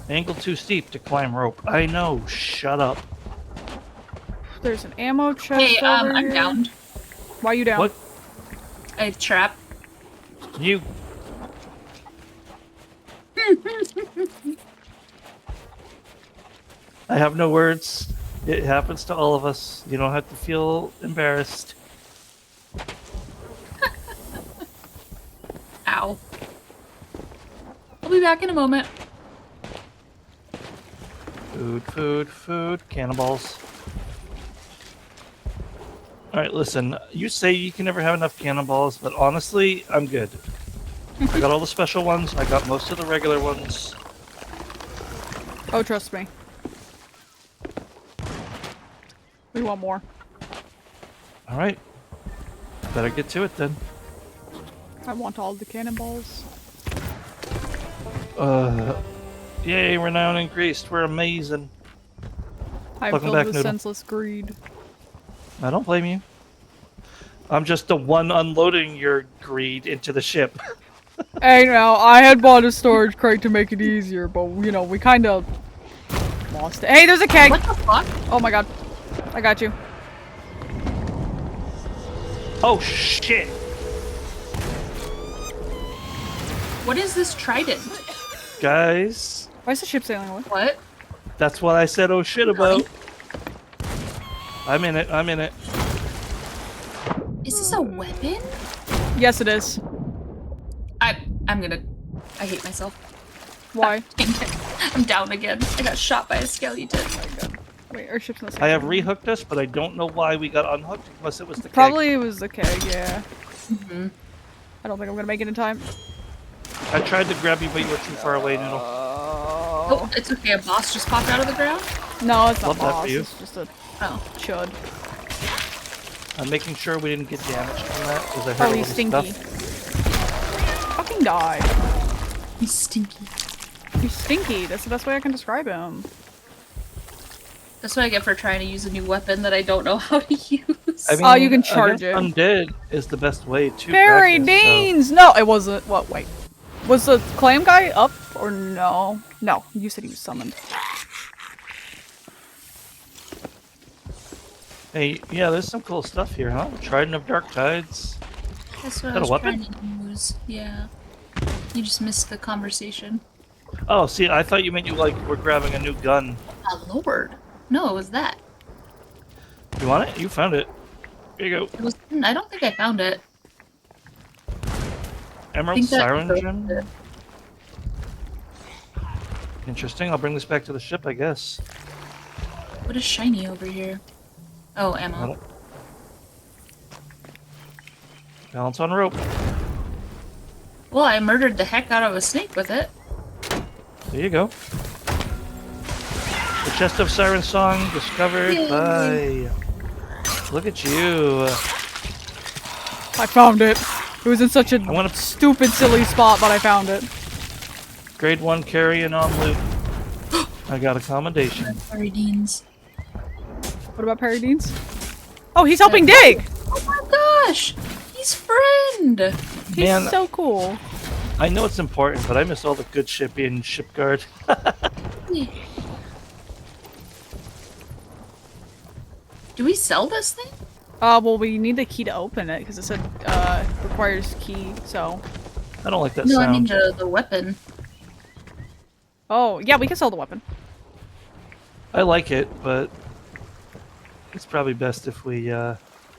Angle too steep to climb rope. I know, shut up. There's an ammo chest. Hey, over I'm here. downed. Why you down? What? I trap. You. I have no words. It happens to all of us. You don't have to feel embarrassed. Ow. I'll be back in a moment. Food, food, food. Cannonballs. Alright, listen. You say you can never have enough cannonballs, but honestly, I'm good. I got all the special ones. I got most of the regular ones. Oh, trust me. We want more. Alright. Better get to it then. I want all the cannonballs. Yay, renown increased. We're amazing. I'm Welcome filled back, with Noodle. senseless greed. I don't blame you. I'm just the one unloading your greed into the ship. Hey, now, I had bought a storage crate to make it easier, but, you know, we kind of lost it. Hey, there's a keg! What the fuck? Oh my god. I got you. Oh shit! What is this trident? Guys, Why is the ship sailing away? What? that's what I said oh shit about. I'm in it, I'm in it. Is this a weapon? Yes, it is. I'm gonna. I hate myself. Why? Dang it. I'm down again. I got shot by a skeleton. Wait, our ship's not I have sailing. rehooked us, but I don't know why we got unhooked, unless it was the keg. Probably it was the keg, yeah. Mm-hmm. I don't think I'm gonna make it in time. I tried to grab you, but you were too far away, Noodle. Oh, it's okay. A boss just popped out of the ground. No, it's not Love that for boss. you. It's just a Oh. chud. I'm making sure we didn't get damaged from that, because I heard Oh, a he's little stinky. stuff. Fucking die. He's stinky. He's stinky. That's the best way I can describe him. That's what I get for trying to use a new weapon that I don't know how to use. I mean, Oh, you can charge against Undead is the best way to Harry practice, so- Deans! No, it wasn't. What? Wait. Was the clam guy up or no? No, you said he was summoned. Hey, yeah, there's some cool stuff here, huh? Trident of Dark Tides. That's what that I a was weapon? trying to use. Yeah. You just missed the conversation. Oh, see, I thought you meant you were grabbing a new gun. Oh, Lord. No, it was that. You want it? You found it. Here you go. It was. I don't think I found it. Emerald think that- Siren Gem. Interesting. I'll bring this back to the ship, I guess. What is shiny over here? Oh, Got ammo. it. Balance on rope. Well, I murdered the heck out of a snake with it. There you go. The chest of Siren Song discovered by. Look at you. I found it. It was in such a wanna- stupid, silly spot, but I found it. Grade 1 carrion on loot. I got a commendation. Sorry, Deans. What about Paradeens? Oh, he's helping dig! Oh my gosh! He's friend! He's Man, so cool. I know it's important, but I miss all the good shit being ship guard. Do we sell this thing? Well, we need the key to open it, because it said, requires key, so... I don't like that No, I mean sound. the weapon. Oh, yeah, we can sell the weapon. I like it, but it's probably best if we.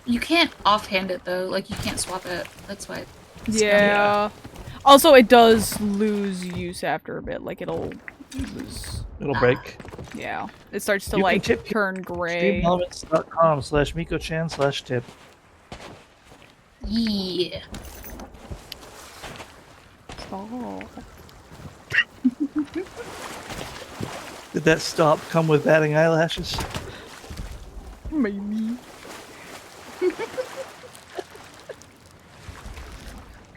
You can't offhand it though. Like you can't swap it. That's why. it's Yeah. Also, it does lose use after a bit. Like, it'll lose... It'll break. Yeah. It starts to, You can like, tip turn gray. Streamelements.com/Miko-chan/tip. Yeah. Oh. Did that stop come with batting eyelashes? Maybe.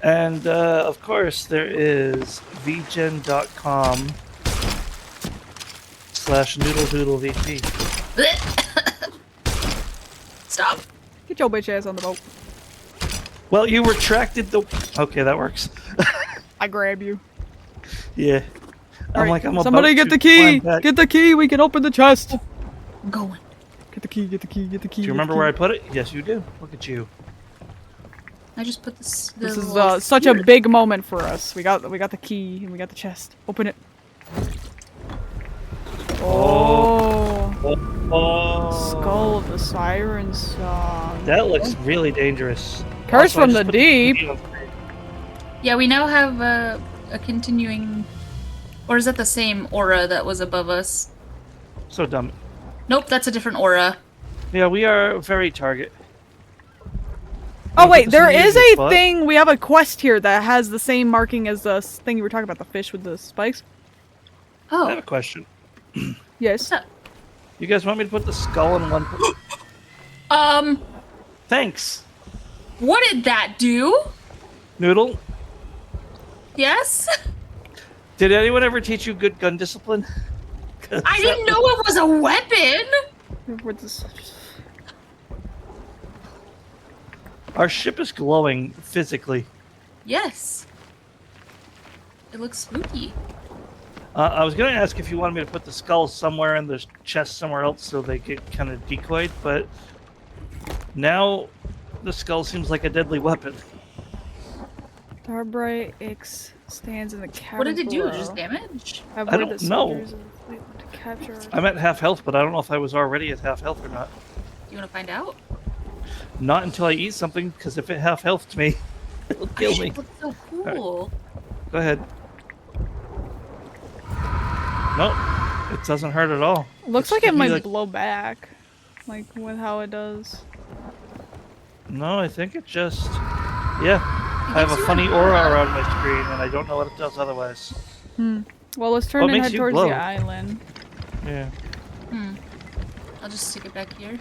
And of course, there is vgen.com/noodledoodlevp. Stop. Get your bitch ass on the boat. Well, you retracted the. Okay, that works. I grab you. Yeah. I'm Alright, like, I'm somebody about get the to climb key! back. Get the key! We can open the chest! I'm going. Get the key, get the key, get the key. Do you remember where I put it? Yes, you do. Look at you. I just put this. This is little such a spear. big moment for us. We got the key and we got the chest. Open it. Oh. Oh. Skull of the Siren Song. That looks really dangerous. Curse Also, I from just the put deep. key on screen. Yeah, we now have a continuing. Or is that the same aura that was above us? So dumb. Nope, that's a different aura. Yeah, we are very target. Oh Wanna wait, put this in there the is easy a spot? thing. We have a quest here that has the same marking as the thing you were talking about, the fish with the spikes. I have Oh, a question. Yes. You guys want me to put the skull in one? Thanks, what did that do? Noodle. Yes? Did anyone ever teach you good gun discipline? 'Cause I didn't know it was a weapon! Where'd this- Our ship is glowing physically. Yes. It looks spooky. I was gonna ask if you wanted me to put the skull somewhere in the chest somewhere else so they get kind of decoyed, but now The skull seems like a deadly weapon. Starbright X stands in the cavern What did it do? below. Just damage? Have I word don't that know. soldiers of the fleet want to capture. I'm at half health, but I don't know if I was already at half health or not. You want to find out? Not until I eat something, because if it half health me, it'll kill me. It looks so cool. Go ahead. Nope, it doesn't hurt at all. Looks It's like it giving me, might blow back, like with how it does. No, I think it just... Yeah, I have a gives you funny an aura aura. around my screen, and I don't know what it does otherwise. Well, let's turn Oh, it and makes head you towards glow. the island. Yeah. I'll just stick it back here.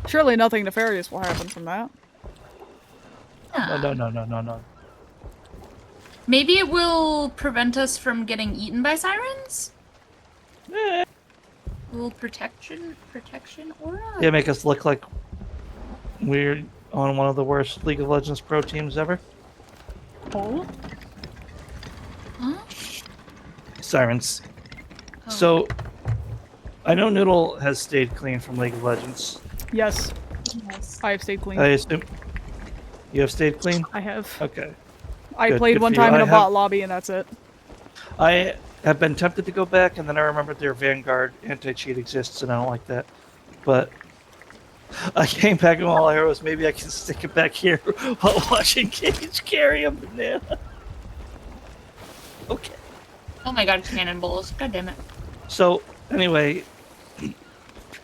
Surely nothing nefarious will happen from that. No. Maybe it will prevent us from getting eaten by sirens? Eh. A little protection aura? Yeah, make us look like we're on one of the worst League of Legends pro teams ever. Oh? Huh? Sirens. Oh. So, I know Noodle has stayed clean from League of Legends. Yes, Yes. I have stayed clean. I assume you have stayed clean? I have. Okay. I good, played good one for you. time in I a have- bot lobby and that's it. I have been tempted to go back, and then I remembered their Vanguard anti-cheat exists, and I don't like that. But I came back, and all I heard was maybe I can stick it back here while watching Cage carry a banana. Okay. Oh my god, cannonballs. God damn it. So, anyway,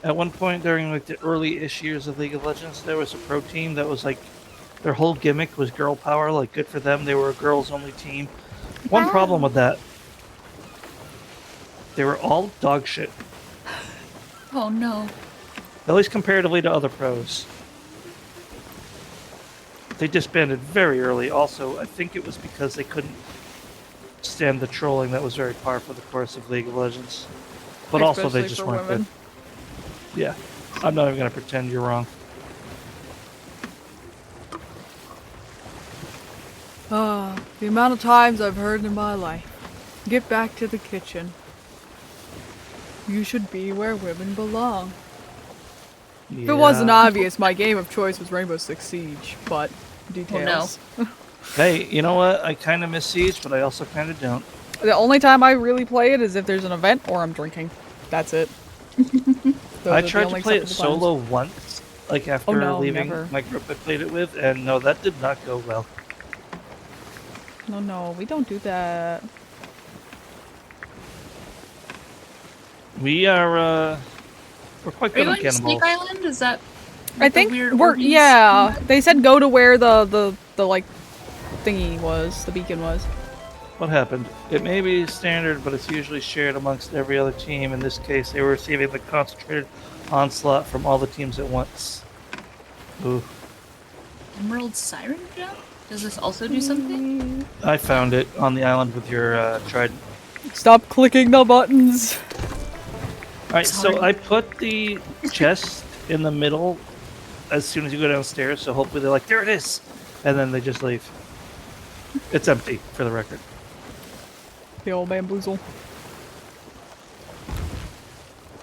at one point during like the early-ish years of League of Legends, there was a pro team that was like, their whole gimmick was girl power, like good for them, they were a girls-only team. One problem with that, they were all dog shit, Oh no. at least comparatively to other pros. They disbanded very early. Also, I think it was because they couldn't stand the trolling that was very par for the course of League of Legends. But also they Especially just for weren't women. good. Yeah, I'm not even going to pretend you're wrong. The amount of times I've heard in my life. Get back to the kitchen. You should be where women belong. If it wasn't obvious, my game of choice was Rainbow Six Siege, but details. Hey, you know what? I kind of miss Siege, but I also kind of don't. The only time I really play it is if there's an event or I'm drinking. That's it. Those I are the tried to only play it acceptable times. solo once, like after no, leaving never. my group I played it with, and no, that did not go well. No, we don't do that. We are, we're quite Are you good on going to Snake cannonballs. Island? Is that I like the think weird we're orgies? yeah. They said go to where the like thingy was, the beacon was. What happened? It may be standard, but it's usually shared amongst every other team. In this case, they were receiving the concentrated onslaught from all the teams at once. Ooh. Emerald Siren Gem? Does this also do something? I found it on the island with your trident. Stop clicking the buttons. Alright, so Sorry. I put the chest in the middle as soon as you go downstairs, so hopefully they're like, there it is! And then they just leave. It's empty, for the record. The old bamboozle.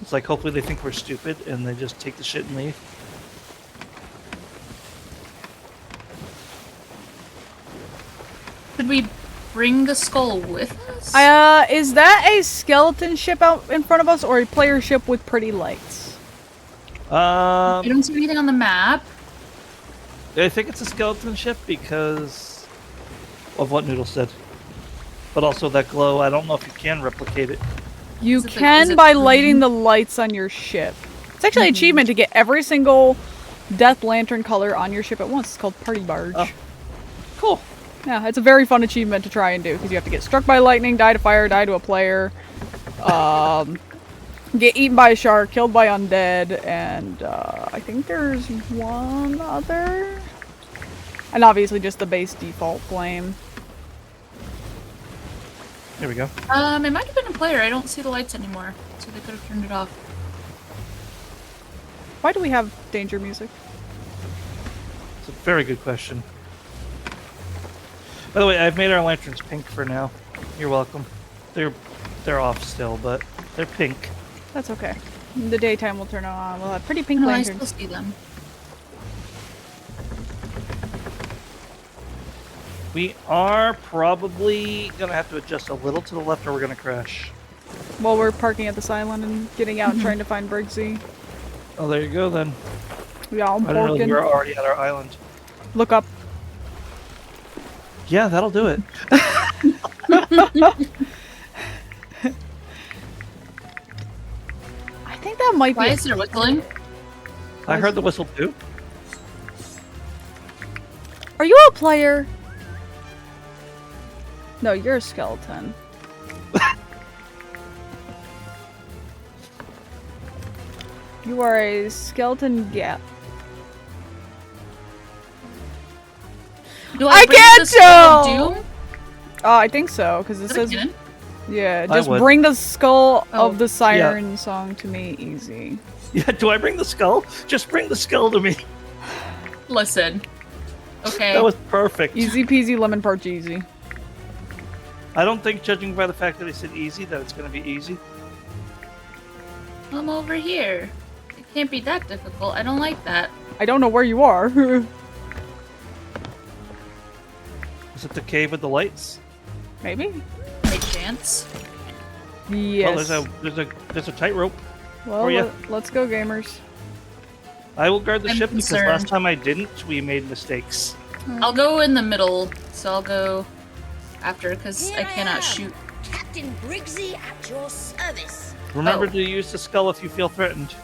It's like, hopefully they think we're stupid, and they just take the shit and leave. Could we bring the skull with us? Is that a skeleton ship out in front of us or a player ship with pretty lights? I don't see anything on the map. I think it's a skeleton ship because of what Noodle said. But also that glow, I don't know if you can replicate it. You Is it like- can is it by green? lighting the lights on your ship. It's actually an achievement to get every single Death Lantern color on your ship at once. It's called Party Barge. Oh. Cool. Yeah, it's a very fun achievement to try and do because you have to get struck by lightning, die to fire, die to a player, get eaten by a shark, killed by undead, and I think there's one other. And obviously just the base default flame. Here we go. It might have been a player. I don't see the lights anymore, so they could have turned it off. Why do we have danger music? It's a very good question. By the way, I've made our lanterns pink for now. You're welcome. They're off still, but they're pink. That's okay. In the daytime we'll turn it on. We'll have pretty pink No, I lanterns. still see them. We are probably gonna have to adjust a little to the left or we're gonna crash. Well, we're parking at this island and getting out and trying to find Briggsy. Oh, there you go then. Yeah, I'm I didn't realize parking. we were already at our island. Look up. Yeah, that'll do it. I think that might Why be. is there whistling? I heard the whistle too. Are you a player? No, you're a skeleton. You are a skeleton gap. Do I bring can't the Skull of tell! Doom? I think so, because it Is that says. canon? Yeah, I just would. bring the skull Oh. of the siren song to me easy. Yeah, do I bring the skull? Just bring the skull to me. Listen. Okay. That was perfect. Easy peasy lemon parch easy. I don't think, judging by the fact that I said easy, that it's going to be easy. I'm over here. It can't be that difficult. I don't like that. I don't know where you are. Is it the cave with the lights? Maybe? By chance. Yes. Well, there's a tightrope. Well, for ya. let's go, gamers. I will guard the I'm ship because concerned. last time I didn't, we made mistakes. I'll go in the middle, so I'll go after because Here I cannot am, shoot. Captain Briggsy at your service. Remember Oh. to use the skull if you feel threatened.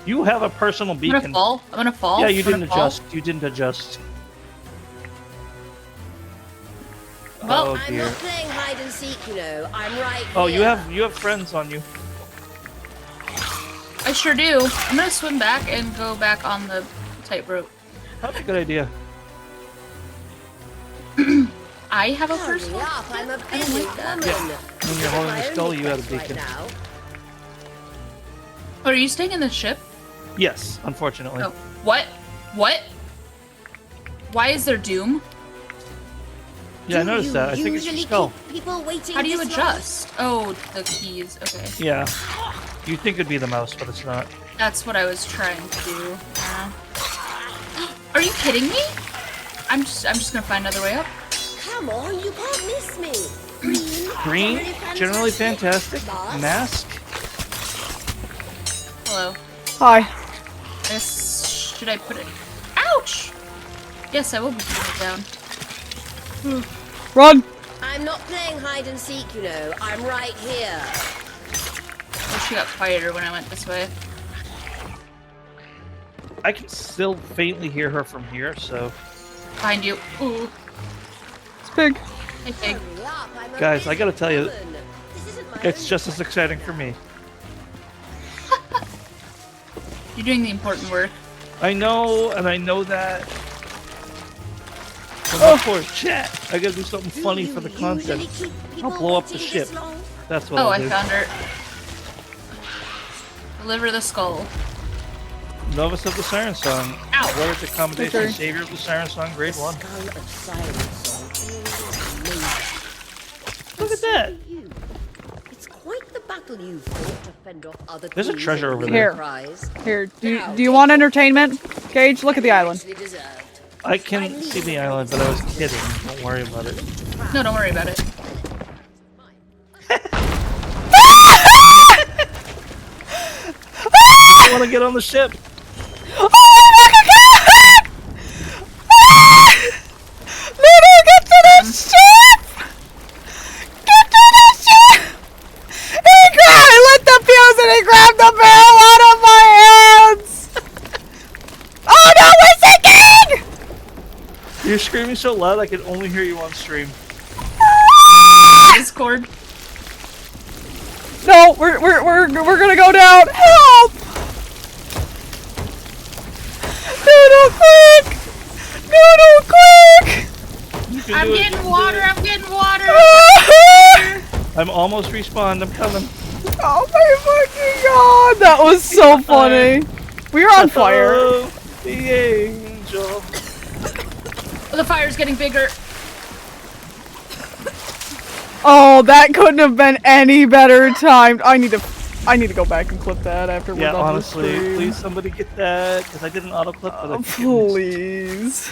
You have a personal I'm beacon. gonna fall. I'm gonna fall. Yeah, you I'm gonna didn't fall. adjust. You didn't adjust. Well, oh I'm dear. not playing hide and seek, you know. I'm right Oh, here. you have friends on you. I sure do. I'm gonna swim back and go back on the tightrope. That's a good idea. I have a Hurry personal. up, I'm a I don't busy like that. woman. When you're holding My the skull, only you have a quest right beacon. now. Oh, are you staying in the ship? Yes, unfortunately. Oh, what? What? Why is there doom? Yeah, I Do noticed you that. I think it's your usually skull. keep people waiting How do you this long? adjust? Oh, the keys. Okay, Yeah. You think it'd be the mouse, but it's not. that's what I was trying to do. Are you kidding me? I'm just gonna find another way up. Come on, you can't miss me. Green, Green, generally fantastic. Boss. Mask. Hello. Hi. Should I put it? Ouch! Yes, I will be putting it down. Run! I'm not playing hide and seek, you know. I'm right here. Oh, she got quieter when I went this way. I can still faintly hear her from here, so. Behind you. Ooh. It's pig. Hey, pig. Hurry up, I'm a Guys, I gotta busy tell you, woman. This isn't my it's own just as exciting for me. You're doing the important work. I know, and I know that. But poor chat. I gotta do something Do funny you for the usually content. keep people I'll blow up the waiting ship. this long? That's what Oh, I'll I do. found her. Deliver the skull. Novice of the Siren Song. Ow. Awarded the commendation Okay. Savior of the Siren Song, Grade 1. Skull of silence. Look at that. You. It's quite the battle you've fought to fend off other There's a queens treasure and over there. win prize. Here, do you want entertainment? Gage, look at the island. Richly deserved. I can see the island, but I was kidding. Don't worry about it. No, don't worry about it. I want to get on the ship. Oh my fucking god! Lulu, get to the ship! Get to the ship! He lit the fuse and he grabbed the barrel out of my hands! Oh no, we're sinking! You're screaming so loud I can only hear you on stream. Discord. No, we're gonna go down. Help! Noodle, quick! Noodle, quick! You can I'm do it, you getting can do water. it. I'm getting water. I'm almost respawned. I'm coming. Oh my fucking god! That was so funny. We were on fire. Oh, the angel. Oh, the fire's getting bigger. Oh, that couldn't have been any better timed. I need to go back and clip that after we're Yeah, done honestly, with the stream. please somebody get that because I did an auto clip, but I Oh, think it missed. please.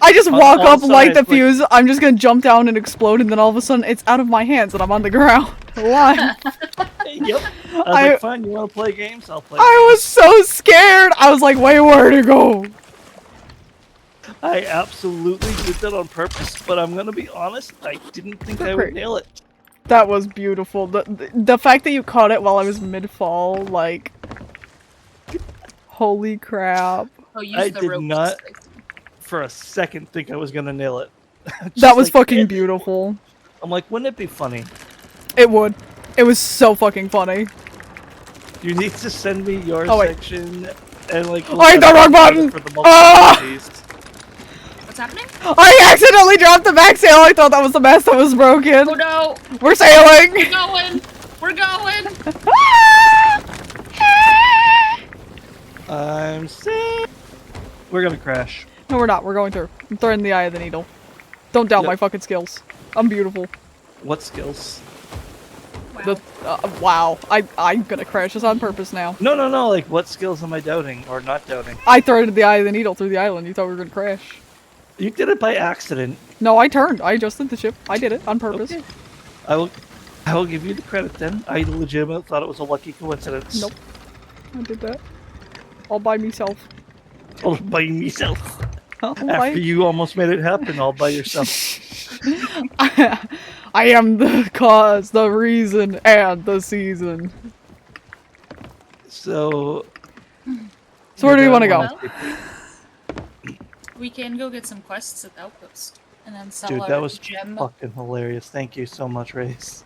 I just walk all up, light the sides, like- fuse. I'm just gonna jump down and explode, and then all of a sudden it's out of my hands and I'm on the ground. Why? Yep. I was I- like, fine, you want to play games? I'll play I was games. so scared. I was like, wait, where to go? I absolutely did that on purpose, but I'm gonna be honest, I didn't think I Great. would nail it. That was beautiful. The fact that you caught it while I was mid-fall, like, holy crap. Oh, use I the did rope. not for a second think I was gonna nail it. That Just was like, fucking beautiful. I'm like, wouldn't it be funny? It would. It was so fucking funny. You need to send me your Oh, wait. section and like. Oh, I hit the wrong button! For the multiple Ah! movies. What's happening? I accidentally dropped the back sail. I thought that was the mast that was broken. Oh no! We're sailing. We're going! We're going! I'm sick. We're gonna crash. No, we're not. We're going through. I'm throwing the eye of the needle. Don't doubt Yep. my fucking skills. I'm beautiful. What skills? Wow. Wow. I'm gonna crash this on purpose now. No, no, no. Like, what skills am I doubting or not doubting? I threaded the eye of the needle through the island. You thought we were gonna crash. You did it by accident. No, I turned. I adjusted the ship. I did it on purpose. Okay. I will give you the credit then. I legitimately thought it was a lucky coincidence. Nope. I did that. All by myself. All by myself. All After by- you almost made it happen all by yourself. I am the cause, the reason, and the season. So. So where do we want to go? Well, we can go get some quests at the outpost. And then sell Dude, our that was gem. fucking hilarious. Thank you so much, Race.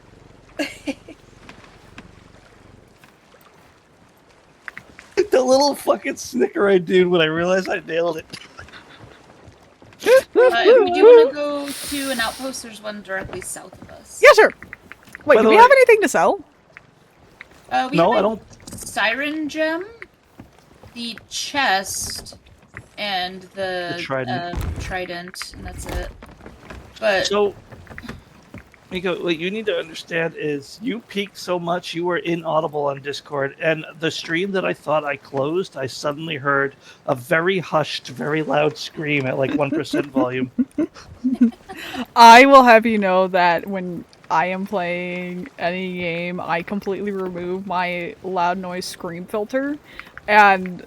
The little fucking snicker I did when I realized I nailed it. If we do want to go to an outpost, there's one directly south of us. Yeah, sure. Wait, By do the we way- have anything to sell? We No, have I a don't. Siren gem, the chest, and the trident. trident, and that's it. But So, Miko, what you need to understand is you peaked so much you were inaudible on Discord, and the stream that I thought I closed, I suddenly heard a very hushed, very loud scream at like 1% volume. I will have you know that when I am playing any game, I completely remove my loud noise scream filter, and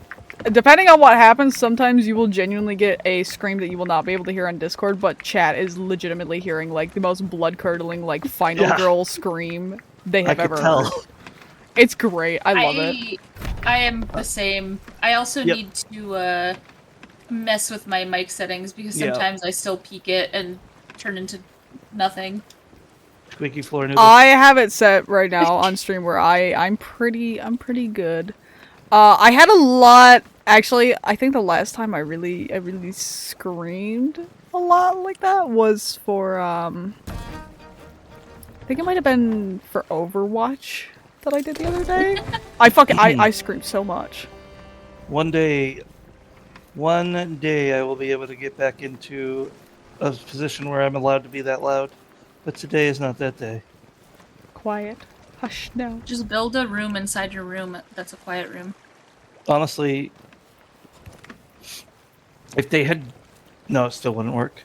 depending on what happens, sometimes you will genuinely get a scream that you will not be able to hear on Discord, but chat is legitimately hearing like the most blood-curdling, like final Yeah. girl scream they I have could ever tell. heard. It's great. I love it. I am the same. I also Yep. need to mess with my mic settings because Yeah. sometimes I still peak it and turn into nothing. Squeaky floor noodles. I have it set right now on stream where I'm pretty good. I had a lot actually. I think the last time I really screamed a lot like that was for I think it might have been for Overwatch that I did the other day. I screamed so much. One day I will be able to get back into a position where I'm allowed to be that loud. But today is not that day. Quiet. Hush now. Just build a room inside your room that's a quiet room. Honestly, if they had... No, it still wouldn't work.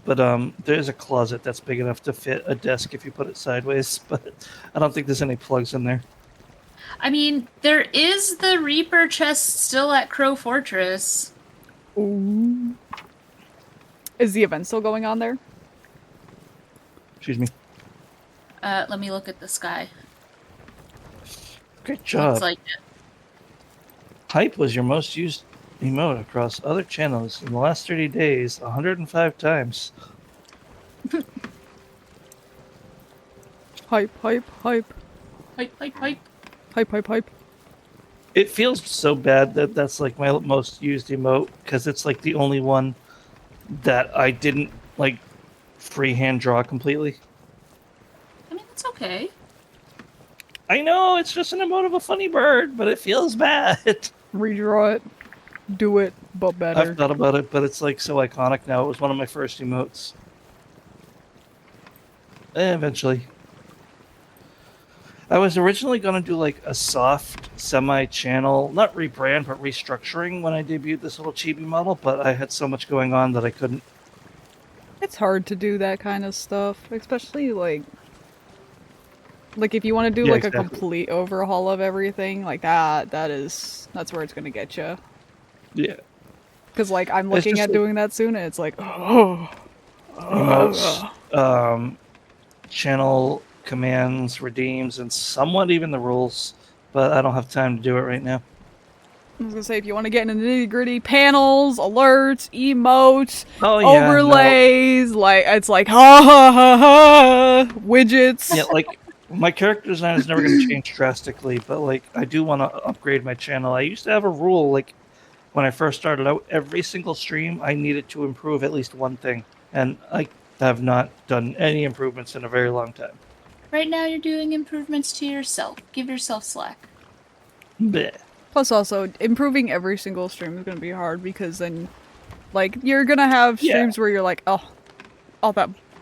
But there's a closet that's big enough to fit a desk if you put it sideways, but I don't think there's any plugs in there. I mean, there is the Reaper chest still at Crow Fortress. Ooh. Is the event still going on there? Excuse me. Let me look at the sky. Great job. Looks like it. Hype was your most used emote across other channels in the last 30 days, 105 times. Hype, hype, hype. Hype, hype, hype. Hype, hype, hype. It feels so bad that that's like my most used emote because it's like the only one that I didn't like freehand draw completely. I mean, it's okay. I know it's just an emote of a funny bird, but it feels bad. Redraw it. Do it, but better. I've thought about it, but it's like so iconic now. It was one of my first emotes. Eventually. I was originally going to do like a soft semi-channel, not rebrand, but restructuring when I debuted this little chibi model, but I had so much going on that I couldn't. It's hard to do that kind of stuff, especially like if you want to do Yeah, like a exactly. complete overhaul of everything like that. That's where it's gonna get you. Yeah. Because like I'm It's looking just at like doing that soon, and it's like, oh, emotes, channel commands, redeems, and somewhat even the rules, but I don't have time to do it right now. I was gonna say, if you want to get into the nitty gritty, panels, alerts, emotes, Oh yeah, no. overlays, like it's like ha ha ha ha, widgets. Yeah, like my character design is never going to change drastically, but like I do want to upgrade my channel. I used to have a rule, like when I first started out, every single stream I needed to improve at least one thing, and I have not done any improvements in a very long time. Right now, you're doing improvements to yourself. Give yourself slack. Bleh. Plus, also improving every single stream is gonna be hard because then, like, you're gonna have Yeah. streams where you're like, oh,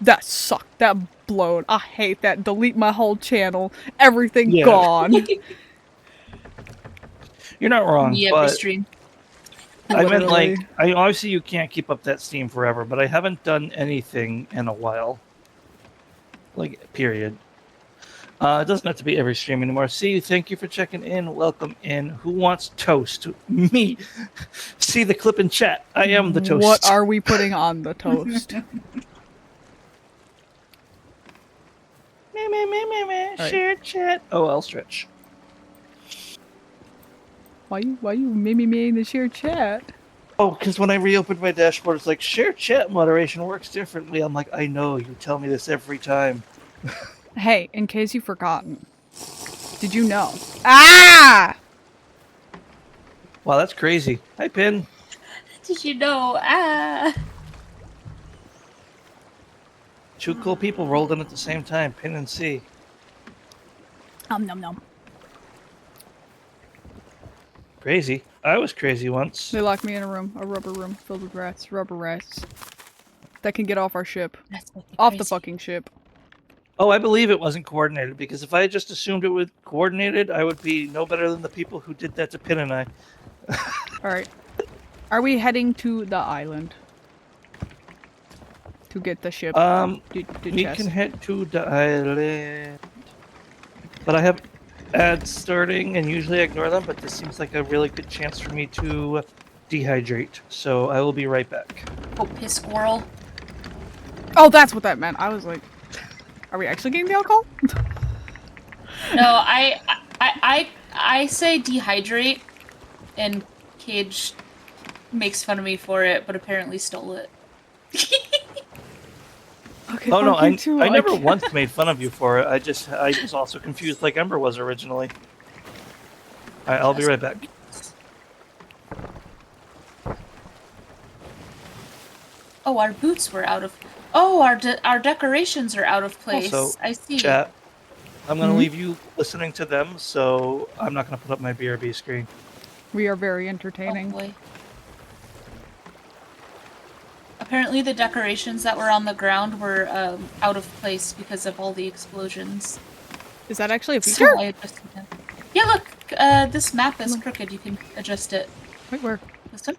that sucked, that blowed, I hate that, delete my whole channel, everything Yeah. gone. You're not wrong, Me every but stream. I meant Literally. like obviously you can't keep up that steam forever, but I haven't done anything in a while. Like period. It doesn't have to be every stream anymore. See, thank you for checking in. Welcome in. Who wants toast? Me. See the clip in chat. I am the toast. What are we putting on the toast? Right. Share chat. Oh, I'll stretch. Why you me in the shared chat? Oh, because when I reopened my dashboard, it's like share chat moderation works differently. I'm like, I know. You tell me this every time. Hey, in case you've forgotten, did you know? Ah! Wow, that's crazy. Hi, Pin. Did you know? Ah! Two cool people rolled in at the same time. Pin and C. Nom nom. Crazy. I was crazy once. They locked me in a rubber room filled with rats, rubber rats. That can get off our ship. That's fucking Off the crazy. fucking ship. Oh, I believe it wasn't coordinated, because if I had just assumed it was coordinated, I would be no better than the people who did that to Pin and I. Alright. Are we heading to the island? To get the ship? We can head to the island. But I have ads starting, and usually I ignore them, but this seems like a really good chance for me to dehydrate. So I will be right back. Oh, piss squirrel. Oh, that's what that meant. I was like, are we actually getting the alcohol? No, I say dehydrate, and Cage makes fun of me for it, but apparently stole it. Okay, Oh no, fuck you too, I never can't- once made fun of you for it. I was also confused like Ember was originally. Alright, I'll be right back. Oh, our boots were out of. Oh, our decorations are out of place. Also, I see. Chat. I'm gonna leave you listening to them, so I'm not gonna put up my BRB screen. We are very Oh, entertaining. boy. Apparently, the decorations that were on the ground were out of place because of all the explosions. Is that actually a So feature? I adjusted them. Yeah, look, this map is crooked. You can adjust it. Wait, where? This one?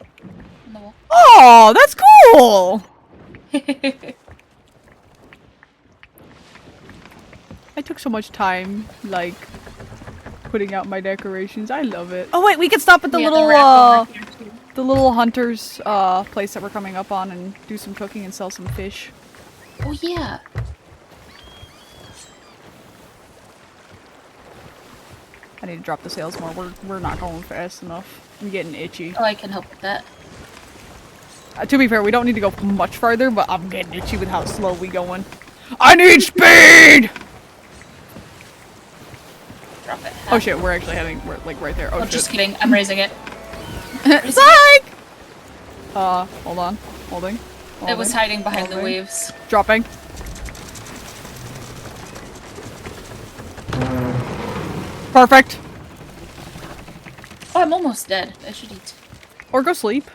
On the wall. Oh, that's cool! I took so much time, like, putting out my decorations. I love it. Oh wait, we can stop at the Yeah, little, rack over here, too. the little hunter's, place that we're coming up on and do some cooking and sell some fish. Oh, yeah. I need to drop the sails more. We're not going fast enough. I'm getting itchy. Oh, I can help with that. To be fair, we don't need to go much farther, but I'm getting itchy with how slow we going. I need speed! Drop it. Oh shit, we're actually heading, we're like right there. Oh, Oh, shit. just kidding. I'm raising it. Psych! Hold on. Holding. It was hiding behind the Holding. waves. Dropping. Perfect. Oh, I'm almost dead. I should eat. Or go sleep.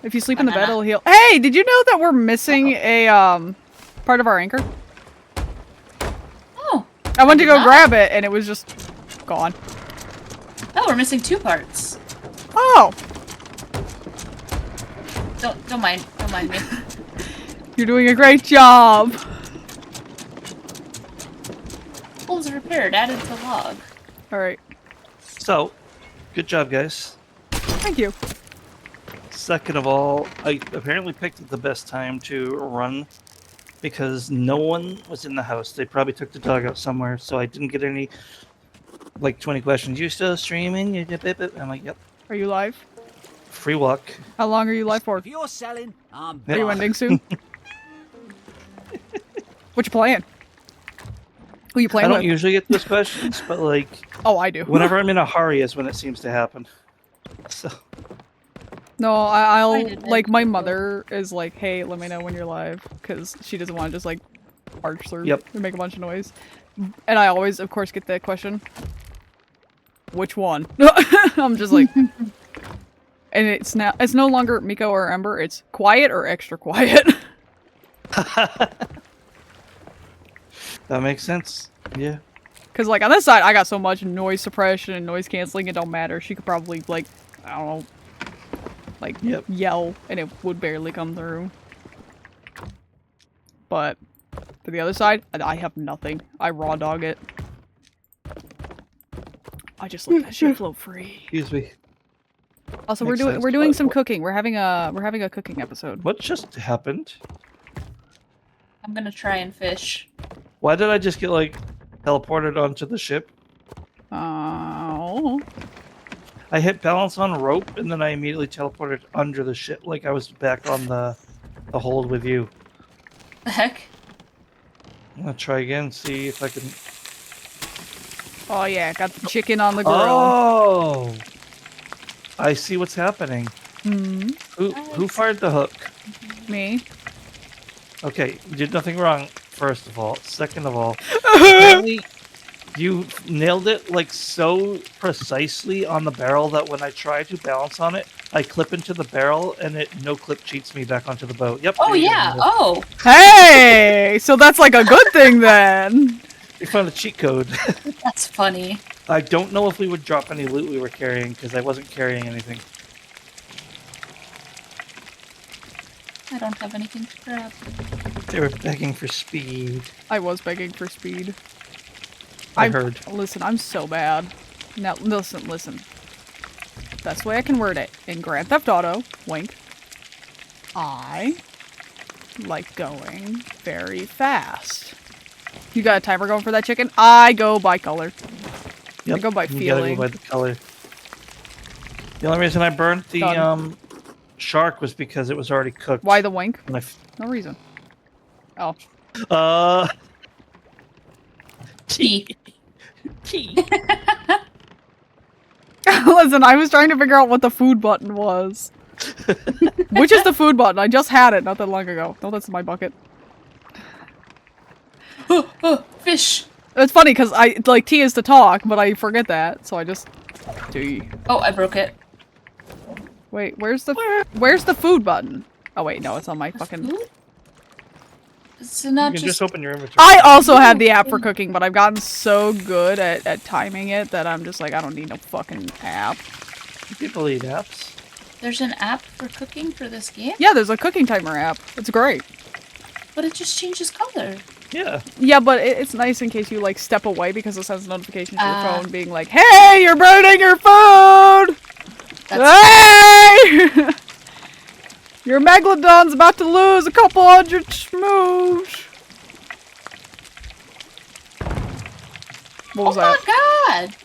If you sleep in the bed, Banana. it'll heal. Hey, did you know that we're missing a, part of our anchor? Oh. I went to did go not. grab it, and it was just gone. Oh, we're missing 2 parts. Oh! Don't mind me. You're doing a great job! Tools repaired, added to log. Alright. So, good job, guys. Thank you. Second of all, I apparently picked the best time to run because no one was in the house. They probably took the dog out somewhere, so I didn't get any, like, 20 questions. You still streaming? I'm like, yep. Are you live? Free walk. How long are you live for? If you're selling, I'm Are you buying. ending soon? What you playing? Who you I playing don't with? usually get those questions, but, like, Oh, I do. whenever I'm in a hurry is when it seems to happen. So, No, I I'll didn't. like my mother is like, hey, let me know when you're live, because she doesn't want to just like arch through Yep. and make a bunch of noise. And I always, of course, get that question. Which one? I'm just like, and it's no longer Miko or Ember. It's quiet or extra quiet. that makes sense. Yeah. Because like on this side, I got so much noise suppression and noise canceling, it don't matter. She could probably like, I don't know, like Yep. yell and it would barely come through. But for the other side, I have nothing. I raw dog it. I just let that shit flow free. Excuse me. Also, Makes we're sense, doing but some what- cooking. We're having a cooking episode. What just happened? I'm gonna try and fish. Why did I just get, like, teleported onto the ship? Oh. I hit balance on rope, and then I immediately teleported under the ship, like I was back on the hold with you. The heck? I'm gonna try again, see if I can... Oh yeah, got the chicken on the grill. Oh! I see what's happening. Hmm. Who fired the hook? Me. Okay, you did nothing wrong, first of all. Second of all, apparently you nailed it, like, so precisely on the barrel that when I try to balance on it, I clip into the barrel, and it no-clip cheats me back onto the boat. Yep. Oh there you go, yeah. Linda. Oh. Hey, so that's like a good thing then. We found a cheat code. That's funny. I don't know if we would drop any loot we were carrying, because I wasn't carrying anything. I don't have anything to grab. They were begging for speed. I was begging for speed. I heard. Listen, I'm so bad. Now, listen. Best way I can word it. In Grand Theft Auto, wink, I like going very fast. You got a timer going for that chicken? I go by color. Yep. I go by you gotta feeling. go by the color. The only reason I burnt the Done. shark was because it was already cooked. Why the wink? And No reason. Oh. Tea. Listen, I was trying to figure out what the food button was. Which is the food button? I just had it not that long ago. No, that's my bucket. Oh, fish. It's funny because I like T is to talk, but I forget that, so I just T. Oh, I broke it. Wait, where's the food button? Oh wait, no, it's on my fucking. Food? It's You not can just. just open your inventory. I also have the app for cooking, but I've gotten so good at timing it that I'm just like, I don't need no fucking app. People eat apps. There's an app for cooking for this game, Yeah, there's a cooking timer app. It's great. but it just changes color. Yeah. Yeah, but it's nice in case you like step away because it sends a notification to your Ah. phone being like, "Hey, you're burning your food! Hey, your megalodon's about to lose a couple hundred smoosh." What was Oh that? my god!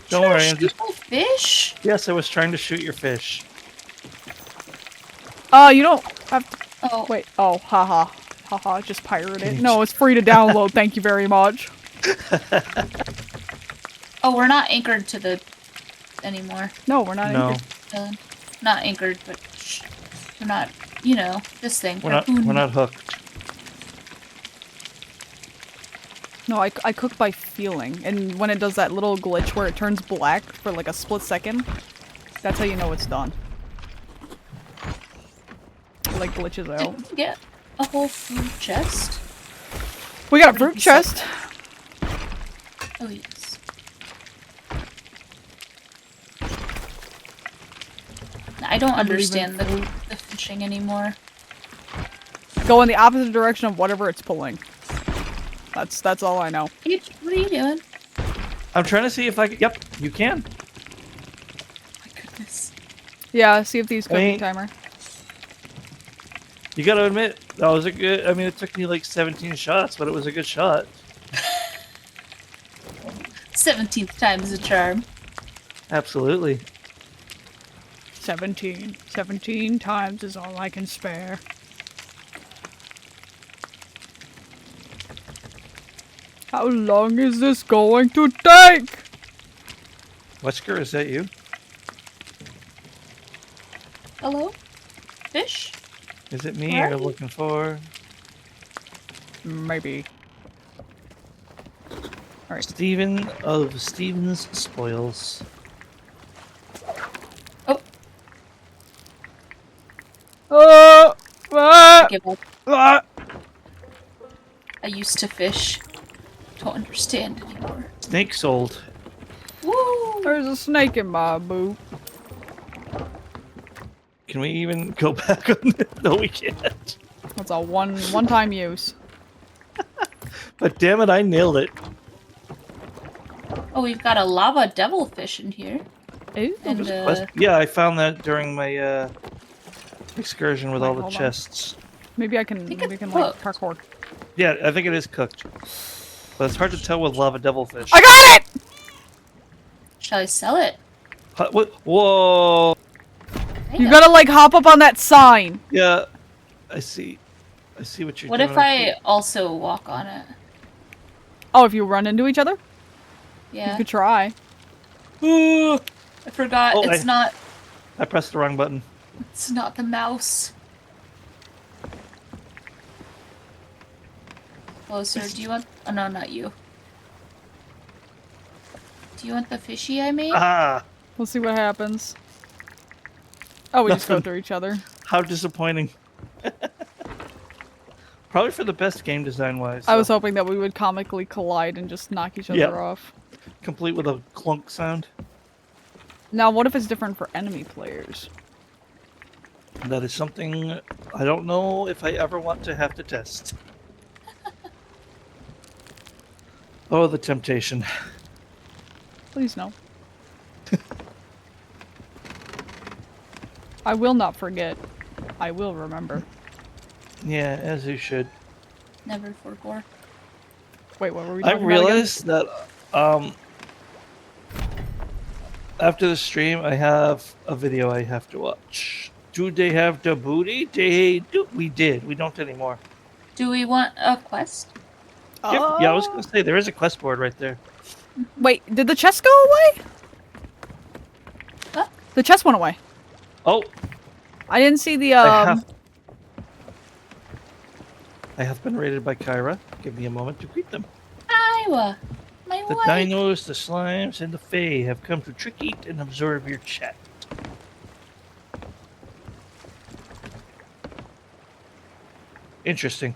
Don't Did you worry, I'm shoot just... my fish? Yes, I was trying to shoot your fish. You don't have to. Oh, Wait. Oh, haha. Haha, just pirate it. No, it's free to download. Thank you very much. oh, we're not anchored to the anymore. No, we're not. No, Anchored. Not anchored, but we're not. You know, this thing. we're not hooked. No, I cook by feeling, and when it does that little glitch where it turns black for like a split second, that's how you know it's done. It, like glitches out. Did we get a whole food chest? We got a fruit chest. Oh yes. I don't I believe in understand the, food. the fishing anymore. Go in the opposite direction of whatever it's pulling. That's all I know. What are you doing? I'm trying to see if I can. Yep, you can. My goodness. Yeah, see if these cooking mean- timer. You gotta admit, that was a good. I mean, it took me like 17 shots, but it was a good shot. 17th time is a charm. Absolutely. 17. 17 times is all I can spare. How long is this going to take? Wesker, is that you? Hello? Fish? Is it me Where are you're you? looking for? Maybe. Alright. Steven of Steven's Spoils. Oh, Ah! give up. Ah! I used to fish. Don't understand anymore. Snake sold. Woo! There's a snake in my boot. Can we even go back on it? No, we can't. That's a one-time use. But damn it, I nailed it. Oh, we've got a lava devilfish in here. Ooh. And, Yeah, I found that during my excursion with Wait, all the hold on. chests. Maybe I can think maybe I it's can like cooked. parkour. Yeah, I think it is cooked. But it's hard to tell with lava devilfish. I got it! shall I sell it? What? Whoa! You Damn. gotta like hop up on that sign. Yeah, I see. I see what you're What doing. if I also walk on it? Oh, if you run into each other? You Yeah. could try. Ooh, I forgot. Oh, it's not. I pressed the wrong button. It's not the mouse. Closer. Do you want? Oh no, not you. Do you want the fishy I made? Ah! We'll see what happens. Oh, we just go Nothing. through each other. How disappointing. Probably for the best game design wise. I was so, hoping that we would comically collide and just knock each other Yeah. off. complete with a clunk sound. Now, what if it's different for enemy players? That is something I don't know if I ever want to have to test. Oh, the temptation. Please no. I will not forget. I will remember. Yeah, as you should. Never forgot. Wait, what were we I talking about again? realized that after the stream, I have a video I have to watch. Do they have the booty? They do. We did. We don't anymore. Do we want a quest? Yeah, I was gonna say there is a quest board right there. Wait, did the chest go away? What? The chest went away. Oh, I didn't see the I have been raided by Kyra. Give me a moment to greet them. Iowa, my The wife. dinos, the slimes, and the fae have come to trick, eat, and absorb your chat. Interesting.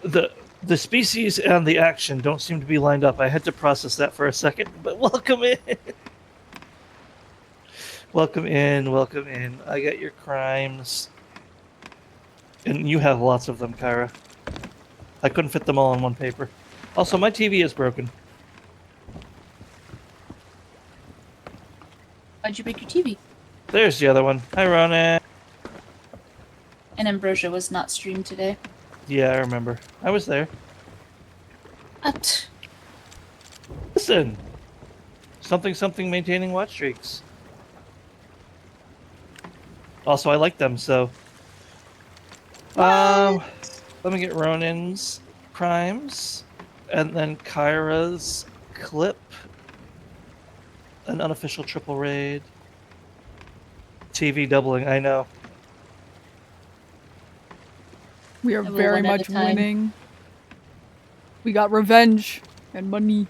The species and the action don't seem to be lined up. I had to process that for a second, but welcome in. Welcome in, welcome in. I got your crimes. And you have lots of them, Kyra. I couldn't fit them all on one paper. Also, my TV is broken. Why'd you break your TV? There's the other one. Hi, Ronan. And Ambrosia was not streamed today. Yeah, I remember. I was there. What? Listen. Something maintaining watch streaks. Also, I like them, so. Let me get Ronan's crimes, and then Kyra's clip. An unofficial triple raid. TV doubling, I know. We are I will very one at a much time. winning. We got revenge and money.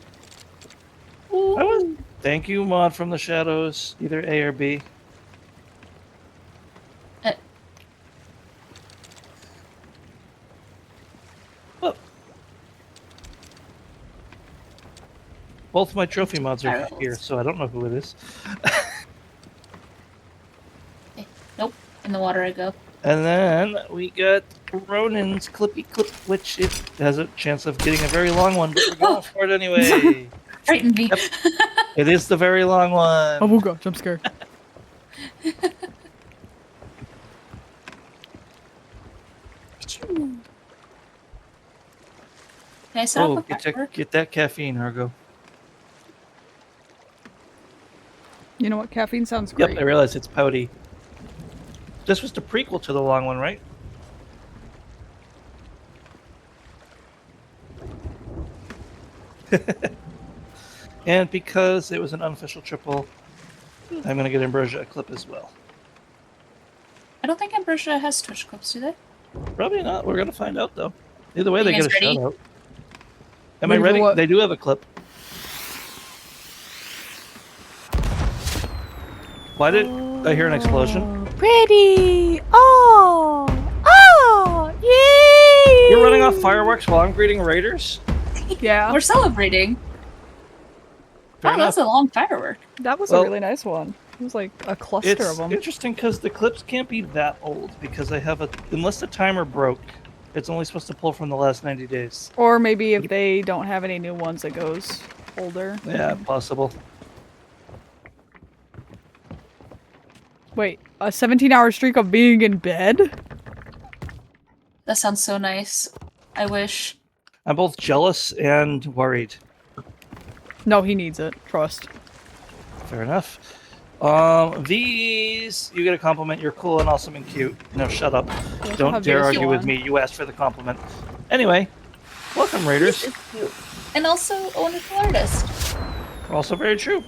I was. Thank you, Mod from the Shadows. Either A or B. Oh. Both my trophy mods are here, so I don't know who it is. In the water I go. And then we got Ronin's Clippy Clip, which it has a chance of getting a very long one, but we're going for it anyway. Frightened me. Yep. It is the very long one. Oh god, jump scare. Can I set up a firework? Get that caffeine, Argo. You know what? Caffeine sounds great. Yep, I realize it's pouty. This was the prequel to the long one, right? And because it was an unofficial triple, I'm going to get Ambrosia a clip as well. I don't think Ambrosia has Twitch clips, do they? Probably not. We're going to find out, though. Either way, You they get guys a ready? shout out. Am I Ready for ready? what? They do have a clip. Why did I hear an explosion? Pretty! Oh! Oh! Yay! You're running off fireworks while I'm greeting raiders? Yeah, We're celebrating. Fair Oh, that's enough. a long firework. that was Well, a really nice one. It was like a cluster It's of them. interesting because the clips can't be that old because I have unless the timer broke, it's only supposed to pull from the last 90 days. Or maybe if they don't have any new ones, it goes older. Yeah, possible. Wait, a 17-hour streak of being in bed? That sounds so nice. I wish. I'm both jealous and worried. No, he needs it. Trust. Fair enough. These you get a compliment. You're cool and awesome and cute. No, shut up. Yes, Don't I'll dare have argue you with on. me. You asked for the compliment. Anyway, welcome, Raiders. It's cute. And also a wonderful artist. Also very true.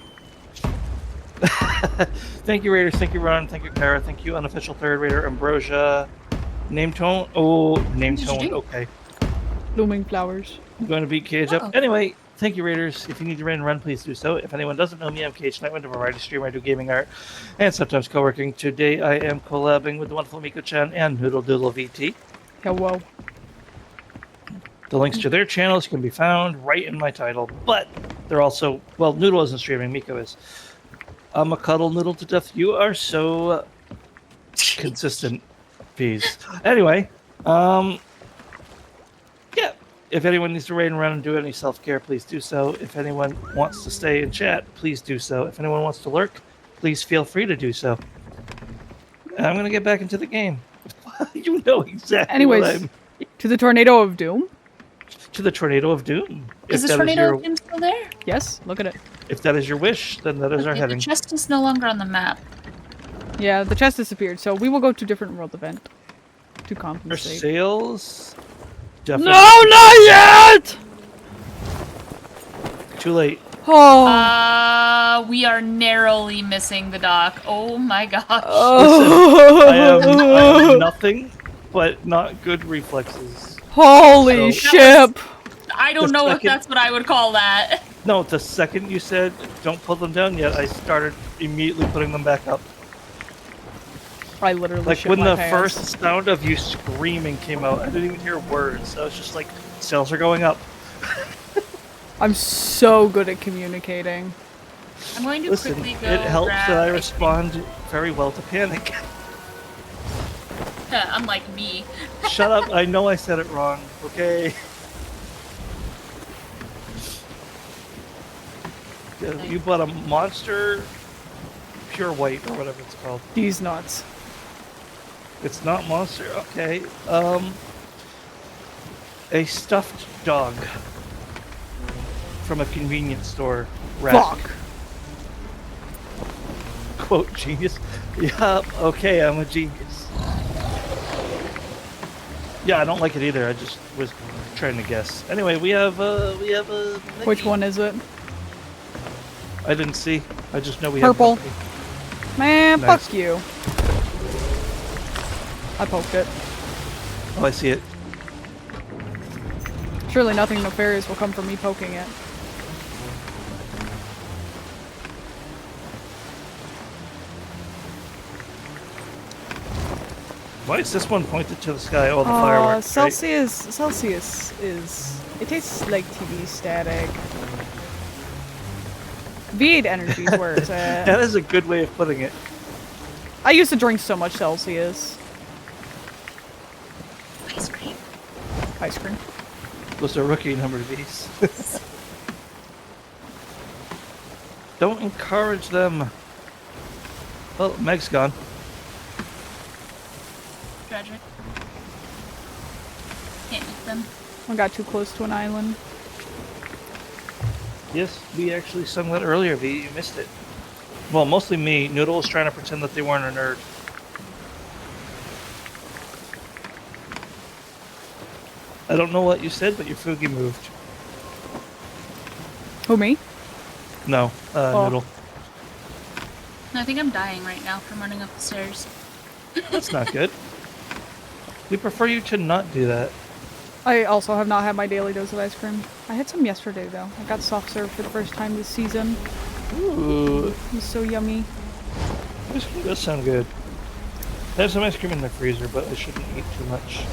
Thank you, Raiders. Thank you, Ron. Thank you, Kara. Thank you, unofficial third Raider, Ambrosia. Name tone. Oh, name What did you tone. do? Okay. Blooming flowers. I'm going to beat Cage Oh. up. Anyway, thank you, Raiders. If you need to raid and run, please do so. If anyone doesn't know me, I'm Cage Nightwind, a variety streamer. I do gaming art and sometimes co-working. Today, I am collabing with the wonderful Miko-chan and Noodle Doodle VT. Hello. The links to their channels can be found right in my title, but they're also, well, Noodle isn't streaming, Miko is. I'm a cuddle Noodle to death. You are so consistent, peas. Anyway, yeah, if anyone needs to raid and run and do any self-care, please do so. If anyone wants to stay and chat, please do so. If anyone wants to lurk, please feel free to do so. And I'm going to get back into the game. You know exactly Anyways, what I'm... to the Tornado of Doom? To the Tornado of Doom. Is If the that tornado your- of doom still there? Yes, look at it. If that is your wish, then that is our Okay, heading. the chest is no longer on the map. Yeah, the chest disappeared, so we will go to different world event to For compensate. sales, definitely No, not yet! too late. Oh. We are narrowly missing the dock. Oh my gosh. I have nothing but not good reflexes. Holy So- ship! I don't the know if second- that's what I would call that. No, the second you said don't pull them down yet, I started immediately putting them back up. I literally Like shit when my the pants. first sound of you screaming came out, I didn't even hear words. I was just like, sales are going up. I'm so good at communicating. I'm going to Listen, quickly go it helps grab that I a- respond very well to panic. Unlike me. Shut up, I know I said it wrong, okay? You bought a monster pure white or whatever it's called. These nuts. It's not monster, okay. A stuffed dog from a convenience store. Fuck. Quote genius. Yeah, okay, I'm a genius. Yeah, I don't like it either. I just was trying to guess. Anyway, we have a Which one is it? I didn't see. I just know we Purple. have Man, Nice. fuck you. I poked it. Oh, I see it. Surely nothing nefarious will come from me poking it. Why is this one pointed to the sky? Oh, the fireworks. Right? Celsius is... It tastes like TV static. VOD energy is where it's at. That is a good way of putting it. I used to drink so much Celsius. Ice cream. Ice cream. Was a rookie number of these. Don't encourage them. Well, Meg's gone. Tragic. Can't eat them. I got too close to an island. Yes, we actually sung that earlier, V. You missed it. Well, mostly me. Noodle was trying to pretend that they weren't a nerd. I don't know what you said, but your Fugi moved. Who, me? No, Oh. Noodle. I think I'm dying right now from running up the stairs. That's not good. We prefer you to not do that. I also have not had my daily dose of ice cream. I had some yesterday, though. I got soft serve for the first time this season. Ooh, It was so yummy. ice cream does sound good. I have some ice cream in the freezer, but I shouldn't eat too much.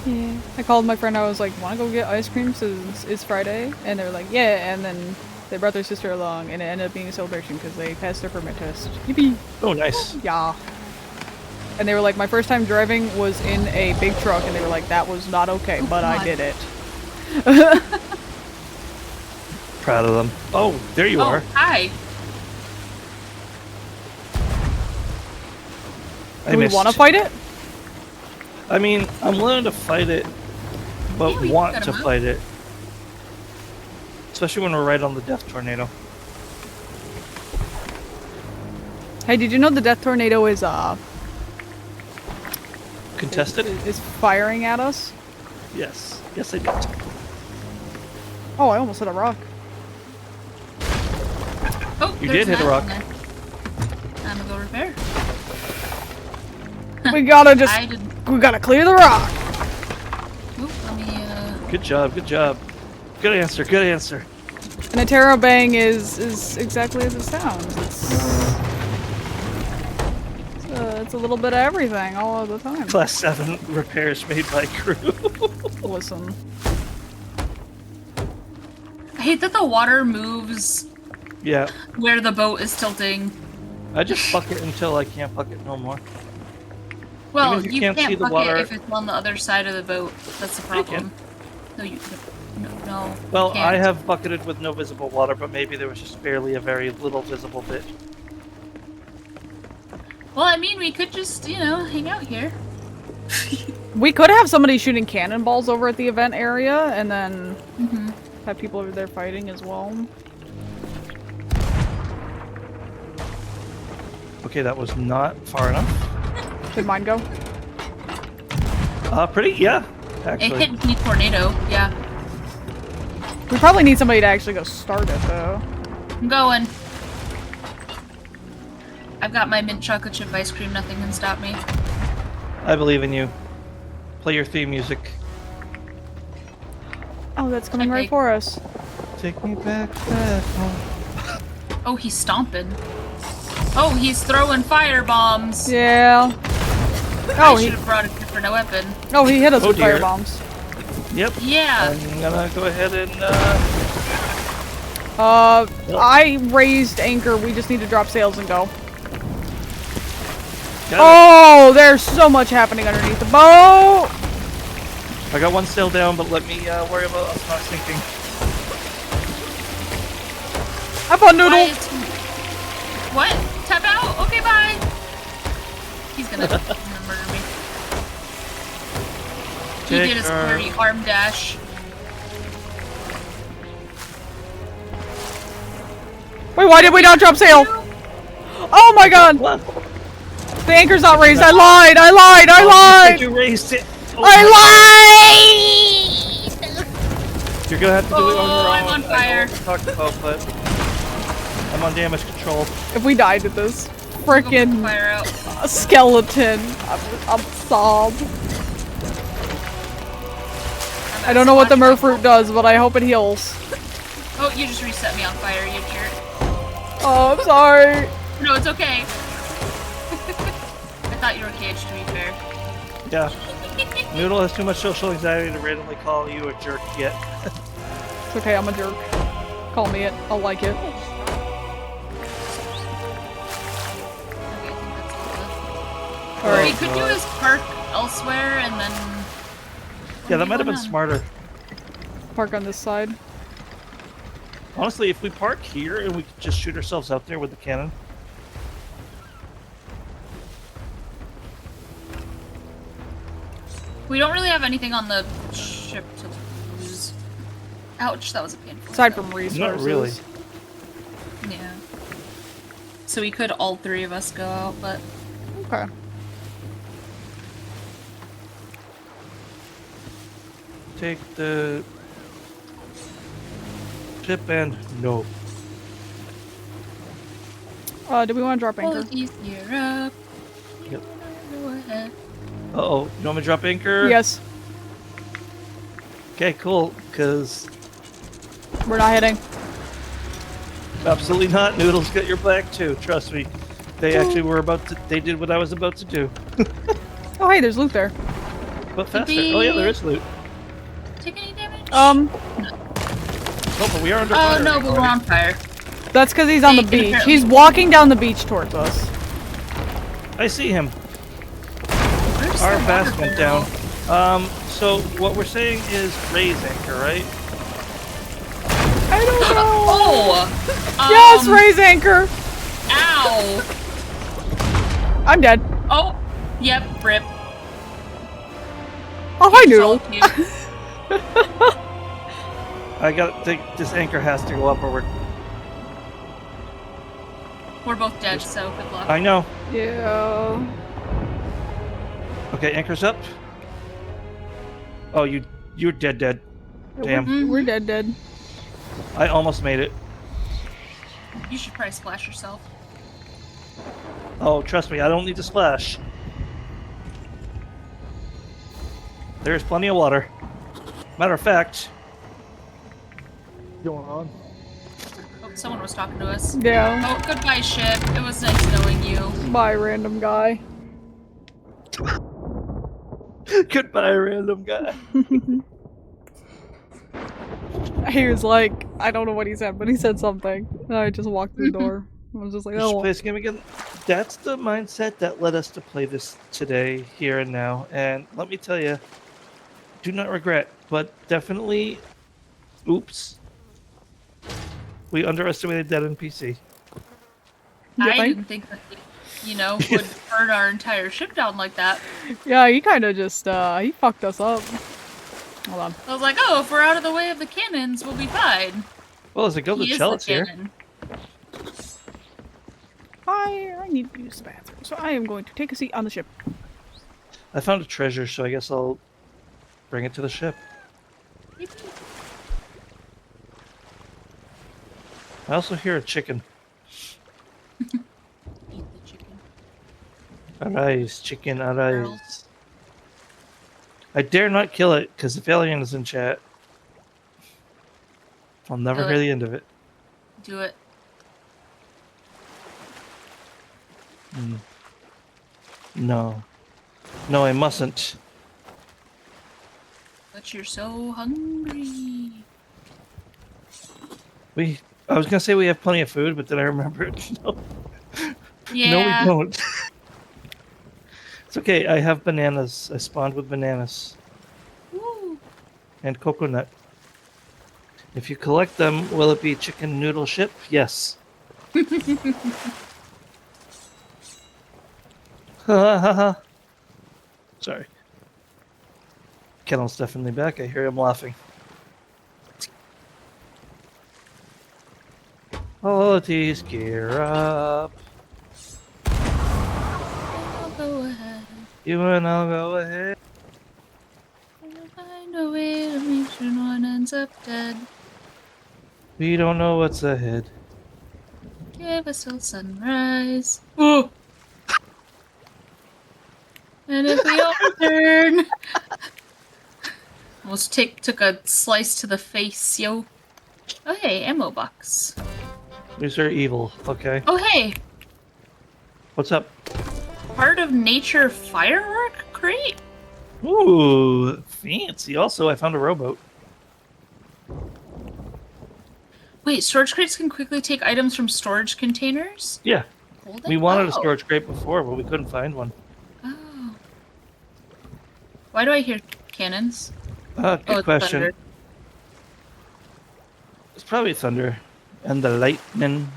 Yeah. I called my friend. I was like, "Want to go get ice cream since it's Friday?" And they were like, "Yeah." And then they brought their sister along, and it ended up being a celebration because they passed their permit test. Yippee! Oh, nice. Yeah. And they were like, "My first time driving was in a big truck," and they were like, "That was not okay, but I God. did it." Proud of them. Oh, there you are. Hi. I Do we missed. want to fight it? I mean, I'm willing to fight it, but Yeah, we want can to cut 'em fight it. Especially when we're right on the death tornado. Hey, did you know the death tornado is Contested? is firing at us? Yes. Yes, I did. Oh, I almost hit a rock. Oh, You there's did hit an a rock. island there. I'm gonna go repair. We gotta just I didn't. we gotta clear the rock. Oop, let me. Good job. Good job. Good answer. Good answer. And a terra bang is exactly as it sounds. It's a little bit of everything all of the time. Class 7 repairs made by crew. Listen. I hate that the water moves Yeah. where the boat is tilting. I just buck it until I can't buck it no more. Well, Even if you you can't can't, see the buck water- it if it's on the other side of the boat. That's the You problem. No, you no. Well, you I can't. have bucketed with no visible water, but maybe there was just barely a very little visible bit. Well, I mean, we could just, hang out here. We could have somebody shooting cannonballs over at the event area and then have people over there fighting as well. Okay, that was not far enough. Did mine go? Pretty, yeah, It actually. hit the tornado, yeah. We probably need somebody to actually go start it though. I'm going. I've got my mint chocolate chip ice cream. Nothing can stop me. I believe in you. Play your theme music. Oh, that's coming Okay. right for us. Take me back home. Oh, he's stomping. Oh, he's throwing fire bombs. Yeah. I Oh, should he have brought a different weapon. hit us Oh, with dear. firebombs. Yep. Yeah. I'm gonna go ahead and, I raised anchor. We just need to drop sails and go. got Oh, there's so much happening underneath the boat. it. I got one sail down, but let me, worry about us not sinking. Have fun, Why Noodle. is he- What? Tap out? Okay, bye. He's gonna murder me. He Take did his her. scary arm dash. Wait, why did we not drop sail? Oh my god! What? The anchor's not raised. I lied. I lied. I lied. You raised it. Oh, I lied. You're gonna have to do it on your own. Oh, I'm on I know fire. what to talk about, but I'm on damage control. If we died to this Go put the freaking fire out. skeleton, I'm sobbed. I don't know what the merfruit does, but I hope it heals. Oh, you just reset me on fire, you jerk. Oh, I'm sorry. No, it's okay. I thought you were caged, to be fair. Yeah. Noodle has too much social anxiety to randomly call you a jerk yet. It's okay, I'm a jerk. Call me it. I'll like it. Okay, I think that's all What we Alright. could do is park elsewhere and then. Yeah, that might have been on. smarter. Park on this side. Honestly, if we park here and we could just shoot ourselves out there with the cannon. We don't really have anything on the ship to lose. Ouch, that was a painful. Aside from resources. Not really. Yeah. So we could all three of us go out, but Okay. Take the ship and no. Do we want to drop anchor? hold these here up. Yep. Go ahead. Uh-oh. You want me to drop anchor? Yes. Okay, cool. Because We're not hitting. absolutely not. Noodles got your back too. Trust me. They actually were about to. They did what I was about to do. Oh, hey, there's loot there. But faster. we- Oh yeah, there is loot. Take any damage? Oh, but we are under Oh fire. no, but we're on fire. That's because he's on the Hey, beach. apparently- He's walking down the beach towards us. I see him. Where's Our the fast water went barrel? down. So what we're saying is raise anchor, right? I don't know. Oh! Yes, raise anchor. Ow! I'm dead. Oh! Yep, rip. Oh, hi, Noodle. Salty. I got this anchor has to go up or We're both dead, so good luck. I know. Yeah. Okay, anchor's up. Oh, you're dead. Damn. We're dead. I almost made it. You should probably splash yourself. Oh, trust me, I don't need to splash. There's plenty of water. Matter of fact. Going on. Oh, someone was talking to us. Yeah. Oh, goodbye, ship. It was nice knowing you. Bye, random guy. Goodbye, random guy. He was like, I don't know what he said, but he said something. And I just walked through the door. I was just like, Just oh. play this game again. That's the mindset that led us to play this today, here and now. And let me tell you, do not regret, but definitely, oops. We underestimated that NPC. You I think? didn't think that he, would burn our entire ship down like that. Yeah, he kind of just, he fucked us up. Hold on. I was like, oh, if we're out of the way of the cannons, we'll be fine. Well, as it goes, He the is Chell's the here. cannon. I need to use the bathroom, so I am going to take a seat on the ship. I found a treasure, so I guess I'll bring it to the ship. I also hear a chicken. Eat the chicken. Arise, chicken, arise. Barrels. I dare not kill it, because if Alien is in chat, I'll never Do hear it. the end of it. Do it. No. No, I mustn't. But you're so hungry. I was gonna say we have plenty of food, but then I remembered. No, Yeah. no, we don't. It's okay. I have bananas. I spawned with bananas Woo. and coconut. If you collect them, will it be chicken noodle ship? Yes. Ha ha ha. Sorry. Kennel's definitely back. I hear him laughing. Qualities, gear up. I'll go ahead. You and I'll go ahead. I'll find a way to make sure no one ends up dead. We don't know what's ahead. Give us till sunrise. Ooh. And if we all return. Almost took a slice to the face, yo. Oh hey, ammo box. These are evil. Okay. Oh hey, What's up? part of nature firework crate? Ooh, fancy. Also, I found a rowboat. Wait, storage crates can quickly take items from storage containers? Yeah, Hold we it? wanted a Oh. storage crate before, but we couldn't find one. Oh. Why do I hear cannons? Good it's question. thunder. It's probably thunder and the lightning.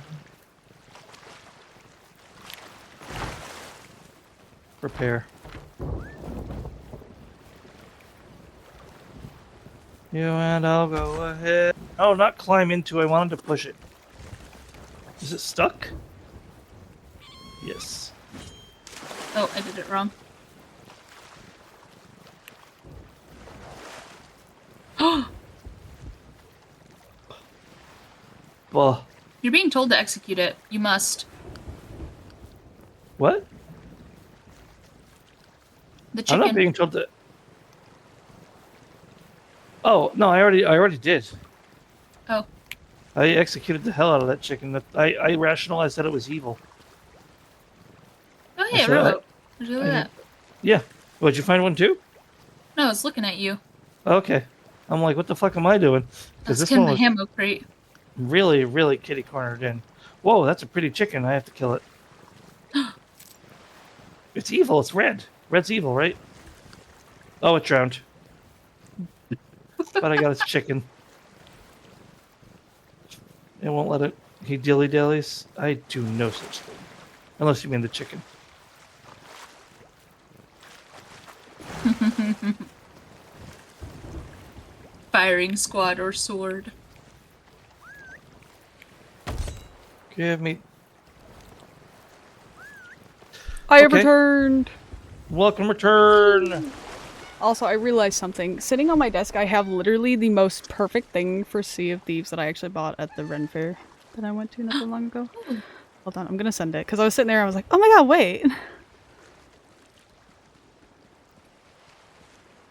Prepare. You and I'll go ahead. Oh, not climb into. I wanted to push it. Is it stuck? Yes. Oh, I did it wrong. Well, You're being told to execute it. You must. what? The I'm chicken. not being told to. Oh no! I already did. Oh. I executed the hell out of that chicken. I rationalized that it was evil. Oh yeah, said Robo. Did you do I- that? Yeah. Would you find one too? No, I was looking at you. Okay. I'm like, what the fuck am I doing? Because That's this one the was ammo crate. really, really kitty cornered in. Whoa, that's a pretty chicken. I have to kill it. It's evil. It's red. Red's evil, right? Oh, it drowned. But I got its chicken. It won't let it. He dilly dallies. I do no such thing. Unless you mean the chicken. Firing squad or sword. Give me. I have Okay. returned. Welcome return. Also, I realized something. Sitting on my desk, I have literally the most perfect thing for Sea of Thieves that I actually bought at the Ren Fair that I went to not that long ago. Hold on, I'm gonna send it because I was sitting there. And I was like, "Oh my god, wait!"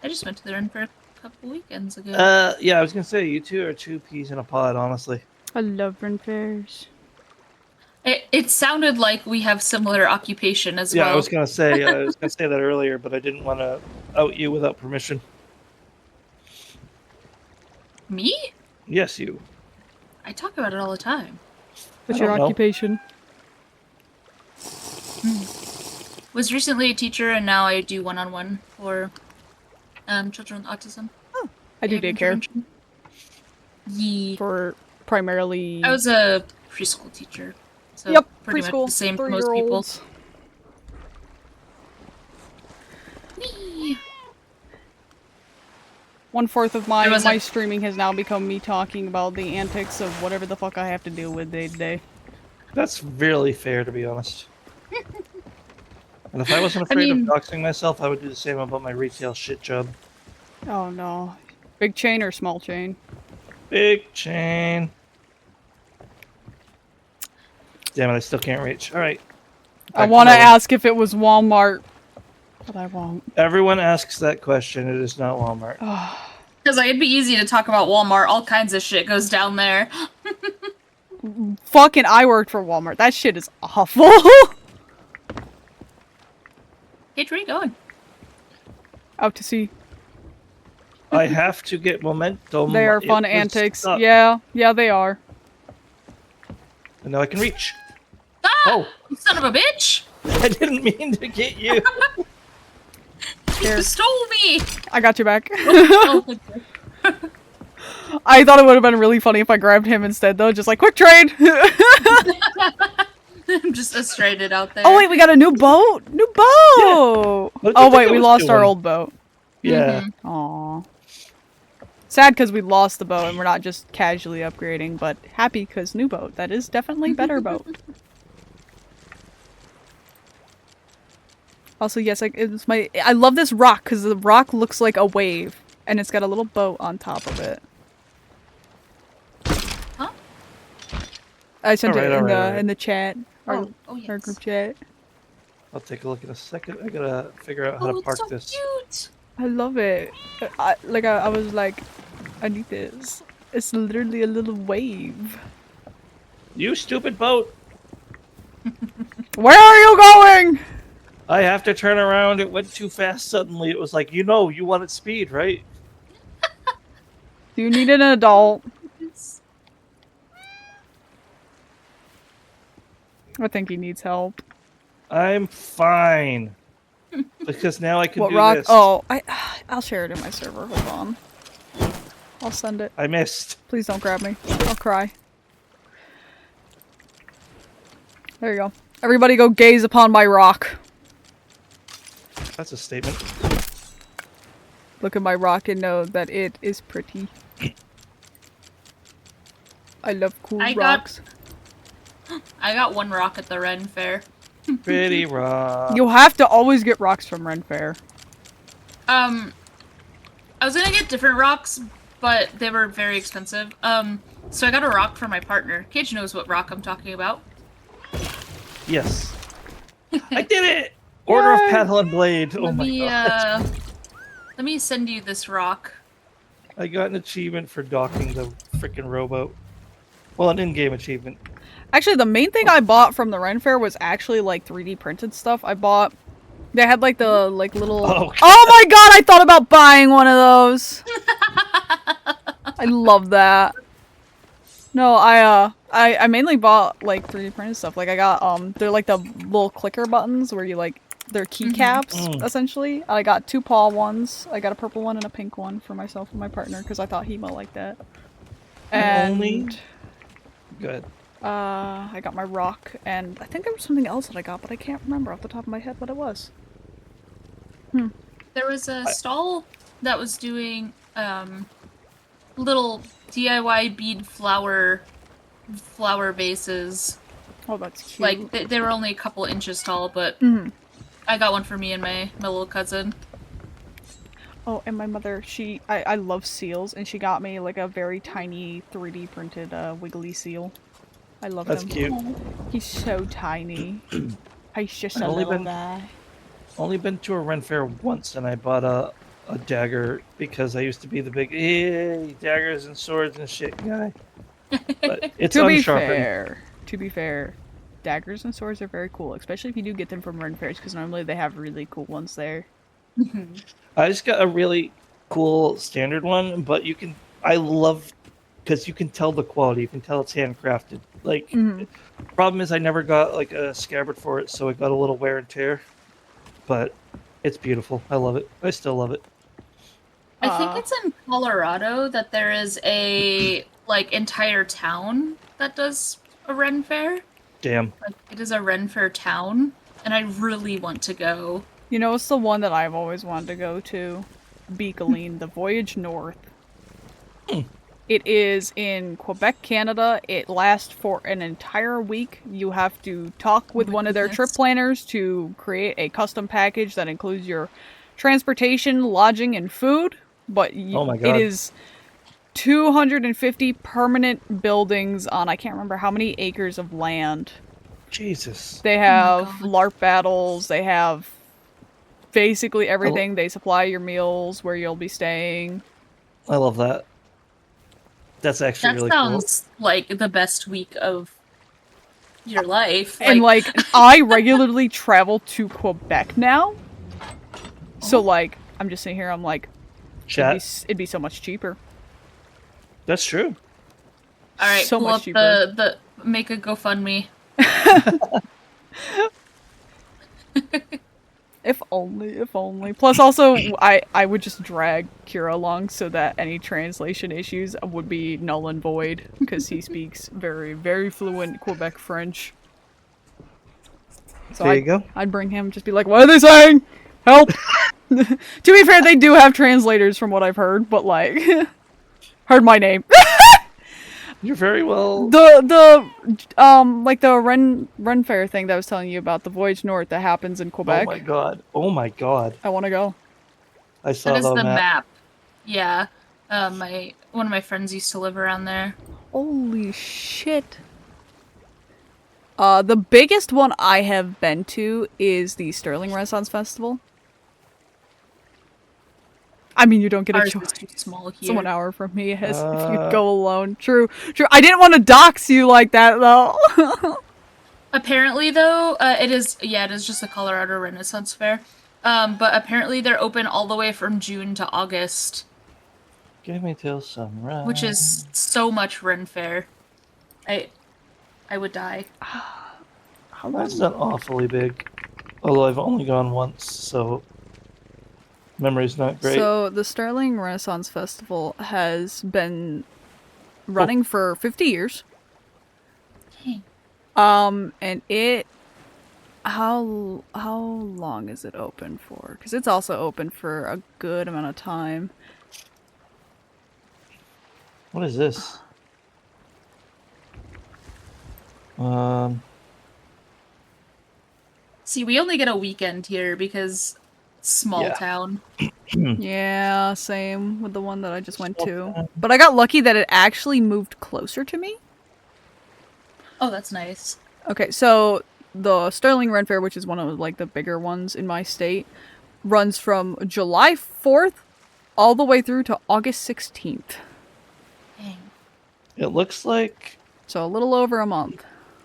I just went to the run for a couple weekends ago. Yeah, I was gonna say you two are two peas in a pod, honestly. I love Ren Fairs. It sounded like we have similar occupation as Yeah, well. I was gonna say that earlier, but I didn't want to out you without permission. Me? Yes, you. I talk about it all the time. What's I your don't know. occupation? Was recently a teacher, and now I do one-on-one for children with autism. I do Behavior daycare intervention. Yeah. for primarily. I was a preschool teacher, so Yep, pretty preschool, much the same for most people. 3-year-olds. Whee! 1/4 of There my was a- streaming has now become me talking about the antics of whatever the fuck I have to deal with day to day. That's really fair, to be honest. And if I wasn't I afraid mean- of doxing myself, I would do the same about my retail shit job. Oh no. Big chain or small chain? Big chain. Damn it, I still can't reach. Alright. I want to ask if it was Walmart, but I won't. Everyone asks that question. It is not Walmart. Because like, it'd be easy to talk about Walmart. All kinds of shit goes down there. Fucking I worked for Walmart. That shit is awful. Hey, where are you going? Out to sea. I have to get momentum. They are It fun was antics. stuck. Yeah, they are. And now I can reach. Ah! Oh, You son of a bitch! I didn't mean to get you. Here. You stole me! I got you back. Oh, okay. I thought it would have been really funny if I grabbed him instead, though. Just like, quick trade! I'm just astrated out there. Oh, wait, we got a new boat! New boat! What did you Oh, think wait, I we was lost our doing? old boat. Yeah. Aww. Sad because we lost the boat and we're not just casually upgrading, but happy because new boat. That is definitely better boat. Also, yes, I love this rock because the rock looks like a wave and it's got a little boat on top of it. Huh? I sent it Alright, alright. in the chat. Our, Oh, yes. our group chat. I'll take a look in a second. I gotta figure out how Oh, to it's park so this. cute! I love it. I was like, I need this. It's literally a little wave. You stupid boat! Where are you going? I have to turn around. It went too fast suddenly. It was like, you wanted speed, right? Do you need an adult? It's- I think he needs help. I'm fine. Because now I can What do rock? this. Oh, I'll share it in my server. Hold on. I'll send it. I missed. Please don't grab me. I'll cry. There you go. Everybody go gaze upon my rock. That's a statement. Look at my rock and know that it is pretty. I love cool rocks. I got 1 rock at the Ren Fair. Pretty rock. You have to always get rocks from Ren Fair. I was gonna get different rocks, but they were very expensive. So I got a rock for my partner. Cage knows what rock I'm talking about. Yes. I did it! Order of Paddle and Blade. Oh my god. Let me send you this rock. I got an achievement for docking the freaking rowboat. Well, an in-game achievement. Actually, the main thing I bought from the Ren Fair was actually like 3D printed stuff. I bought. They had like the little. Oh, Oh my god! I thought about buying one of those. I love that. No, I mainly bought like 3D printed stuff. Like I got they're like the little clicker buttons where you like they're keycaps essentially. I got 2 paw ones. I got a purple one and a pink one for myself and my partner because I thought he might like that. And good. I got my rock, and I think there was something else that I got, but I can't remember off the top of my head what it was. There was a stall that was doing little DIY bead flower vases. Oh, that's cute. Like they were only a couple inches tall, but I got one for me and my little cousin. Oh, and my mother, I love seals, and she got me like a very tiny 3D printed wiggly seal. I love him. That's cute. He's so tiny. He's just a I've only little been- guy. Only been to a Ren Fair once, and I bought a dagger because I used to be the big daggers and swords and shit guy. But it's unsharpened. To be fair, daggers and swords are very cool, especially if you do get them from Ren Fairs, because normally they have really cool ones there. I just got a really cool standard one, but I love because you can tell the quality. You can tell it's handcrafted. Like, problem is I never got like a scabbard for it, so it got a little wear and tear. But it's beautiful. I love it. I still love it. I think it's in Colorado that there is a like entire town that does a Ren Fair. Damn. Like it is a Ren Fair town, and I really want to go. You know, it's the one that I've always wanted to go to. Beakeline, the Voyage North. It is in Quebec, Canada. It lasts for an entire week. You have to talk with one of their trip planners to create a custom package that includes your transportation, lodging, and food. But Oh my God. it is 250 permanent buildings on I can't remember how many acres of land. Jesus. They have LARP battles. They have basically everything. They supply your meals, where you'll be staying. I love that. That's actually That really sounds like the best week of your life. And like I regularly travel to Quebec now. So like I'm just sitting here, I'm like Chat. it'd be so much cheaper. That's true. all right, so pull much up cheaper. the make a GoFundMe. If only. Plus also I would just drag Kira along so that any translation issues would be null and void because he speaks very, very fluent Quebec French. So There you go. I'd bring him, just be like, what are they saying? Help! To be fair, they do have translators from what I've heard, but like, heard my name. You're very well. Like the Ren Fair thing that I was telling you about, the Voyage North that happens in Quebec. Oh my god. Oh my god. I want to go. I saw That is the the map. map. Yeah. One of my friends used to live around there. Holy shit. The biggest one I have been to is the Sterling Renaissance Festival. I mean, you don't get a Ours choice. is too small here. It's 1 hour from me as if you'd go alone. True. I didn't want to dox you like that, though. Apparently, though, it is just a Colorado Renaissance Fair. But apparently they're open all the way from June to August, Give me till sunrise. which is so much Ren Fair. I would die. How long? That's not awfully big. Although I've only gone once, so memory's not great. So the Sterling Renaissance Festival has been running for 50 years. Dang. And it how long is it open for? Because it's also open for a good amount of time. What is this? See, we only get a weekend here because small Yeah. town. Yeah, same with the one that I just went to. Okay. But I got lucky that it actually moved closer to me. Oh, that's nice. Okay, so the Sterling Ren Fair, which is one of like the bigger ones in my state, runs from July 4th all the way through to August 16th. Dang. It looks like So a little over a month.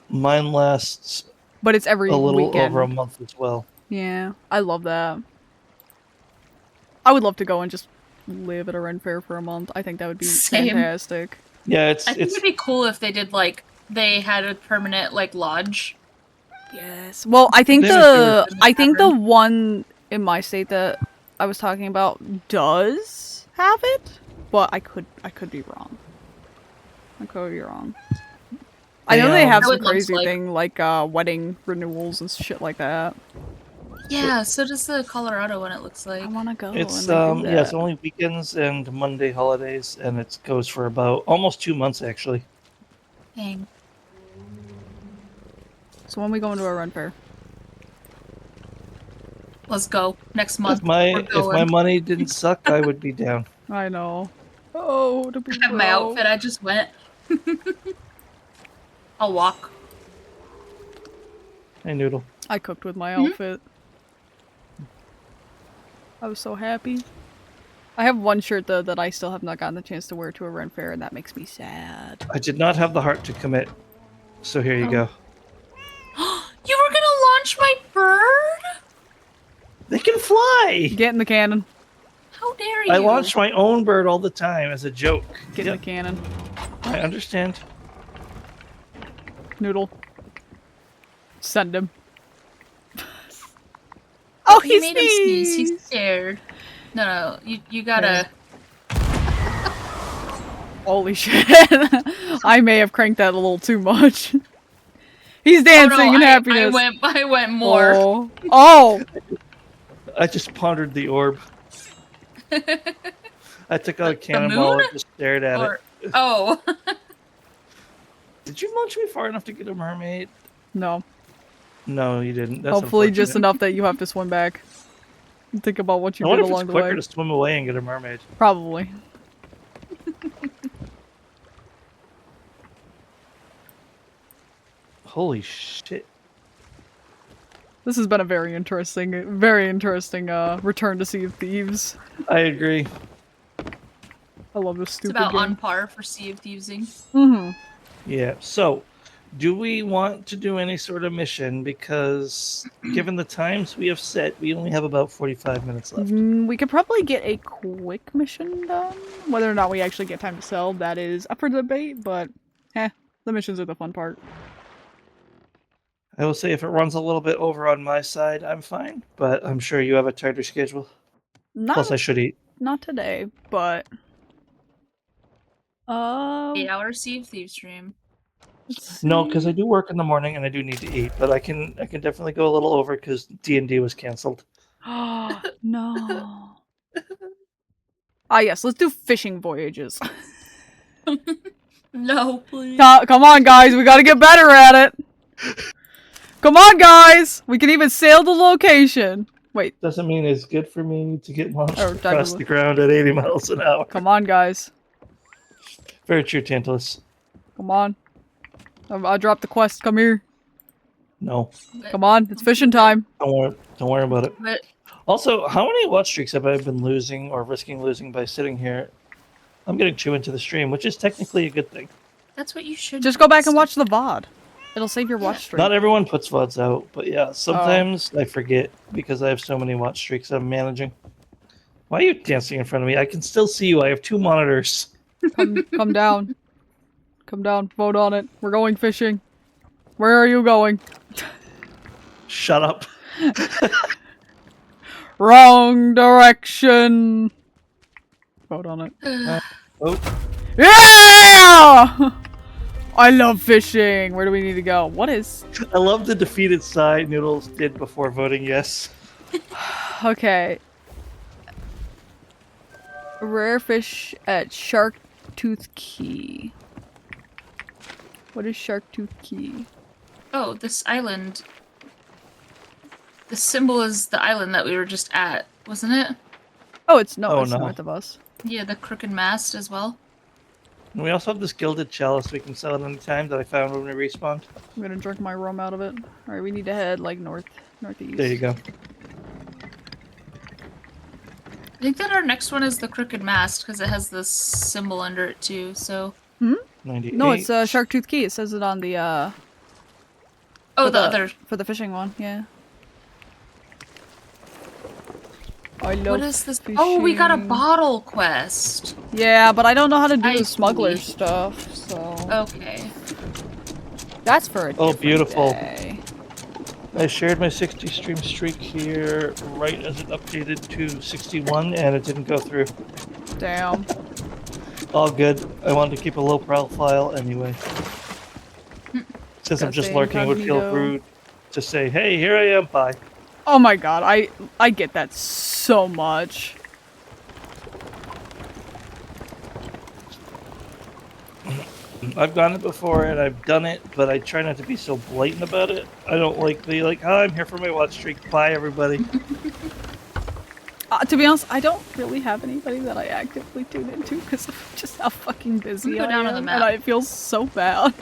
mine lasts But it's every a little weekend. over a month as well. Yeah, I love that. I would love to go and just live at a Ren Fair for a month. I think that would be Same. fantastic. Yeah, I think it'd be cool if they did like they had a permanent like lodge. Yes. Well, I think Maybe the one in my state that I was talking about does have it, but I could be wrong. I could be wrong. I know they have How some it looks crazy like. thing like wedding renewals and shit like that. Yeah, so does the Colorado one. It looks like. I want to go. It's and do yeah, it's that. only weekends and Monday holidays, and it goes for about almost 2 months actually. Dang. So when we go into a Ren Fair? Let's go next month. If my We're going. money didn't suck, I would be down. I know. Oh, to be I have my outfit. I just went. I'll walk. Hey, Noodle. I cooked with my outfit. I was so happy. I have one shirt though that I still have not gotten the chance to wear to a Ren Fair, and that makes me sad. I did not have the heart to commit, so here you go. You were gonna launch my bird? They can fly. Get in the cannon. How dare you? I launch my own bird all the time as a joke. Get in Yep, the cannon. I understand. Noodle. Send him. Oh, He made him sneeze. He's sneezed. scared. No, you gotta. Holy shit. I may have cranked that a little too much. He's Oh, dancing no, in happiness. I went more. Oh. Oh. I just pondered the orb. I took out a cannonball moon? and just stared at Or- it. oh. Did you launch me far enough to get a mermaid? No. No, you didn't. That's Hopefully just unfortunate. enough that you have to swim back. Think about what you I did wonder if along it's the quicker way. to swim away and get a mermaid. Probably. Holy shit. This has been a very interesting return to Sea of Thieves. I agree. I love this It's stupid about game. on par for Sea of Thievesing. Mm-hmm. Yeah, so do we want to do any sort of mission? Because given the times we have set, we only have about 45 minutes left. We could probably get a quick mission done. Whether or not we actually get time to sell, that is up for debate, but the missions are the fun part. I will say if it runs a little bit over on my side, I'm fine. But I'm sure you have a tighter schedule. Plus, I should eat. Not today, but 8-hour Sea of Thieves stream. No, because I do work in the morning and I do need to eat. But I can definitely go a little over because D&D was canceled. No. Yes, let's do fishing voyages. No, please. Come on, guys, we gotta get better at it. Come on, guys, we can even sail the location. Wait, Doesn't mean it's good for me to get launched Oh, across definitely. the ground at 80 miles an hour. come on, guys. Very true, Tantalus. Come on. I dropped the quest. Come here. No, Come on, it's fishing time. don't worry about it. But Also, how many watch streaks have I been losing or risking losing by sitting here? I'm getting 2 into the stream, which is technically a good thing. that's what you should Just go back and watch the VOD. It'll save your watch streak. Not everyone puts VODs out, but yeah, sometimes I forget because I have so many watch streaks I'm managing. Why are you dancing in front of me? I can still see you. I have 2 monitors. Come down. Come down. Vote on it. We're going fishing. Where are you going? Shut up. Wrong direction. Vote on it. Oh, Yeah! I love fishing. Where do we need to go? What is... I love the defeated sigh Noodles did before voting yes. Okay. Rare fish at Shark Tooth Key. What is Shark Tooth Key? Oh, this island. The symbol is the island that we were just at, wasn't it? Oh, it's no, Oh, it's no. north of us. Yeah, the crooked mast as well. And we also have this gilded chalice we can sell at any time that I found when we respawned. I'm gonna drink my rum out of it. Alright, we need to head like northeast. There you go. I think that our next one is the crooked mast because it has this symbol under it too. So 98. No, it's Shark Tooth Key. It says it on the oh, for the other. for the fishing one. Yeah. I love What is this? Oh, we got a fishing. bottle quest. Yeah, but I don't know how to do I the smuggler see. stuff, so Okay. that's for a Oh, different beautiful. day. I shared my 60 stream streak here right as it updated to 61 and it didn't go through. Damn. All good. I wanted to keep a low profile anyway. Since I'm just Goddamn lurking, it would feel incognito. rude to say, hey, here I am, bye. Oh my god, I get that so much. I've done it before and I've done it, but I try not to be so blatant about it. I don't like the hi, I'm here for my watch streak. Bye, everybody. To be honest, I don't really have anybody that I actively tune into because of just how fucking busy Go I down am, on the and map. I feel so bad.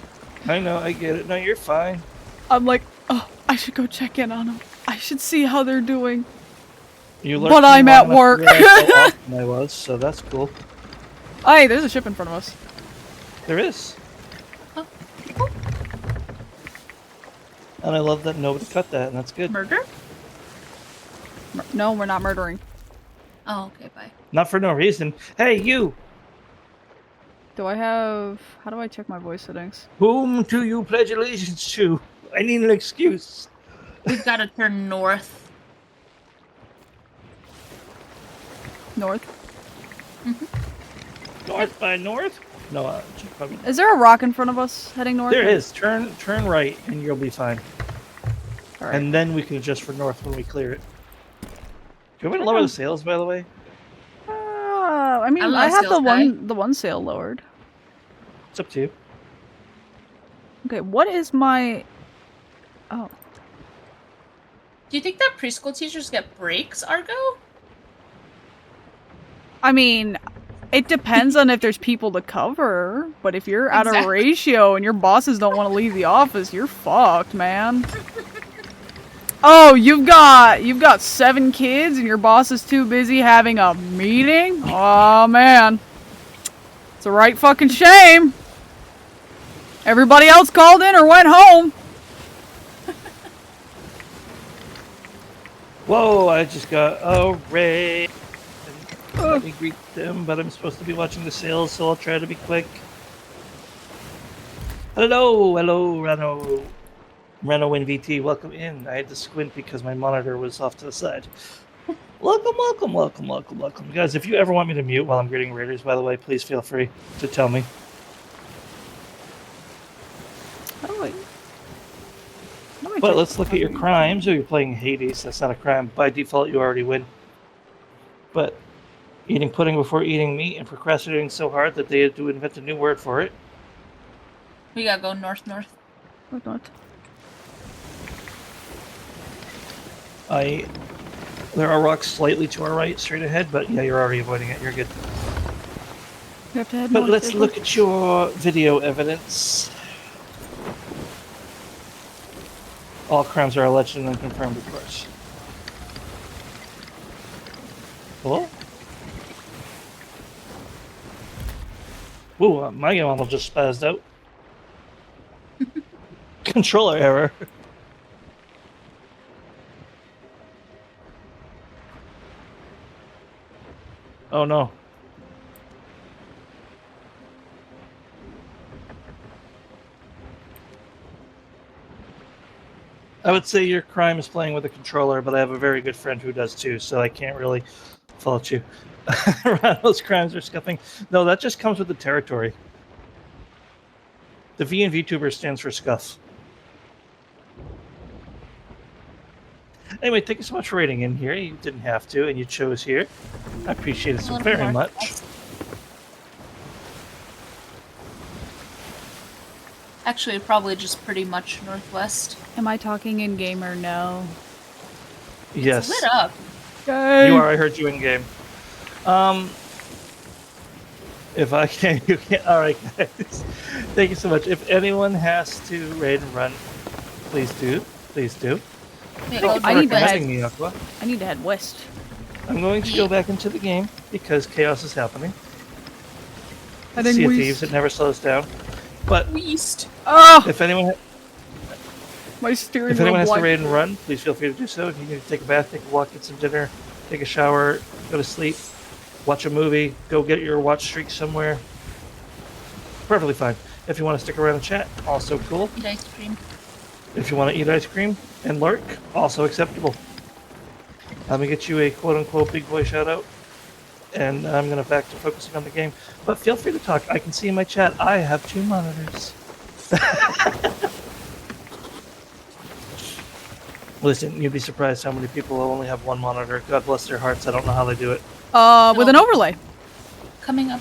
I know, I get it. No, you're fine. I'm like, oh, I should go check in on them. I should see how they're doing. You But lurked I'm me at long enough work. to realize how awesome I was, so that's cool. Hey, there's a ship in front of us. There is. Oh. And I love that nobody cut that, and that's good. Murder? No, we're not murdering. Oh, okay, bye. Not for no reason. Hey, you! Do I have... How do I check my voice settings? Whom do you pledge allegiance to? I need an excuse. We've got to turn north. North? North by north? No, probably. Is there a rock in front of us heading north? There is. Turn right, and you'll be fine. Alright. And then we can adjust for north when we clear it. Do you want me to lower the sails, by the way? I mean, I'm I on have sails, the one sail lowered. It's up to you. Okay, what is my... Oh. Do you think that preschool teachers get breaks, Argo? I mean, it depends on if there's people to cover, but if you're at a Exactly. ratio and your bosses don't want to leave the office, you're fucked, man. Oh, you've got 7 kids and your boss is too busy having a meeting? Oh, man. It's a right fucking shame. Everybody else called in or went home. Whoa, I just got a raid. Let me greet them, but I'm supposed to be watching the sails, so I'll try to be quick. Hello, Reno. Reno and VT, welcome in. I had to squint because my monitor was off to the side. Welcome. Guys, if you ever want me to mute while I'm greeting raiders, by the way, please feel free to tell me. How do I But check let's look at your fucking- crimes. Oh, you're playing Hades. That's not a crime. By default, you already win. But eating pudding before eating meat and procrastinating so hard that they had to invent a new word for it. We gotta go north. What not? There are rocks slightly to our right, straight ahead, but yeah, you're already avoiding it. You're good. We have to head But north, let's don't we? look at your video evidence. All crimes are alleged and unconfirmed, of course. Hello? Ooh, my game model just spazzed out. Controller error. Oh no. I would say your crime is playing with a controller, but I have a very good friend who does too, so I can't really fault you. Those crimes are scuffing. No, that just comes with the territory. The V in VTuber stands for scuff. Anyway, thank you so much for rating in here. You didn't have to, and you chose here. I appreciate it A so little very more. much. Actually, probably just pretty much northwest. Am I talking in game or no? Yes, It's lit up. Yay! you are. I heard you in game. If I can, you can. All right, guys. Thank you so much. If anyone has to raid and run, please do. Please do. Wait, Thank you hold for I on. need to recommending me, Aqua. I need to head west. I'm going to go back into the game because chaos is happening. Heading Sea of west. Thieves, it never slows down. But East. Oh, if anyone my steering if wheel anyone has to blind. raid and run, please feel free to do so. If you need to take a bath, take a walk, get some dinner, take a shower, go to sleep, watch a movie, go get your watch streak somewhere. Perfectly fine. If you want to stick around and chat, also cool. Eat ice cream. If you want to eat ice cream and lurk, also acceptable. Let me get you a quote-unquote big boy shout-out, and I'm going to back to focusing on the game. But feel free to talk. I can see in my chat I have 2 monitors. Listen, you'd be surprised how many people only have 1 monitor. God bless their hearts. I don't know how they do it. With an overlay. Coming up.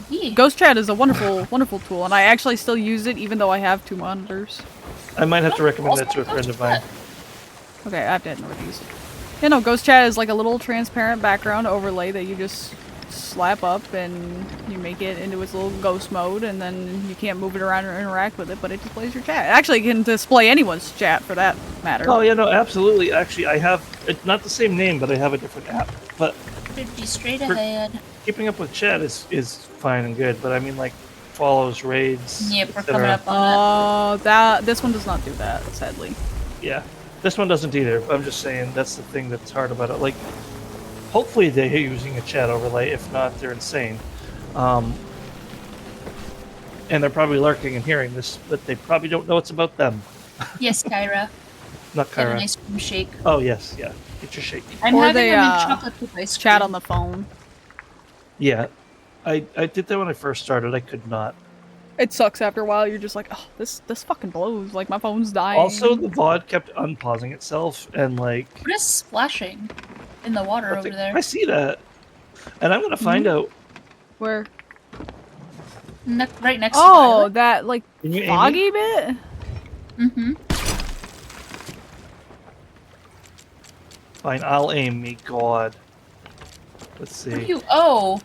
Yeah. Ghost Chat is a wonderful, wonderful tool, and I actually still use it even though I have 2 monitors. I might have to recommend that to a friend of mine. Okay, I have to head northeast. Yeah, no, Ghost Chat is like a little transparent background overlay that you just slap up and you make it into its little ghost mode, and then you can't move it around or interact with it, but it displays your chat. It actually can display anyone's chat for that matter. Oh, yeah, no, absolutely. Actually, I have, it's not the same name, but I have a different app. But Should be straight ahead. keeping up with chat is fine and good, but I mean, like, follows, raids, Yep, we're etc. coming up on This one does not do that, sadly. Yeah, this one doesn't either. But I'm just saying that's the thing that's hard about it. Like, hopefully they're using a chat overlay. If not, they're insane. And they're probably lurking and hearing this, but they probably don't know it's about them. it. Yes, Kyra. Not Get an Kyra. ice cream shake. Oh yes, yeah. Get your shake. I'm Or having they, them in chocolate chip ice cream. Chat on the phone. Yeah, I did that when I first started. I could not. It sucks after a while. You're just like, oh, this fucking blows. Like my phone's dying. Also, the VOD kept unpausing itself, and like. What is splashing in the water over there? I see that, and I'm gonna find out. Where? Right next Oh, that like Can you aim foggy bit. to Mm-hmm. Fine, I'll aim. Me God. Let's see. Oh,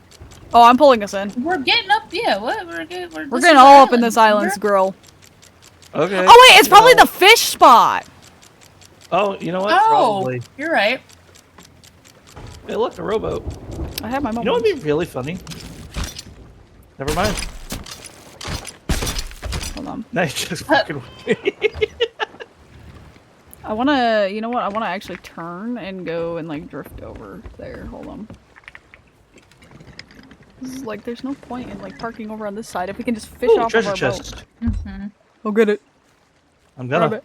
Oh, I'm pulling us in. we're getting up. Yeah, what? We're We're this getting is all our up in this island, island's remember? grill. Okay. Oh wait, it's probably the fish spot. Oh, you know what? Oh, Probably. you're right. Hey, look, a rowboat. I have my You moment. know what would be really funny? Never mind. Hold on. Now you just fucking. I wanna, you know what? I wanna actually turn and go and like drift over there. Hold on. This is like, there's no point in like parking over on this side if we can just fish Ooh, off treasure of our boat. chest. Mm-hmm. I'll get it. I'm Grab gonna it.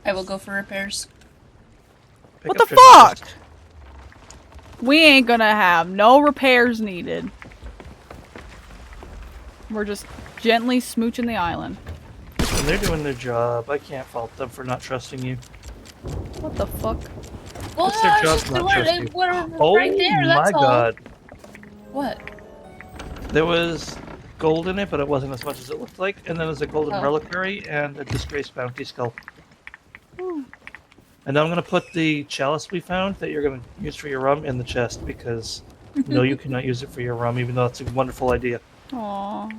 I will go for repairs. pick What up the treasure fuck? chest. We ain't gonna have no repairs needed. We're just gently smooching the island. Listen, they're doing their job. I can't fault them for not trusting you. What the fuck? Well, What's their I was job just- not we're- trusting? we're Oh right there. That's my all. God! What? There was gold in it, but it wasn't as much as it looked like. And then there's a golden Oh. reliquary and a disgraced bounty skull. And now I'm gonna put the chalice we found that you're gonna use for your rum in the chest because no, you cannot use it for your rum, even though it's a wonderful idea. Aww.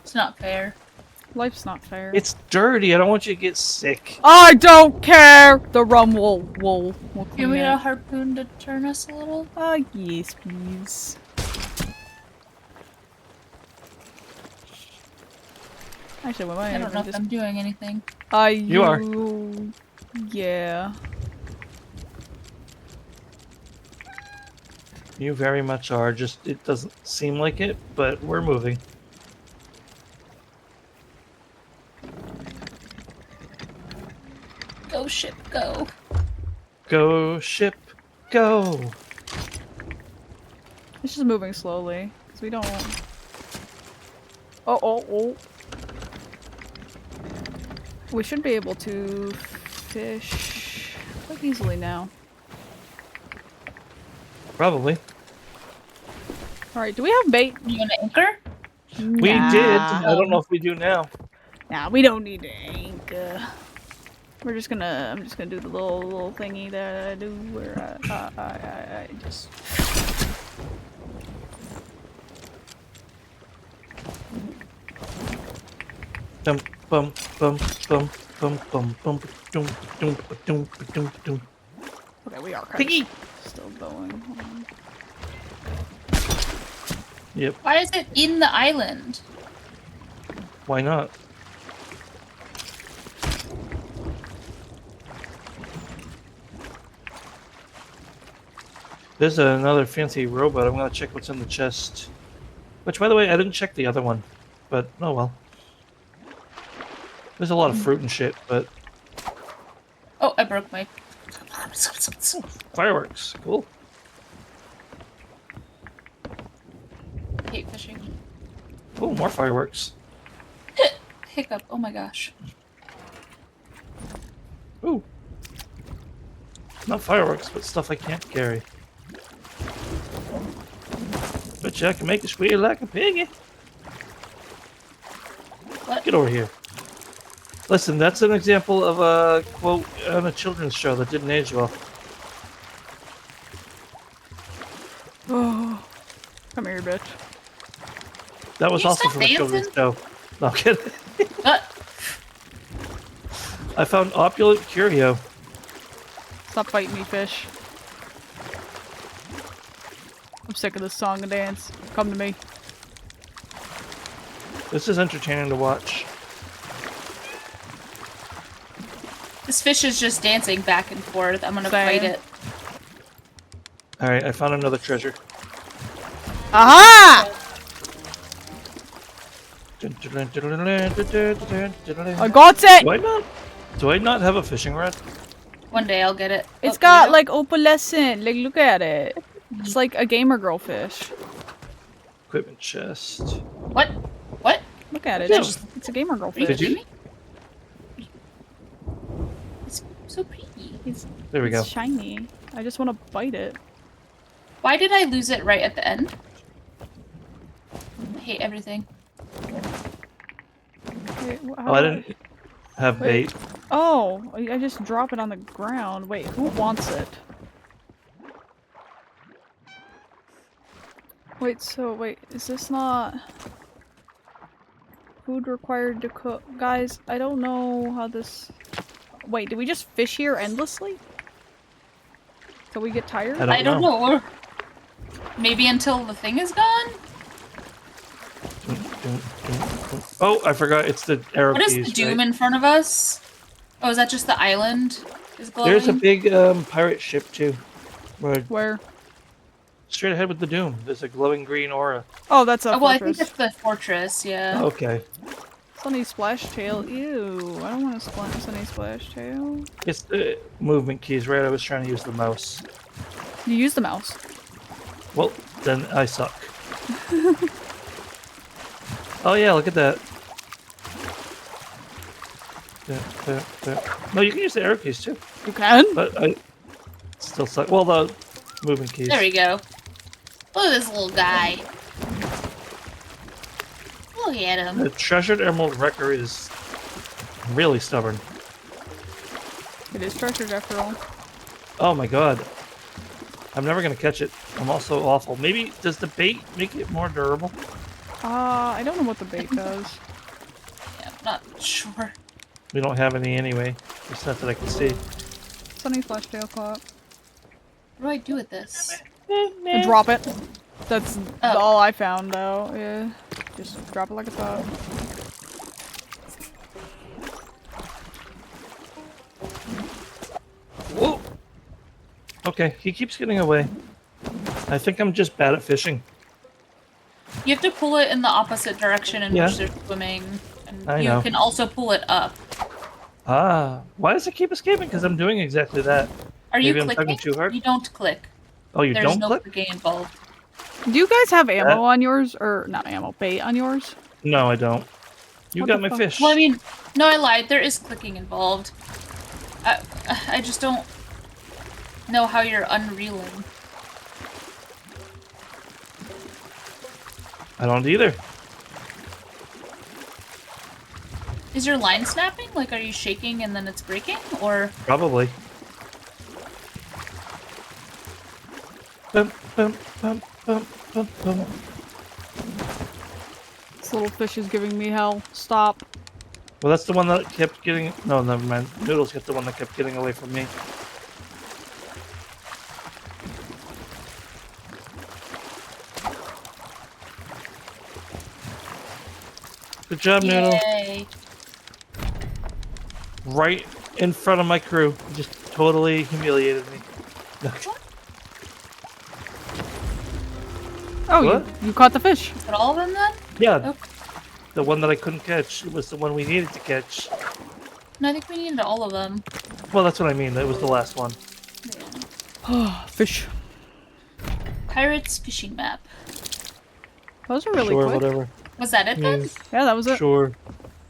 It's not fair. Life's not fair. It's dirty. I don't want you to get sick. I don't care! The rum will Give clean me a it. harpoon to turn us a little. Yes, please. Actually, we might I don't know even if just... I'm doing anything. You are. Yeah. You very much are. Just it doesn't seem like it, but we're moving. Go ship, go. Go ship, go. It's just moving slowly, because we don't... Oh. We should be able to fish quite easily now. Probably. Alright, do we have bait? You want to anchor? We did. I don't know if we do now. Nah, we don't need to anchor. I'm just gonna do the little thingy that I do where I just... Dum bum bum bum bum bum bum dum dum dum dum dum. Okay, we are kind Piggy. of still going. Hold on. Yep. Why is it in the island? Why not? There's another fancy robot. I'm gonna check what's in the chest. Which, by the way, I didn't check the other one, but oh well. There's a lot of fruit and shit, but Oh, I broke my... fireworks, cool. hate fishing. Oh, more fireworks. Hiccup, oh my gosh. Ooh. Not fireworks, but stuff I can't carry. Bet you I can make it squeal like a piggy. What? Get over here. Listen, that's an example of a quote on a children's show that didn't age well. Oh, come here, bitch. That was You also stop from a children's show. No, I'm kidding. What? I found opulent curio. Stop fighting me, fish. I'm sick of this song and dance. Come to me. This is entertaining to watch. This fish is just dancing back and forth. I'm gonna Same. fight it. Alright, I found another treasure. Aha! I got it! Do I not have a fishing rod? One day I'll get it. It's Oh, got you know? like opalescent. Like, look at it. It's like a gamer girl fish. Equipment chest. What? What? Look at it. Yeah. It's a gamer girl Are you fish. Did you? kidding me? It's so pretty. There we go. It's shiny. I just want to bite it. Why did I lose it right at the end? I hate everything. Wait, Oh, I didn't have Wait. bait. Oh, I just drop it on the ground. Wait, who wants it? Wait, is this not food required to cook? Guys, I don't know how this... Wait, do we just fish here endlessly? Till we get tired? I don't know. Or maybe until the thing is gone? Oh, I forgot. It's the arrow What is keys, the doom right? in front of us? Oh, is that just the island? Is glowing? There's a big pirate ship too. Right. Where? Straight ahead with the doom. There's a glowing green aura. Oh, that's a Oh, well, I think fortress. it's the fortress, yeah. Okay. Sunny Splash Tail. Ew, I don't want to Sunny Splash Tail. It's the movement keys, right? I was trying to use the mouse. You use the mouse. Well, then I suck. Oh yeah, look at that. There. No, you can use the arrow keys too, You can? but I still suck. Well, the movement keys. There we go. Look at this little guy. Look at him. The treasured emerald wrecker is really stubborn. It is treasured after all. Oh my god. I'm never gonna catch it. I'm also awful. Maybe, does the bait make it more durable? I don't know what the bait does. Yeah, I'm not sure. We don't have any anyway. It's not that I can see. Sunny Splash Tail caught. What do I do with this? And drop it. That's Oh. all I found though. Yeah. Just drop it like it's hot. Whoa! Okay, he keeps getting away. I think I'm just bad at fishing. You have to pull it in the opposite direction in Yeah. which they're swimming. And I you know. can also pull it up. Ah, why does it keep escaping? Because I'm doing exactly that. Are you Maybe I'm clicking? tugging too hard? You don't click. Oh, you There's don't no click? clicking involved. Do you guys have ammo That- on yours? Or not ammo, bait on yours? No, I don't. You What got the my fuck? fish. Well, I mean, no, I lied. There is clicking involved. I just don't know how you're unreeling. I don't either. Is your line snapping? Like, are you shaking and then it's breaking? Or Probably. Bum, bum, bum, bum, bum, bum. This little fish is giving me hell. Stop. Well, that's the one that kept getting. No, never mind. Noodles got the one that kept getting away from me. Good job, Noodle. yay. Right in front of my crew. Just totally humiliated me. Oh, What? you caught the fish. Is that all of them then? Yeah, Okay. the one that I couldn't catch was the one we needed to catch. No, I think we needed all of them. Well, that's what I mean. That was the last one. Fish. Pirates fishing map. Those are really Sure, quick. whatever. Was that it then? Yeah, that was it. Sure.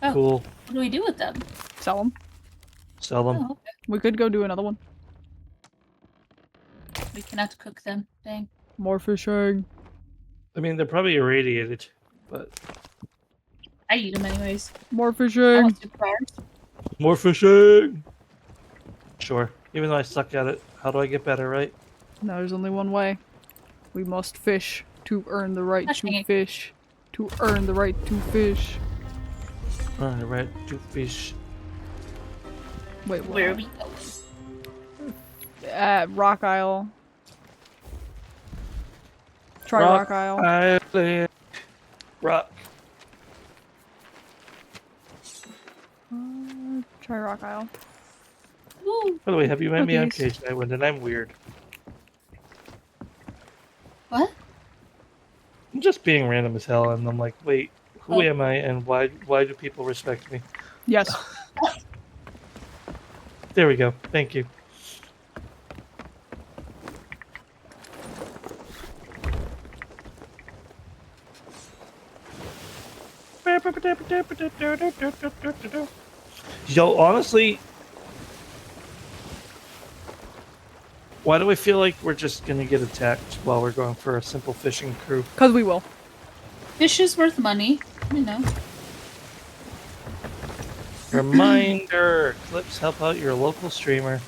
Oh. Cool. What do we do with them? Sell them. Sell them. Oh, okay. We could go do another one. We cannot cook them. Dang. More fishing. I mean, they're probably irradiated, but I eat them anyways. More I fishing. want superpowers. more fishing. Sure. Even though I suck at it, how do I get better, right? No, there's only one way. We must fish to earn the right Gosh, dang to it. fish. To earn the right to fish. Alright, right. Two fish. Wait, what? Where are we going? At Rock Isle. Try Rock Isle. Island. Rock. Try Rock Isle. Woo. By the way, have you met me on Cookies. Cage Nightwind? And I'm weird. What? I'm just being random as hell, and I'm like, wait, who Oh. am I, and why do people respect me? Yes. There we go. Thank you. Yo, honestly, why do I feel like we're just gonna get attacked while we're going for a simple fishing crew? Because we will. Fish is worth money. You know. Reminder: clips help out your local streamer.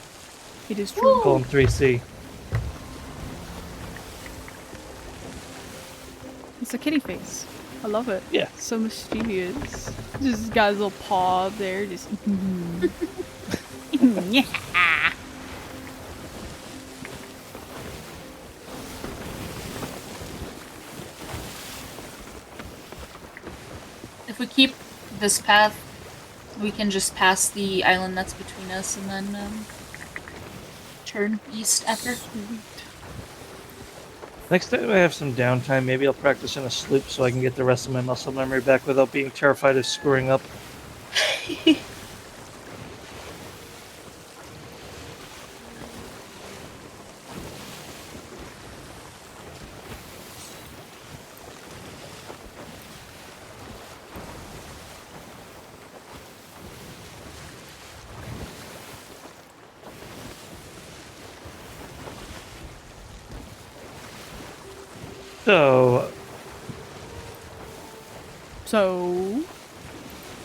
It is true. Call him 3C. It's a kitty face. I love it. Yeah. So mischievous. Just got his little paw up there. Just. Yeah. If we keep this path, we can just pass the island that's between us and then turn east after. Next time I have some downtime, maybe I'll practice in a sloop so I can get the rest of my muscle memory back without being terrified of screwing up. So.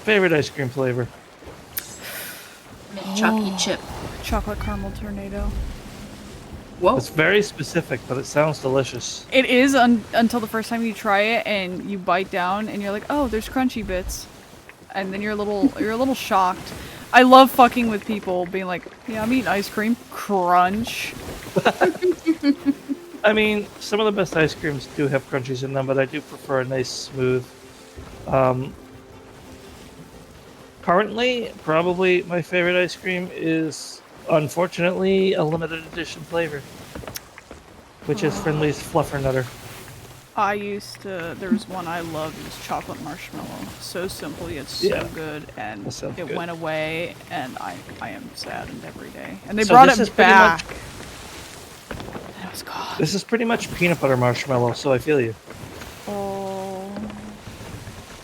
Favorite ice cream flavor? Mint chalky chip. Chocolate caramel tornado. Whoa. It's very specific, but it sounds delicious. It is until the first time you try it and you bite down and you're like, oh, there's crunchy bits, and then you're a little shocked. I love fucking with people being like, yeah, I'm eating ice cream. Crunch. I mean, some of the best ice creams do have crunchies in them, but I do prefer a nice smooth. Currently, probably my favorite ice cream is, unfortunately, a limited edition flavor, which is Friendly's Fluffernutter. I used to. There's one I loved. It was chocolate marshmallow. So simple yet so Yeah. good, and That sounds it good. went away, and I am saddened every day. And they So brought this it is pretty back. much- And it was gone. This is pretty much peanut butter marshmallow, so I feel you. Oh,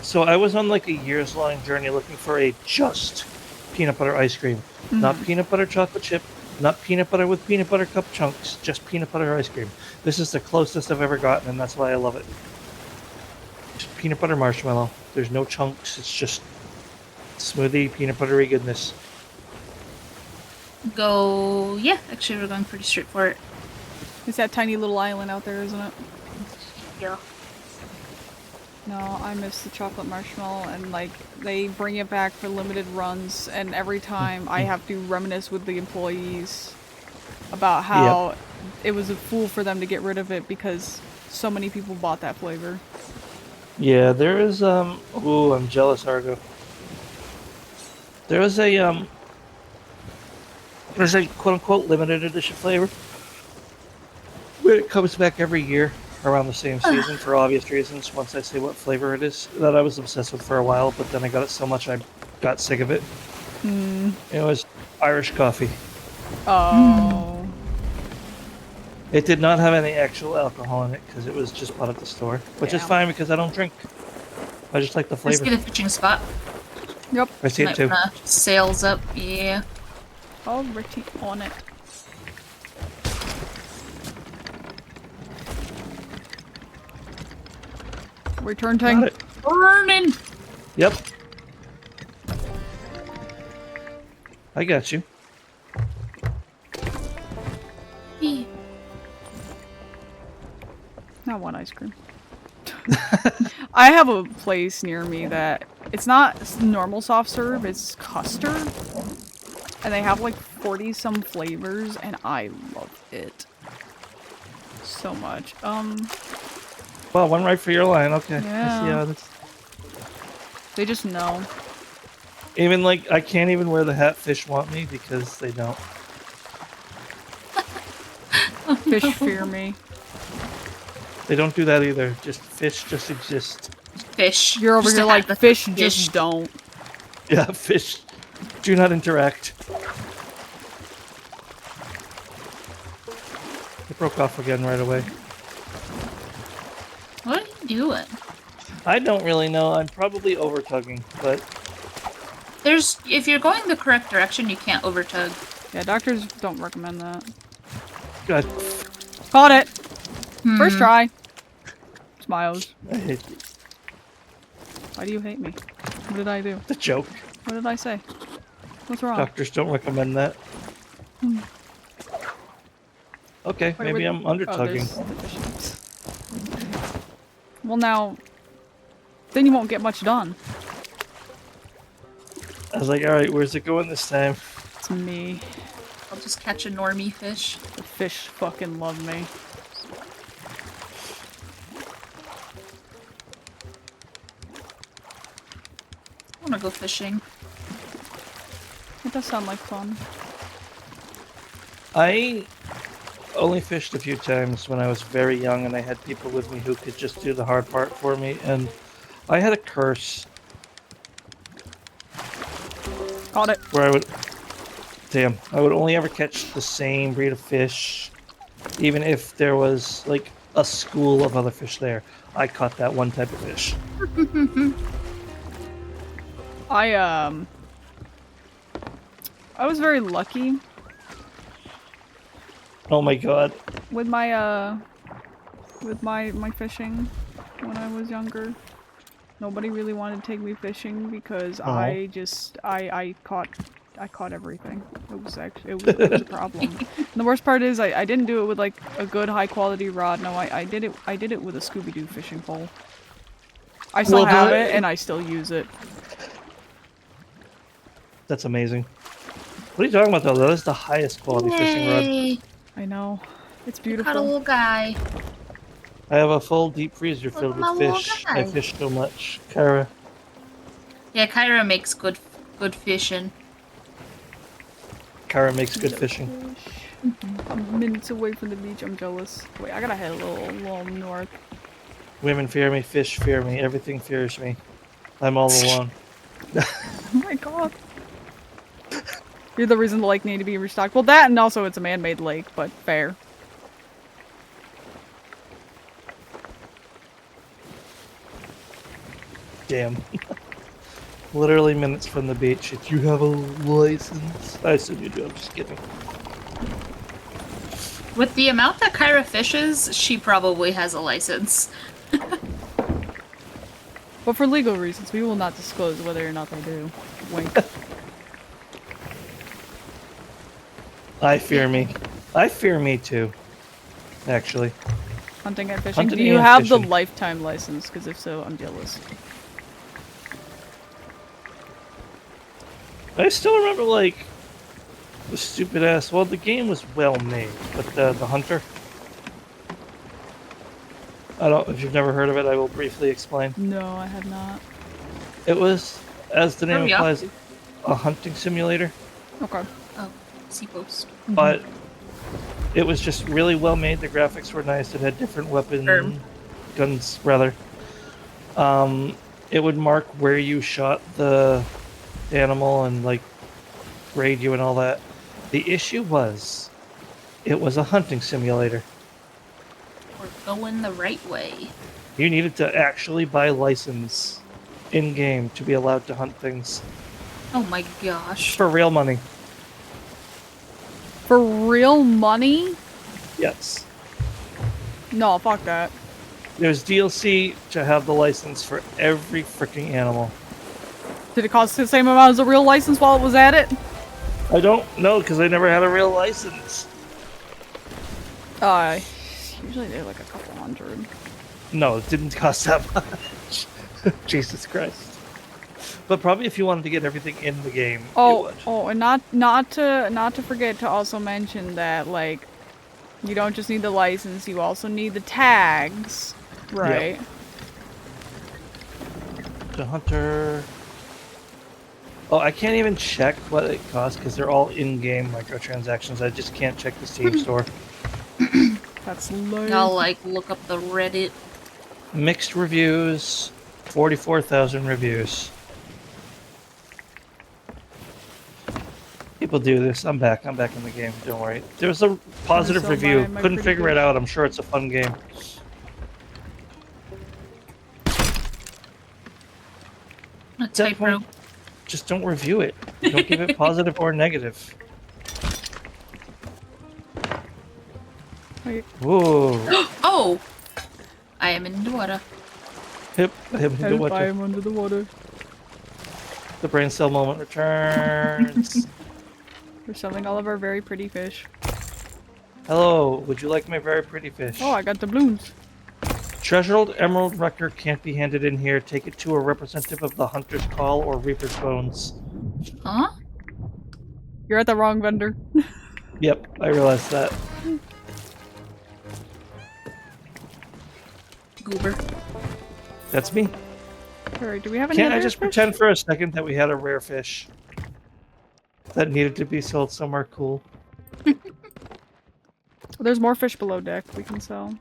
So I was on like a years long journey looking for a just peanut butter ice cream. Not peanut butter chocolate chip, not peanut butter with peanut butter cup chunks, just peanut butter ice cream. This is the closest I've ever gotten, and that's why I love it. Just peanut butter marshmallow. There's no chunks, it's just smoothie, peanut buttery goodness. Yeah, actually, we're going pretty straight for it. it's that tiny little island out there, isn't it? Yeah. No, I miss the chocolate marshmallow, and like they bring it back for limited runs, and every time I have to reminisce with the employees about how it was a fool for them to get rid of it because so many people bought that flavor. Yeah, there is ooh, I'm jealous, Argo. There is there's a quote unquote limited edition flavor. When it comes back every year around the same season for obvious reasons, once I say what flavor it is, that I was obsessed with for a while, but then I got it so much I got sick of it. It was Irish coffee. Oh. It did not have any actual alcohol in it because it was just bought at the store, which is Yeah. fine because I don't drink. I just like the Let's flavor. get a fishing spot. Yep. I see it too. Sails up, yeah. Already on it. Return Got tank. it. Burning! Yep. I got you. Yeah. Not one ice cream. I have a place near me that it's not normal soft serve, it's custard. And they have like 40 some flavors and I love it so much. Well, one right for your line. Okay. I see Yeah. how this. They just know. Even like I can't even wear the hat fish want me because they don't. Fish fear me. They don't do that either. Just fish just exist. Fish. You're over Just here to like have the fish fish. just don't. Yeah, fish do not interact. It broke off again right away. What are you doing? I don't really know. I'm probably over tugging, but If you're going the correct direction, you can't overtug. Yeah, doctors don't recommend that. God, Caught it! First try. Smiles. I hate Why do you hate me? What did I do? the joke. What did I say? What's wrong? Doctors don't recommend that. Okay, Wait, maybe wait, I'm under tugging. there's the fishes. Well now, then you won't get much done. I was like, all right, where's it going this time? It's me. I'll just catch a normie fish. The fish fucking love me. I wanna go fishing. It does sound like fun. I only fished a few times when I was very young, and I had people with me who could just do the hard part for me, and I had a curse Got it. where I would only ever catch the same breed of fish, even if there was like a school of other fish there. I caught that one type of fish. I was very lucky Oh my god. with my my fishing when I was younger. Nobody really wanted to take me fishing because I caught everything. It was a problem. And the worst part is I didn't do it with like a good high quality rod. No, I did it with a Scooby-Doo fishing pole. I still Well, have that- it and I still use it. That's amazing. What are you talking about though? That is the highest quality fishing rod. Yay! I know. It's Caught a beautiful. little guy. I have a full deep freezer filled my with little fish. guy. I fish so much. Kara. Yeah, Kyra makes good fishing. Kara makes good fishing. I'm minutes away from the beach. I'm jealous. Wait, I gotta head a little north. Women fear me, fish fear me, everything fears me. I'm all alone. Oh my god. You're the reason the lake needed to be restocked. Well, that and also it's a man-made lake, but fair. Damn. Literally minutes from the beach. If you have a license. I assume you do, I'm just kidding. With the amount that Kyra fishes, she probably has a license. But for legal reasons, we will not disclose whether or not they do. Wink. I fear me. I fear me too. Actually. Hunting and fishing. Hunting Do you and have the fishing. lifetime license? Because if so, I'm jealous. I still remember, like, the stupid ass. Well, the game was well made, but the hunter. I don't. If you've never heard of it, I will briefly explain. No, I have not. It was, as the name Where are we implies, off a hunting simulator, Okay. Oh, Seapost. but it was just really well made. The graphics were nice. It had different weapons, guns rather. It would mark where you shot the animal and like grade you and all that. The issue was, it was a hunting simulator. We're going the right way. You needed to actually buy a license in game to be allowed to hunt things Oh my gosh. for real money. For real money? Yes. No, fuck that. There's DLC to have the license for every freaking animal. Did it cost the same amount as a real license while it was at it? I don't know because I never had a real license. Usually they're like a couple hundred. No, it didn't cost that much. Jesus Christ. But probably if you wanted to get everything in the game, you would. And not to forget to also mention that like you don't just need the license, you also need the tags, right? The hunter. Oh, I can't even check what it costs because they're all in-game microtransactions. I just can't check the Steam store. That's low. I'll like look up the Reddit. Mixed reviews, 44,000 reviews. People do this. I'm back in the game. Don't worry. There was a positive So review. my Couldn't pretty figure good. it out. I'm sure it's a fun game. A At that tightrope. point, just don't review it. Don't give it positive or negative. Wait. Whoa. Oh! I am in the water. Hip. Hip. Help, I am under the water. The brain cell moment returns. We're selling all of our very pretty fish. Hello. Would you like my very pretty fish? Oh, I got doubloons. Treasured emerald record can't be handed in here. Take it to a representative of the Hunter's Call or Reaper's Bones. Huh? You're at the wrong vendor. Yep, I realized that. Goober. That's me. Alright, do we have any Can't I other just fish? pretend for a second that we had a rare fish that needed to be sold somewhere cool? There's more fish below deck we can sell.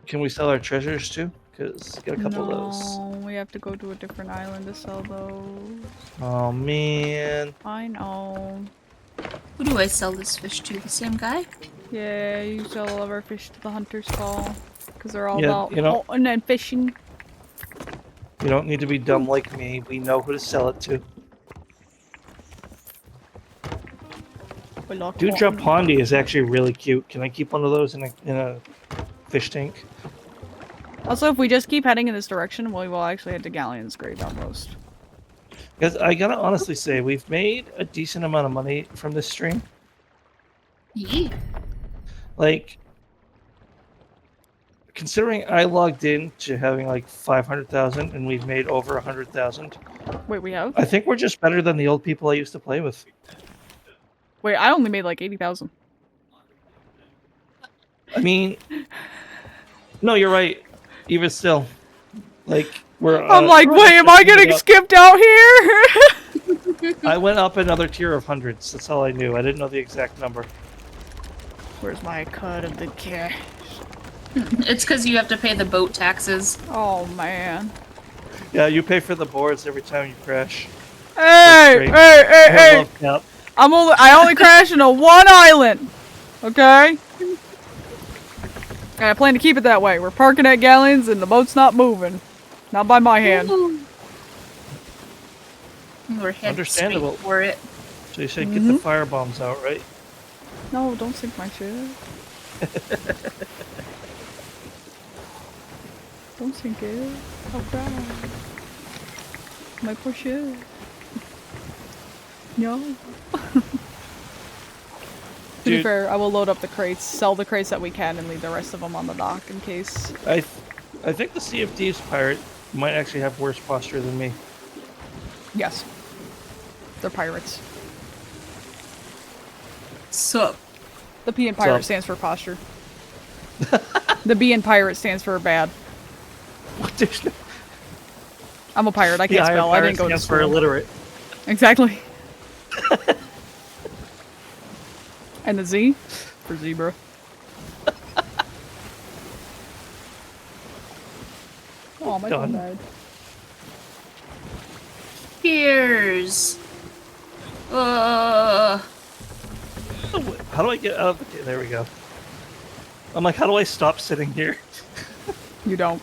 Can we sell our treasures too? Because get a couple of those. No, we have to go to a different island to sell those. Oh man. I know. Who do I sell this fish to? The same guy? Yeah, you sell all of our fish to the Hunter's Call. Because they're all Yeah, about you know- hunting and fishing. You don't need to be dumb like me. We know who to sell it to. Dewdrop Pondy is actually really cute. Can I keep one of those in a fish tank? Also, if we just keep heading in this direction, we will actually head to Galleon's Grave almost. Because I gotta honestly say, we've made a decent amount of money from this stream. Yeah. Like, considering I logged in to having like 500,000 and we've made over 100,000, Wait, we have? I think we're just better than the old people I used to play with. Wait, I only made like 80,000. I mean, no, you're right. Even still, like we're. I'm like, wait, am I getting skipped out here? I went up another tier of hundreds. That's all I knew. I didn't know the exact number. Where's my cut of the cash? It's because you have to pay the boat taxes. Oh man. Yeah, you pay for the boards every time you crash. Hey, great. hey! Love cap. I only crash into one island. Okay? And I plan to keep it that way. We're parking at Galleons and the boat's not moving. Not by my hand. We're heading Understandable. straight for it. So you said get the fire bombs out, right? No, don't sink my shit. Don't sink it. I'll cry. My poor shit. No. To be Dude. fair, I will load up the crates, sell the crates that we can, and leave the rest of them on the dock in case. I think the Sea of Thieves pirate might actually have worse posture than me. Yes. They're pirates. Sup? The P in pirate Sup? stands for posture. The B in pirate stands for bad. What the I'm a pirate. I can't I spell. I didn't go to stands for school. illiterate. Exactly. And the Z for zebra. Oh, my Done. phone died. Cheers. How do I get out of the... Okay, there we go. I'm like, how do I stop sitting here? You don't.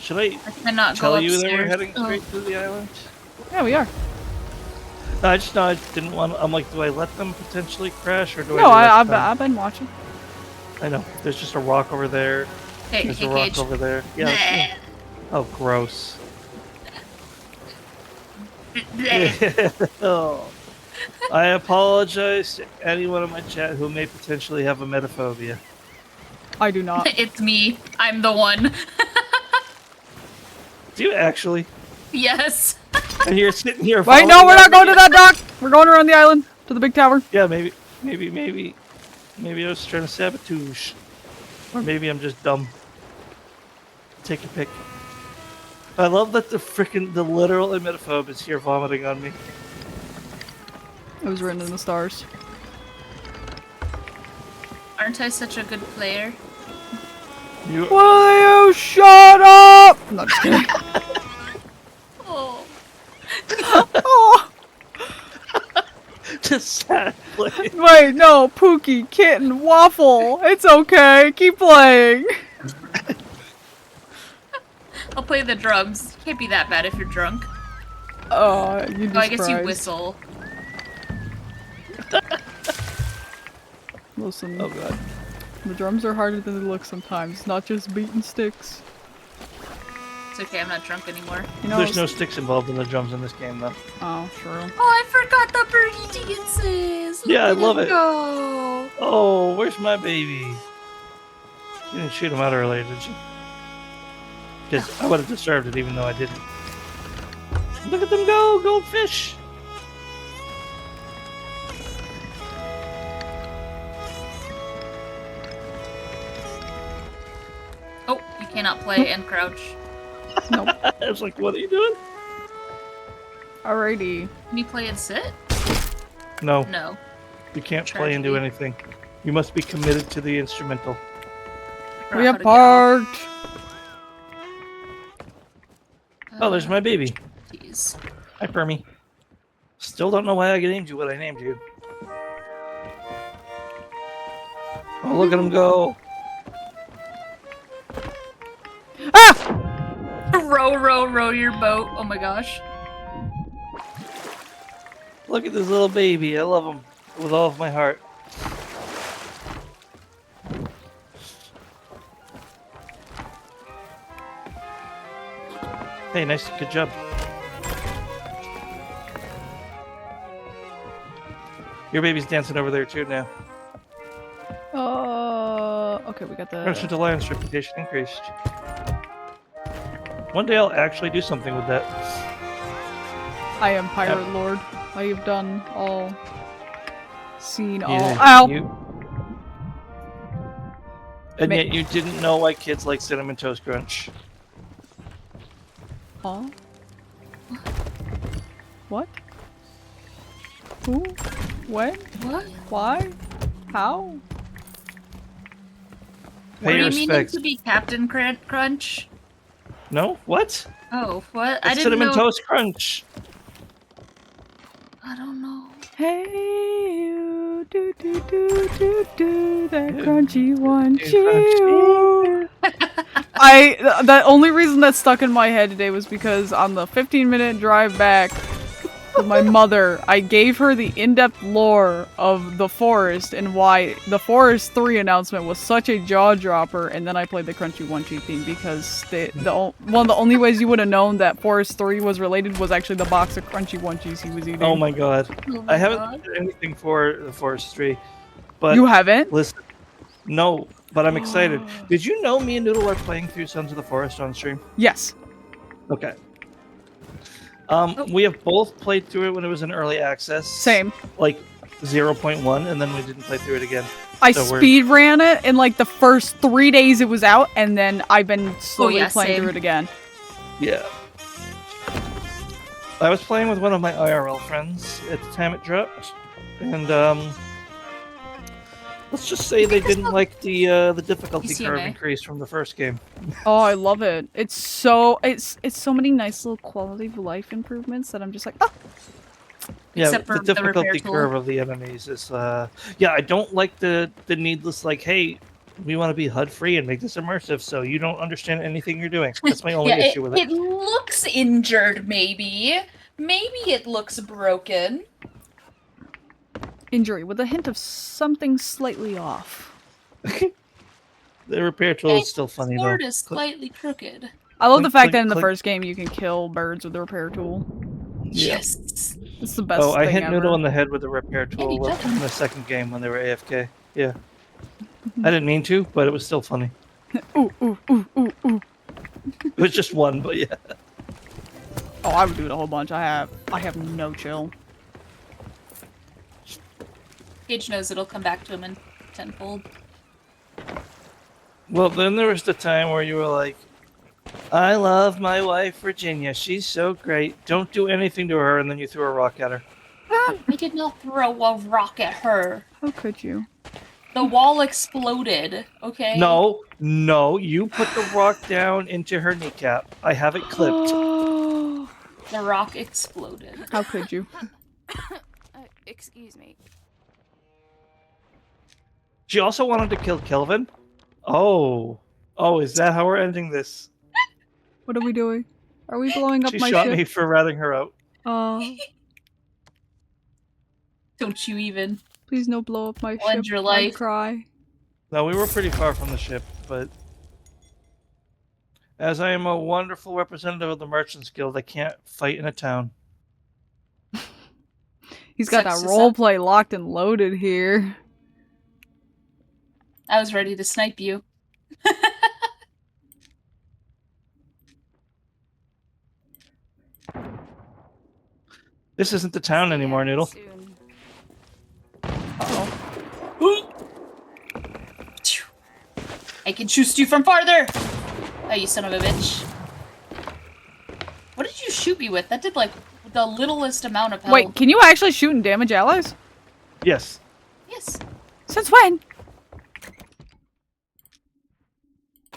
Should I I cannot go tell upstairs. you that we're heading Oh. straight to the island? Yeah, we are. No, I didn't want. I'm like, do I let them potentially crash or do No, I? I've been watching. I know. There's just a rock over there. Hey, There's hey, a rock Cage. over there. Yeah. Oh, gross. Oh. I apologize to anyone in my chat who may potentially have a metaphobia. I do not. It's me. I'm the one. Do you actually? Yes. And you're sitting here. Wait, no, we're not going to that dock. We're going around the island to the big tower. Yeah, maybe I was trying to sabotage. Or maybe I'm just dumb. Take your pick. I love that the literal emetophobe is here vomiting on me. It was written in the stars. Aren't I such a good player? You Will you shut up? I'm not just kidding. Oh. Oh, just sat playing. wait, no, Pookie, Kitten, Waffle. It's okay. Keep playing. I'll play the drums. Can't be that bad if you're drunk. Oh, you'd be Oh, I guess you surprised. whistle. Listen, Oh god. the drums are harder than they look sometimes. Not just beating sticks. It's okay, I'm not drunk anymore. You know. There's no sticks involved in the drums in this game, though. Oh, true. Oh, I forgot the birdie dances. Yeah, I love it. Go. Oh, where's my baby? You didn't shoot him out earlier, did you? Because I would have deserved it, even though I didn't. Look at them go, goldfish! Oh, you cannot play and crouch. Nope. I was like, what are you doing? Alrighty. Can you play and sit? No, No. you can't play and do Tragedy. anything. You must be committed to the instrumental. Forgot We how have to get off. parked. Oh, there's my baby. Jeez. Hi, Permy. Still don't know why I named you what I named you. Oh, look at him go. Ah! Row your boat. Oh my gosh. Look at this little baby. I love him with all of my heart. Hey, nice. Good job. Your baby's dancing over there too now. Okay, we got Merchant the. Alliance reputation increased. One day I'll actually do something with that. I am Pirate Lord. I have done all. Seen all. Yeah, Ow! And Ma- yet you didn't know why kids like Cinnamon Toast Crunch. Huh? What? Who? When? What? Why? How? Pay Were your you meaning respects. to be Captain Crunch? No? What? Oh, what? I It's didn't Cinnamon know. Toast Crunch. I don't know. Hey, you, do do do do do that Yeah, crunchy one, Crunchy. chew. The only reason that stuck in my head today was because on the 15-minute drive back with my mother, I gave her the in-depth lore of the forest and why the Forest 3 announcement was such a jaw-dropper, and then I played the Crunchy One Cheek theme because one of the only ways you would have known that Forest 3 was related was actually the box of Crunchy One Cheeks he was eating. Oh my god. Oh my I haven't God. done anything for the Forestry, but You haven't? listen. No, but I'm excited. Did you know me and Noodle are playing through Sons of the Forest on stream? Yes. Okay. We have both played through it when it was in early access. Same. Like 0.1, and then we didn't play through it again. I So we're- speed ran it in like the first 3 days it was out, and then I've been slowly yeah, playing same. through it again. Yeah. I was playing with one of my IRL friends at the time it dropped, and let's just say they didn't like the difficulty curve PCMA. increase from the first game. Oh, I love it. It's so many nice little quality of life improvements that I'm just like, oh, Yeah, Except for the the repair difficulty tool. curve of the enemies is yeah, I don't like the needless like, hey, we want to be HUD free and make this immersive, so you don't understand anything you're doing. That's my only issue with it. It looks injured, maybe. Maybe it looks broken. injury with a hint of something slightly off. The repair tool is still funny though. Sword is slightly crooked. I love the Click, fact click, that in the click. first game you can kill birds with the repair tool. Yeah. Yes. It's the best Oh, I thing hit ever. Noodle in the head with the repair tool you did. in the second game when they were AFK. Yeah. I didn't mean to, but it was still funny. Ooh, ooh, ooh, ooh, ooh. It was just one, but yeah. Oh, I would do it a whole bunch. I have no chill. Gage knows it'll come back to him in tenfold. Well, then there was the time where you were like, I love my wife, Virginia. She's so great. Don't do anything to her, and then you threw a rock at her. I did not throw a rock at her. How could you? The wall exploded, okay? No, you put the rock down into her kneecap. I have it clipped. The rock exploded. How could you? Excuse me. She also wanted to kill Kelvin. Oh, is that how we're ending this? What are we doing? Are we blowing up She my shot ship? me for ratting her out. Don't you even. Please no blow up my End ship. your I'd life. cry. No, we were pretty far from the ship, but as I am a wonderful representative of the Merchants Guild, I can't fight in a town. He's got Sucks that to role suck. play locked and loaded here. I was ready to snipe you. This isn't the town anymore, Noodle. Soon. I can shoot you from farther! Oh, you son of a bitch. What did you shoot me with? That did, like, the littlest amount of health. Wait, can you actually shoot and damage allies? Yes. Yes. Since when?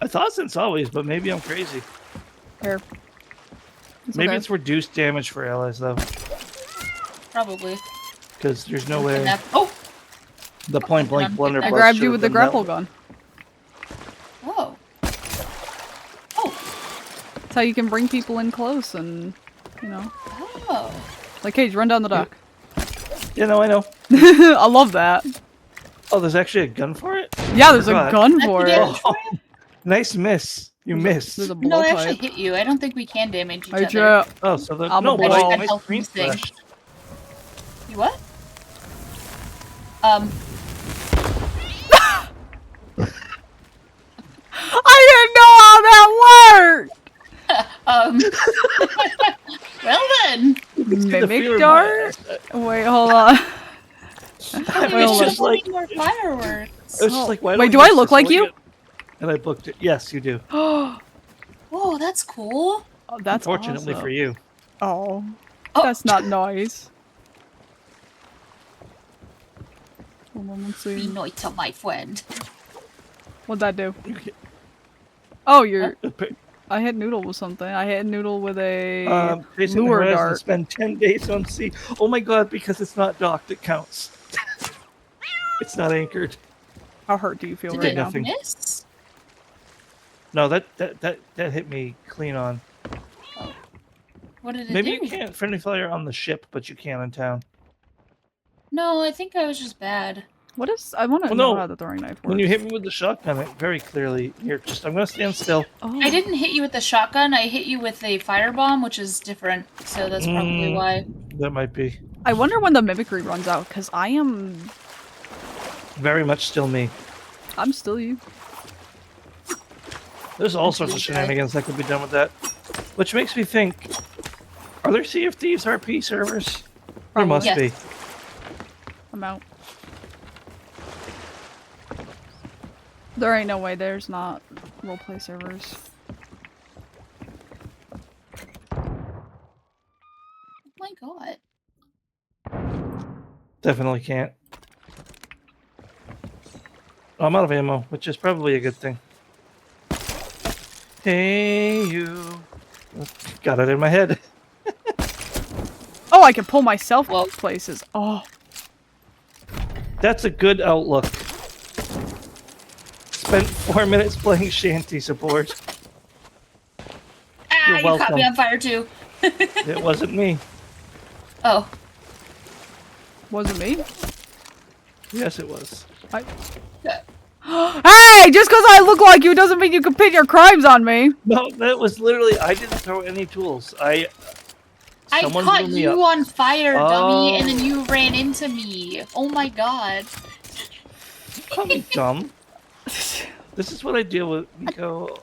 I thought since always, but maybe I'm crazy. Here. It's Maybe okay. it's reduced damage for allies, though. Probably. Because there's no way Oh! the point-blank blunder I bust grabbed you should with have the been grapple that- gun. Oh. Oh. That's how you can bring people in close and, you know. Oh. Like, Cage, run down the dock. Yeah, no, I know. I love that. Oh, there's actually a gun for it? Yeah, there's a Forgot. gun for it. That's Oh, nice miss. You missed. There's a No, blow I actually pipe. hit you. I don't think we can damage each Hey, other. Joe. Oh, so the I'm no, a but ball. my Health screen thing. flashed. You what? I didn't know how that Well then. worked! The fear Mimic of my dart? Wait, hold on. I mean, Hold it's just like more fireworks. it's just like why Wait, don't do we I just look like swing you? it? And I booked it. Yes, you do. Oh, Whoa, that's cool. that's Fortunately awesome. for you. Oh, Oh. that's not nice. Hold on, let's Be see. nice to my friend. What'd that do? Oh, you're... Huh? I hit Noodle with something. I hit Noodle with a Chasing the lure horizon, dart. spend 10 days on sea. Oh my god, because it's not docked, it counts. It's not anchored. How hurt do you feel Did right it now? nothing. miss? No, that hit me clean on. What did it Maybe do? you can't friendly fire on the ship, but you can in town. No, I think I was just bad. What is... I want to Well, know no. how the throwing knife works. When you hit me with the shotgun, it very clearly... Here, just... I'm gonna stand still. Oh. I didn't hit you with the shotgun. I hit you with a firebomb, which is different. So that's probably why. That might be. I wonder when the mimicry runs out, because I am... Very much still me. I'm still you. There's all sorts of shenanigans that could be done with that. Which makes me think... Are there Sea of Thieves RP servers? There must Yes. be. I'm out. There ain't no way there's not roleplay servers. Oh my god. Definitely can't. I'm out of ammo, which is probably a good thing. Hey, you. Got it in my head. Oh, I can pull myself Whoa. places. Oh, That's a good outlook. Spent 4 minutes playing shanties aboard. Ah, You're you caught me welcome. on fire too. It wasn't me. Oh. wasn't me? Yes, it was. Hey, just because I look like you doesn't mean you can pin your crimes on me. No, that was literally... I didn't throw any tools. I Someone caught blew me you up. on fire, dummy, and Oh. then you ran into me. Oh my god. Call me dumb. This is what I deal with, Nico.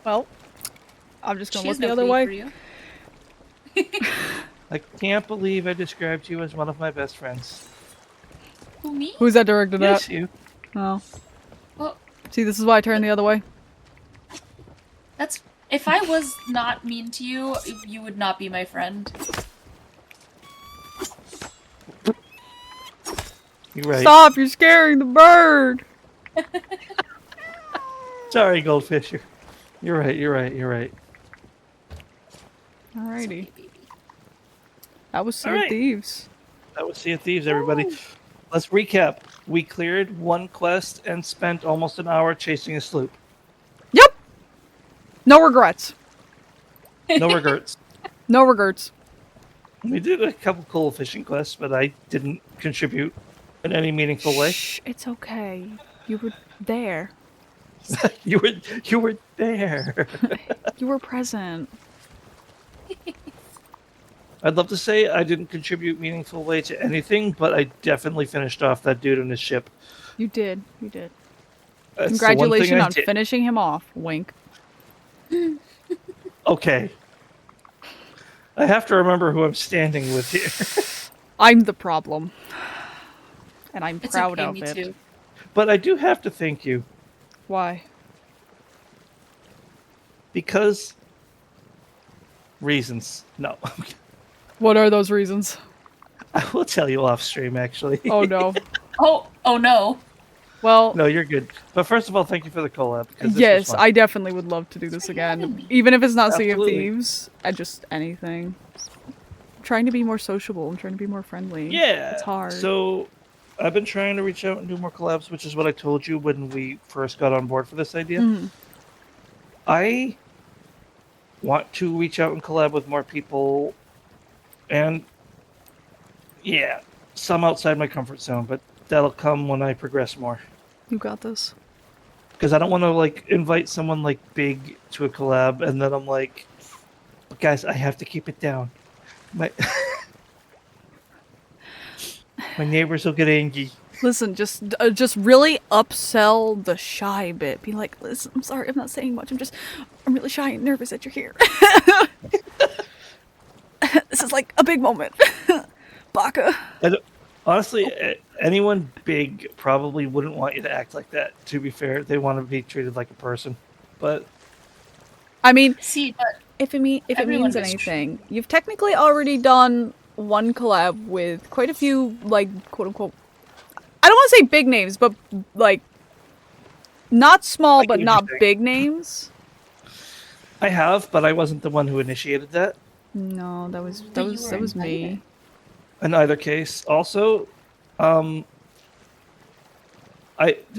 Well, I'm just gonna She look has the no other pity way. for you. I can't believe I described you as one of my best friends. Who, me? Who's that directed Yes, at? you. Oh. Well, See, this is why I turn the other way. that's... If I was not mean to you, you would not be my friend. You're right. Stop! You're scaring the bird. Sorry, Goldfish. You're right. You're right. You're right. Alrighty. That was Sea All of right. Thieves. That was Sea of Thieves, everybody. Let's recap. We cleared one quest and spent almost an hour chasing a sloop. Yep. No regrets. No regrets. No regrets. We did a couple cool fishing quests, but I didn't contribute in any meaningful way. Shh, it's okay. You were there. You were there. You were present. I'd love to say I didn't contribute meaningful way to anything, but I definitely finished off that dude on his ship. You did. You did. That's the one thing Congratulations I on did. finishing him off. Wink. Okay. I have to remember who I'm standing with here. I'm the problem. And I'm It's proud okay, of me it. too. But I do have to thank you Why? because reasons. No. What are those reasons? I will tell you off stream, actually. Oh no. Oh no. Well, No, you're good. But first of all, thank you for the collab. 'cause this was yes, fun. I definitely would love to do this again. Even if it's not Sea of Absolutely. Thieves, just anything. I'm trying to be more sociable. I'm trying to be more friendly. Yeah. It's hard. So I've been trying to reach out and do more collabs, which is what I told you when we first got on board for this idea. Mhm. I want to reach out and collab with more people, and yeah, some outside my comfort zone, but that'll come when I progress more. You got this. Because I don't want to like invite someone like big to a collab, and then I'm like, guys, I have to keep it down. My my neighbors will get angry. Listen, just really upsell the shy bit. Be like, listen, I'm sorry, I'm not saying much. I'm really shy and nervous that you're here. This is like a big moment. Baka. Honestly, anyone big probably wouldn't want you to act like that. To be fair, they want to be treated like a person. But I mean, See, but if it Everyone means is anything, you've technically already done one collab with quite a few, like, quote unquote, I don't want to say big names, but like Not small, get but what not you're saying. big names. I have, but I wasn't the one who initiated that. No, that was But you were me. invited. In either case, also, there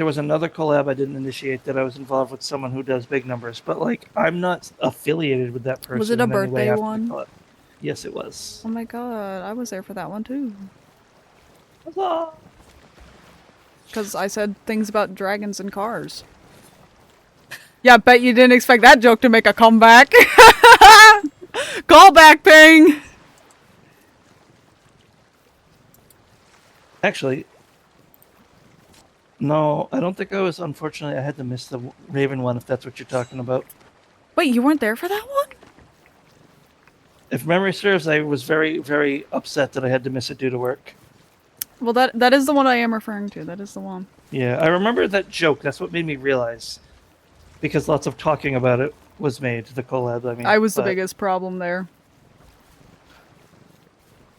was another collab I didn't initiate that I was involved with someone who does big numbers, but like I'm not affiliated with that person. Was it a in any way birthday after the one? collab. Yes, it was. Oh my god, I was there for that one too. Huzzah! Because I said things about dragons and cars. Yeah, I bet you didn't expect that joke to make a comeback. Callback thing! Actually, no, I don't think I was. Unfortunately, I had to miss the Raven one. If that's what you're talking about. Wait, you weren't there for that one? If memory serves, I was very, very upset that I had to miss it due to work. Well, that is the one I am referring to. That is the one. Yeah, I remember that joke. That's what made me realize, because lots of talking about it was made. The collab, I mean. I was the but, biggest problem there.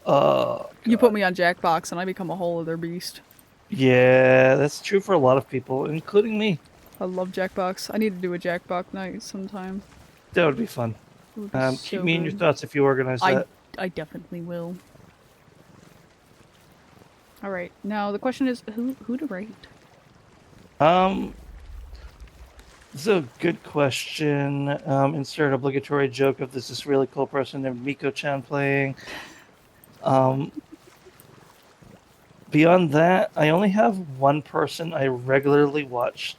Uh, You put me on Jackbox and I become a whole other beast. yeah, that's true for a lot of people, including me. I love Jackbox. I need to do a Jackbox night sometime. That would be fun. It would be Keep so me in your good. thoughts if you organize that. I definitely will. Alright, now the question is who to rate? This is a good question. Insert obligatory joke of this really cool person named Miko-chan playing. Beyond that, I only have one person I regularly watch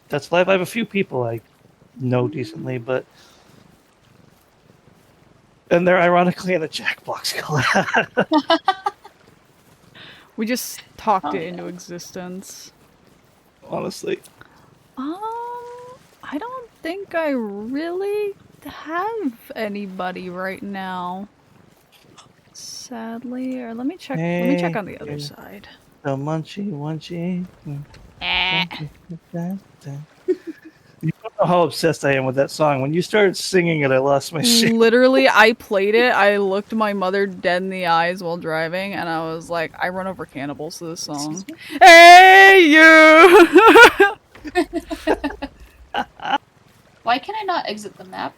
that's live. I have a few people I know decently, but and they're ironically in a Jackbox collab. We just talked Oh, it yeah. into existence. Honestly. I don't think I really have anybody right now. Sadly, or let me check. Let me check on the other Hey, side. the munchy. You don't know how obsessed I am with that song. When you started singing it, I lost my shit. Literally, I played it. I looked my mother dead in the eyes while driving, and I was like, I run over cannibals to this song. Hey, you! Why can I not exit the map?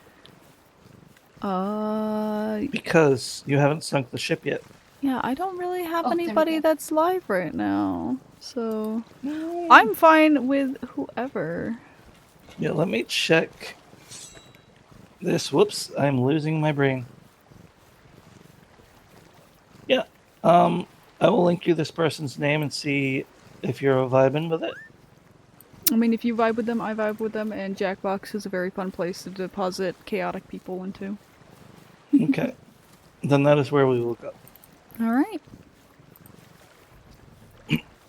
Because you haven't sunk the ship yet. Yeah, I don't really have Oh, there we anybody go. that's live right now, so I'm fine with whoever. Yeah, let me check this. Whoops, I'm losing my brain. Yeah, I will link you this person's name and see if you're vibing with it. I mean, if you vibe with them, I vibe with them, and Jackbox is a very fun place to deposit chaotic people into. Okay, then that is where we will go. Alright.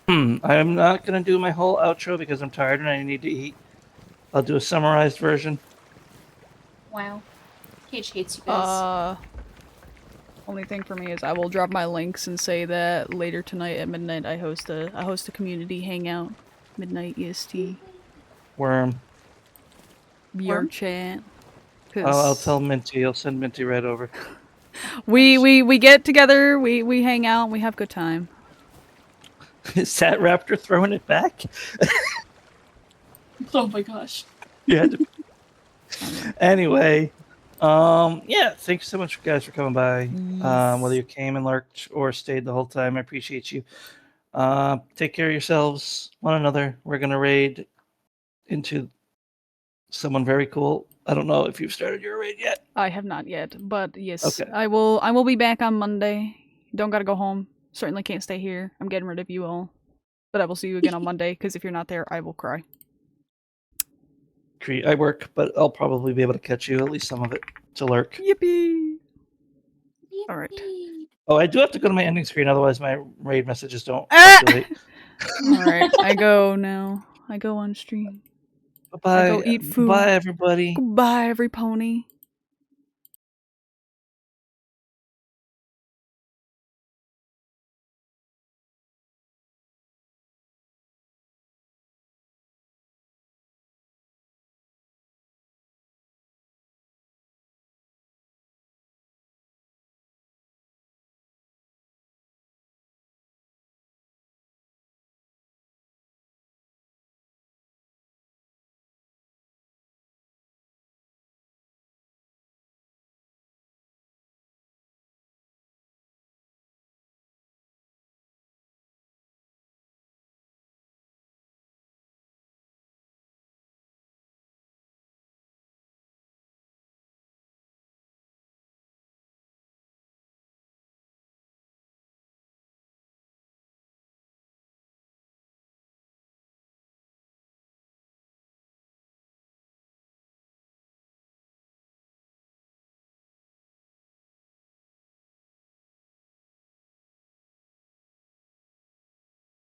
I'm not going to do my whole outro because I'm tired and I need to eat. I'll do a summarized version. Wow. Cage hates you guys. Only thing for me is I will drop my links and say that later tonight at midnight I host a community hangout. Midnight EST. Worm. VR chat. I'll tell Minty. I'll send Minty right over. We get together, we hang out, we have good time. Is that Raptor throwing it back? Oh my gosh. You had to. Anyway, yeah, thanks so much, guys, for coming by. Whether you came and lurked or stayed the whole time, I appreciate you. Take care of yourselves, one another. We're gonna raid into someone very cool. I don't know if you've started your raid yet. I have not yet, but yes, Okay. I will be back on Monday. Don't gotta go home. Certainly can't stay here. I'm getting rid of you all. But I will see you again on Monday, because if you're not there, I will cry. I work, but I'll probably be able to catch you, at least some of it, to lurk. Yippee! Alright. Oh, I do have to go to my ending screen, otherwise my raid messages don't Ah! populate. Alright, I go now. I go on stream. Bye. I go eat food. Bye, everybody. Goodbye, every pony.